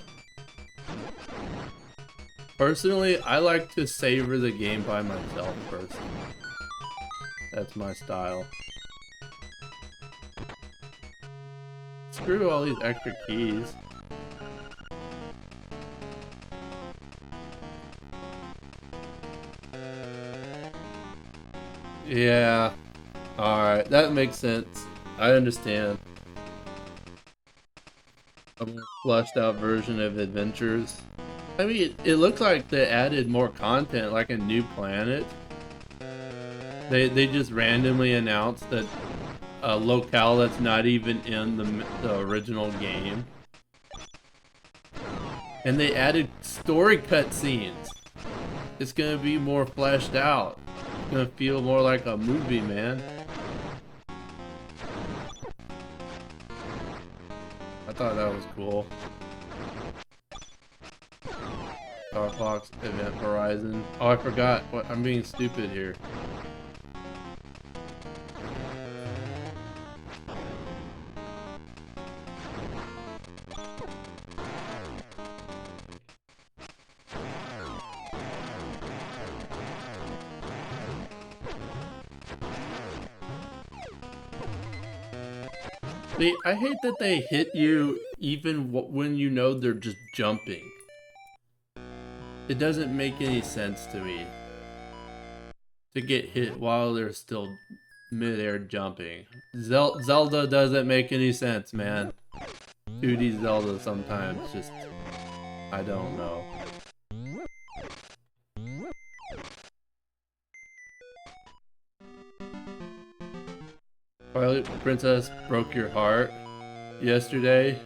Personally, I like to savor the game by myself personally. That's my style. Screw all these extra keys. Yeah. Alright, that makes sense. I understand. A more fleshed out version of Adventures. I mean, it looks like they added more content, like a new planet. They just randomly announced that a locale that's not even in the original game. And they added story cutscenes. It's gonna be more fleshed out. It's gonna feel more like a movie, man. I thought that was cool. Star Fox Event Horizon. Oh, I forgot. What? I'm being stupid here. See, I hate that they hit you even when you know they're just jumping. It doesn't make any sense to me to get hit while they're still mid-air jumping. Zelda doesn't make any sense, man. 2D Zelda sometimes just, I don't know. Twilight Princess broke your heart yesterday.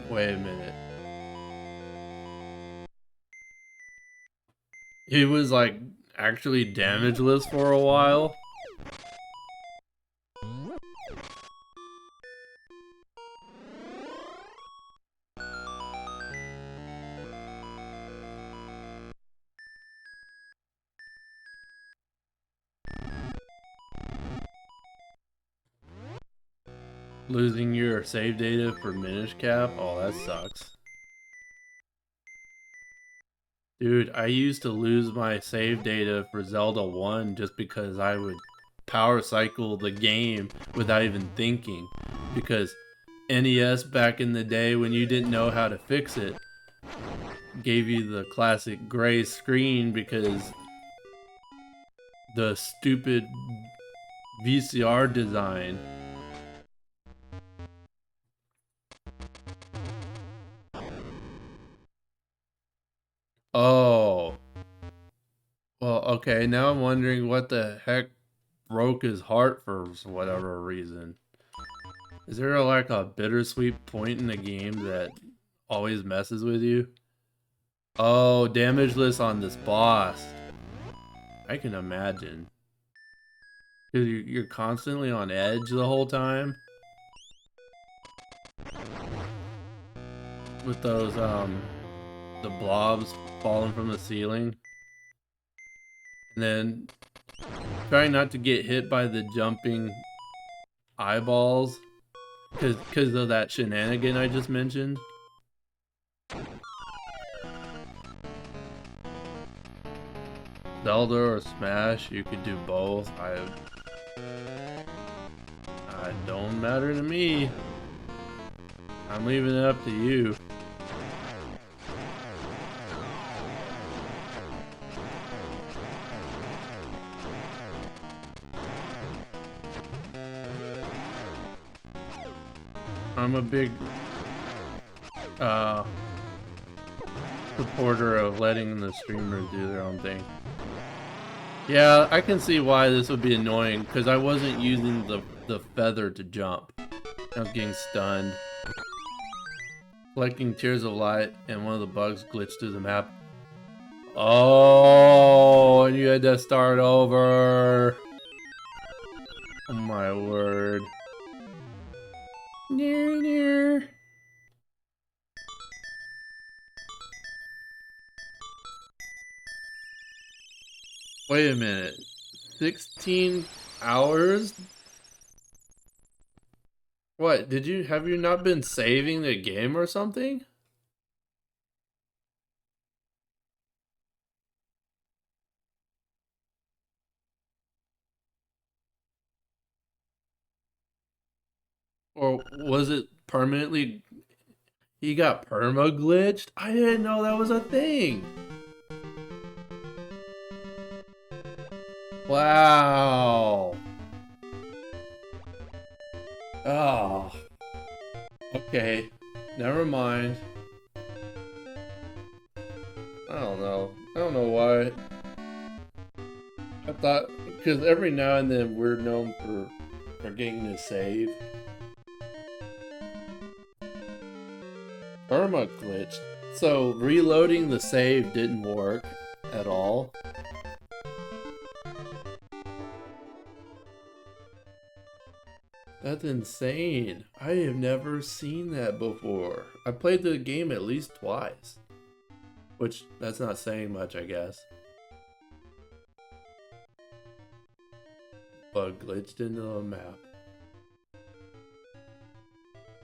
Wait a minute. He was like actually damageless for a while. Losing your save data for Minish Cap? Oh, that sucks. Dude, I used to lose my save data for Zelda 1 just because I would power cycle the game without even thinking. Because NES back in the day when you didn't know how to fix it gave you the classic gray screen because the stupid VCR design. Oh. Well, okay, now I'm wondering what the heck broke his heart for whatever reason. Is there like a bittersweet point in the game that always messes with you? Oh, damageless on this boss. I can imagine. Because you're constantly on edge the whole time. With those, the blobs falling from the ceiling. And then trying not to get hit by the jumping eyeballs. Because of that shenanigan I just mentioned. Zelda or Smash, you could do both. It don't matter to me. I'm leaving it up to you. I'm a big supporter of letting the streamers do their own thing. Yeah, I can see why this would be annoying, because I wasn't using the feather to jump. I was getting stunned. Collecting Tears of Light, and one of the bugs glitched through the map. Oh, and you had to start over. Oh my word. Near. Wait a minute. 16 hours? What, have you not been saving the game or something? Or was it permanently He got perma glitched? I didn't know that was a thing. Wow. Oh. Okay. Never mind. I don't know. I don't know why. I thought, because every now and then we're known for getting to save. Perma glitched. So reloading the save didn't work at all. That's insane. I have never seen that before. I played the game at least twice. Which, that's not saying much, I guess. Bug glitched into the map.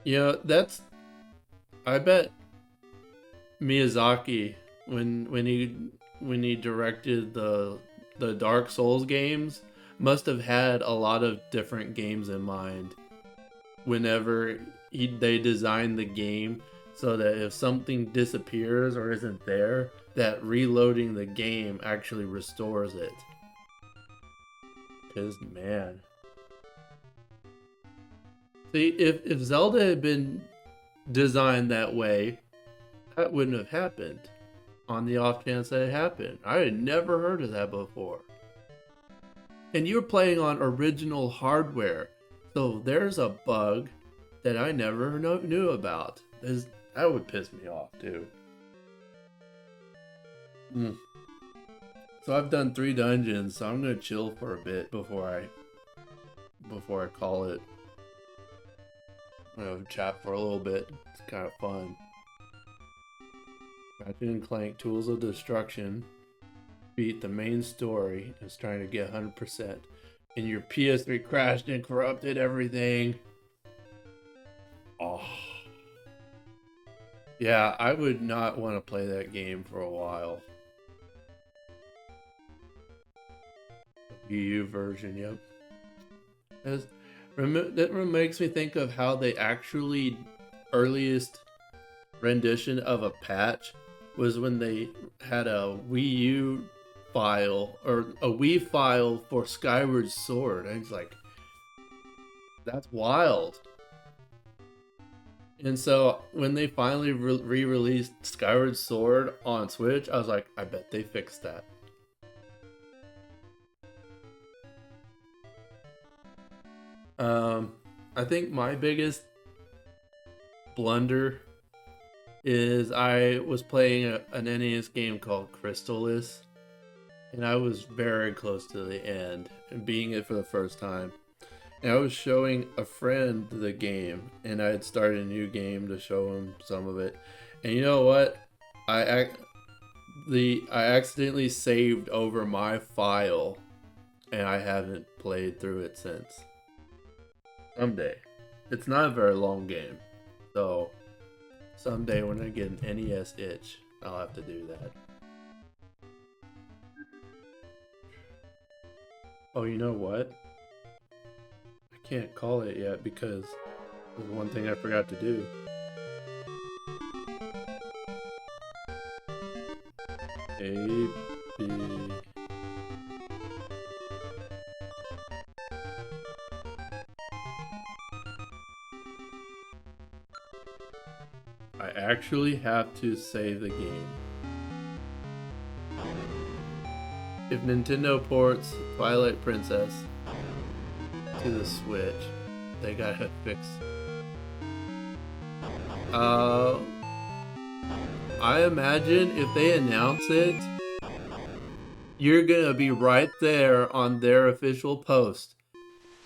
You know, that's... I bet Miyazaki, when he directed the Dark Souls games, must have had a lot of different games in mind whenever they designed the game, so that if something disappears or isn't there, that reloading the game actually restores it. Because, man. See, if Zelda had been designed that way, that wouldn't have happened. On the off chance that it happened. I had never heard of that before. And you're playing on original hardware. So there's a bug that I never knew about. That would piss me off too. So I've done 3 dungeons, so I'm gonna chill for a bit before I call it. I'm gonna chat for a little bit. It's kind of fun. Ratchet and Clank Tools of Destruction beat the main story and is trying to get 100%. And your PS3 crashed and corrupted everything. Oh. Yeah, I would not want to play that game for a while. The Wii U version, yep. That makes me think of how they actually, earliest rendition of a patch was when they had a Wii U file, or a Wii file for Skyward Sword. I was like, that's wild. And so when they finally re-released Skyward Sword on Switch, I was like, I bet they fixed that. I think my biggest blunder is I was playing an NES game called Crystalis, and I was very close to the end and beating it for the first time. And I was showing a friend the game, and I had started a new game to show him some of it. And you know what? I accidentally saved over my file, and I haven't played through it since. Someday. It's not a very long game, so someday when I get an NES itch, I'll have to do that. Oh, you know what? I can't call it yet because there's one thing I forgot to do. A, B... I actually have to save the game. If Nintendo ports Twilight Princess to the Switch, they gotta fix. I imagine if they announce it, you're gonna be right there on their official post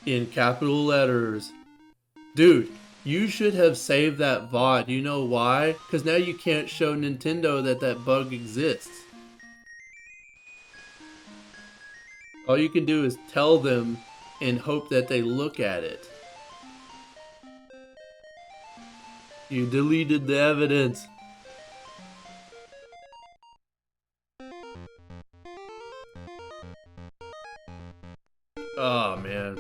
in capital letters. Dude, you should have saved that VOD. You know why? Because now you can't show Nintendo that bug exists. All you can do is tell them and hope that they look at it. You deleted the evidence. Oh, man.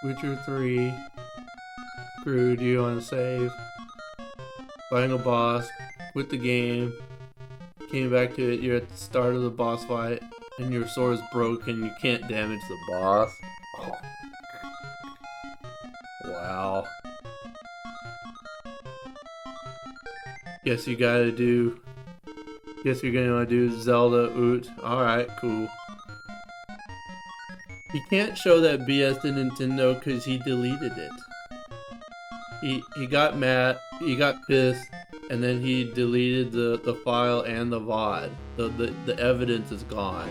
Witcher 3. Screwed, you want to save. Fighting a boss. Quit the game. Came back to it, you're at the start of the boss fight. And your sword is broken, you can't damage the boss. Oh. Wow. Guess you're gonna do Zelda Oot. Alright, cool. He can't show that BS to Nintendo because he deleted it. He got mad, he got pissed, and then he deleted the file and the VOD. The evidence is gone.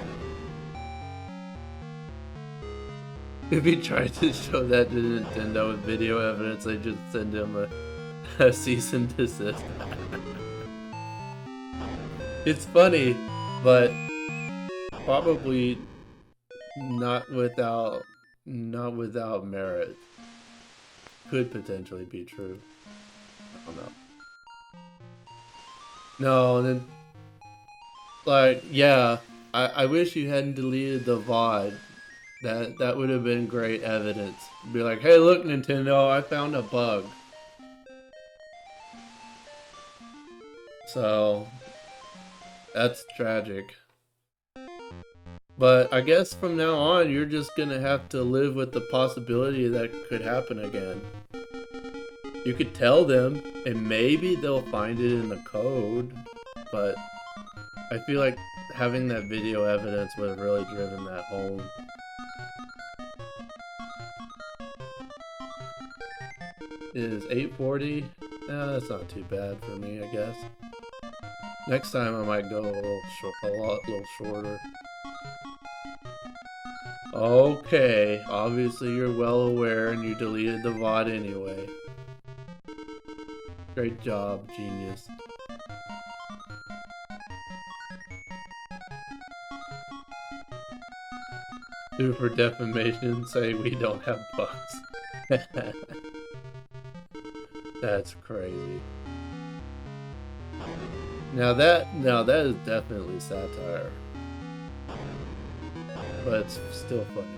If he tried to show that to Nintendo with video evidence, they just send him a cease and desist. It's funny, but probably not without merit. Could potentially be true. I don't know. No, then like yeah, I wish you hadn't deleted the VOD. That would have been great evidence. Be like, hey look Nintendo, I found a bug. So that's tragic. But I guess from now on, you're just gonna have to live with the possibility that could happen again. You could tell them, and maybe they'll find it in the code, but I feel like having that video evidence would have really driven that home. It is 8:40. That's not too bad for me, I guess. Next time I might go a little shorter. Okay, obviously you're well aware and you deleted the VOD anyway. Great job, genius. Sue for defamation, say we don't have bugs. That's crazy. Now that is definitely satire. But it's still funny.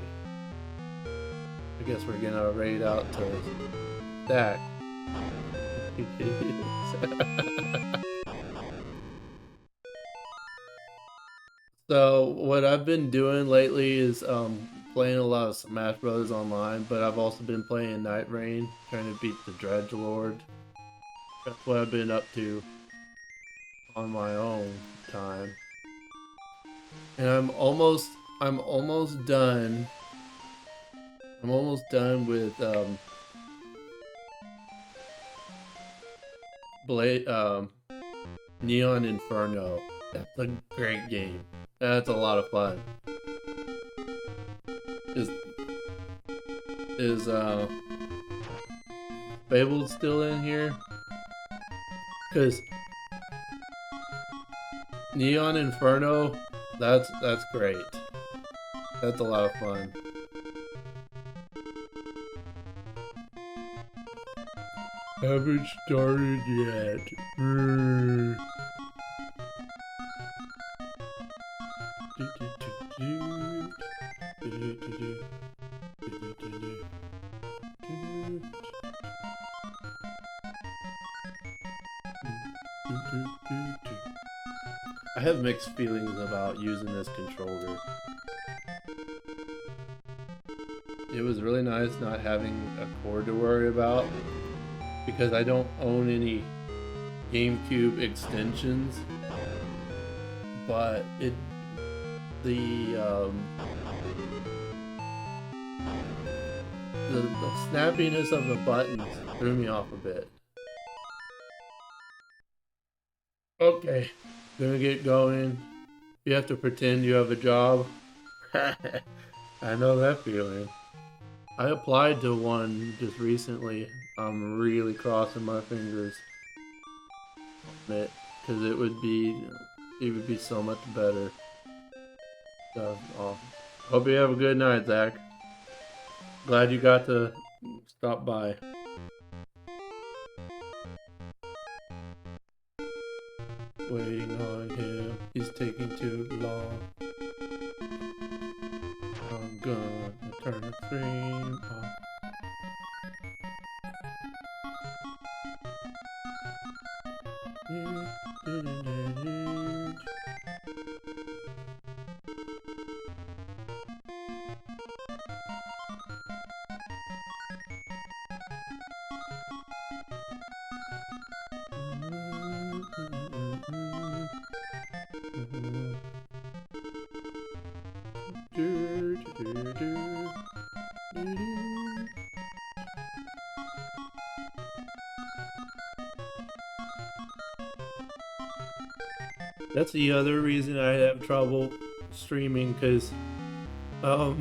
I guess we're gonna raid out to Stack. So what I've been doing lately is playing a lot of Smash Bros. Online, but I've also been playing Night Rain, trying to beat the Dredgelord. That's what I've been up to on my own time. And I'm almost done. I'm almost done with Neon Inferno. That's a great game. That's a lot of fun. Is Fabled still in here? Cause Neon Inferno, that's great. That's a lot of fun. Haven't started yet. I have mixed feelings about using this controller. It was really nice not having a cord to worry about because I don't own any GameCube extensions, but the snappiness of the buttons threw me off a bit. Okay, gonna get going. You have to pretend you have a job. I know that feeling. I applied to one just recently. I'm really crossing my fingers on it because it would be so much better. So, hope you have a good night, Zach. Glad you got to stop by. Waiting on him, he's taking too long. I'm gonna turn the screen off. That's the other reason I have trouble streaming, because I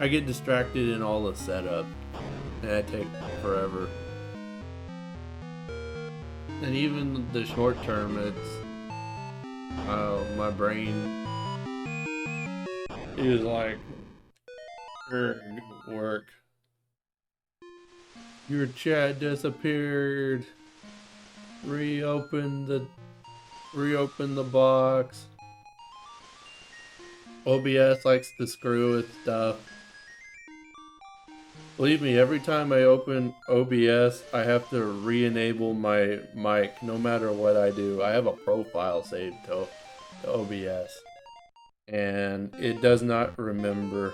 get distracted in all the setup and I take forever. And even the short term, it's my brain is like, work. Your chat disappeared. Reopen the box. OBS likes to screw with stuff. Believe me, every time I open OBS, I have to re-enable my mic no matter what I do. I have a profile saved to OBS, and it does not remember.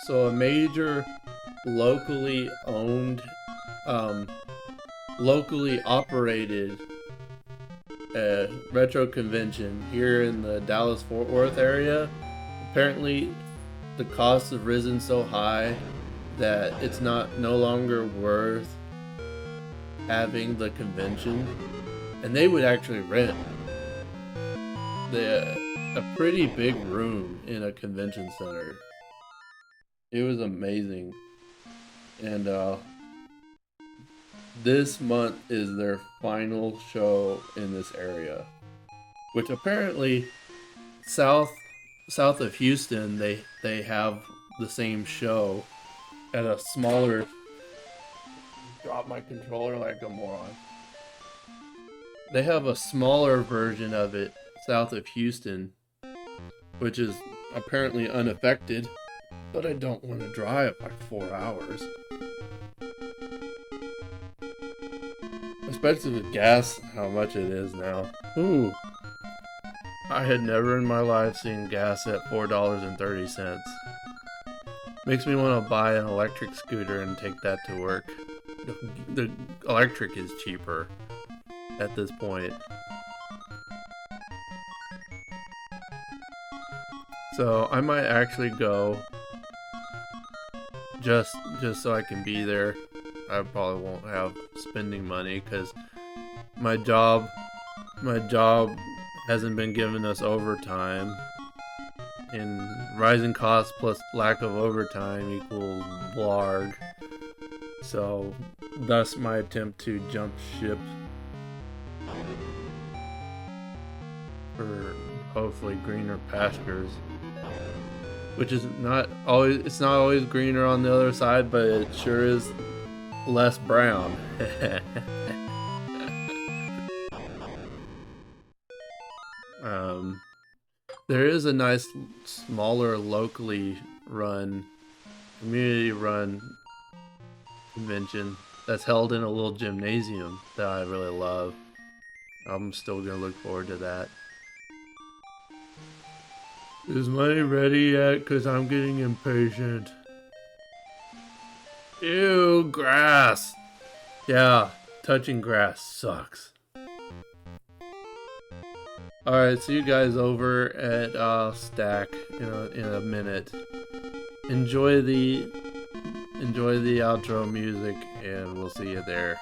So a major locally owned, locally operated retro convention here in the Dallas-Fort Worth area, apparently the costs have risen so high that it's no longer worth having the convention, and they would actually rent a pretty big room in a convention center. It was amazing. And this month is their final show in this area, which apparently south of Houston they have the same show at a smaller. Drop my controller like a moron. They have a smaller version of it south of Houston, which is apparently unaffected. But I don't want to drive like 4 hours. Especially with gas, how much it is now. Ooh. I had never in my life seen gas at $4.30. Makes me want to buy an electric scooter and take that to work. The electric is cheaper at this point. So I might actually go just so I can be there. I probably won't have spending money because my job hasn't been giving us overtime, and rising costs plus lack of overtime equals blarg. So thus my attempt to jump ship for hopefully greener pastures. Which is not always greener on the other side, but it sure is less brown. There is a nice smaller locally run, community run convention that's held in a little gymnasium that I really love. I'm still gonna look forward to that. Is money ready yet? Cause I'm getting impatient. Ew, grass. Yeah, touching grass sucks. Alright, see you guys over at Stack in a minute. Enjoy the outro music, and we'll see you there.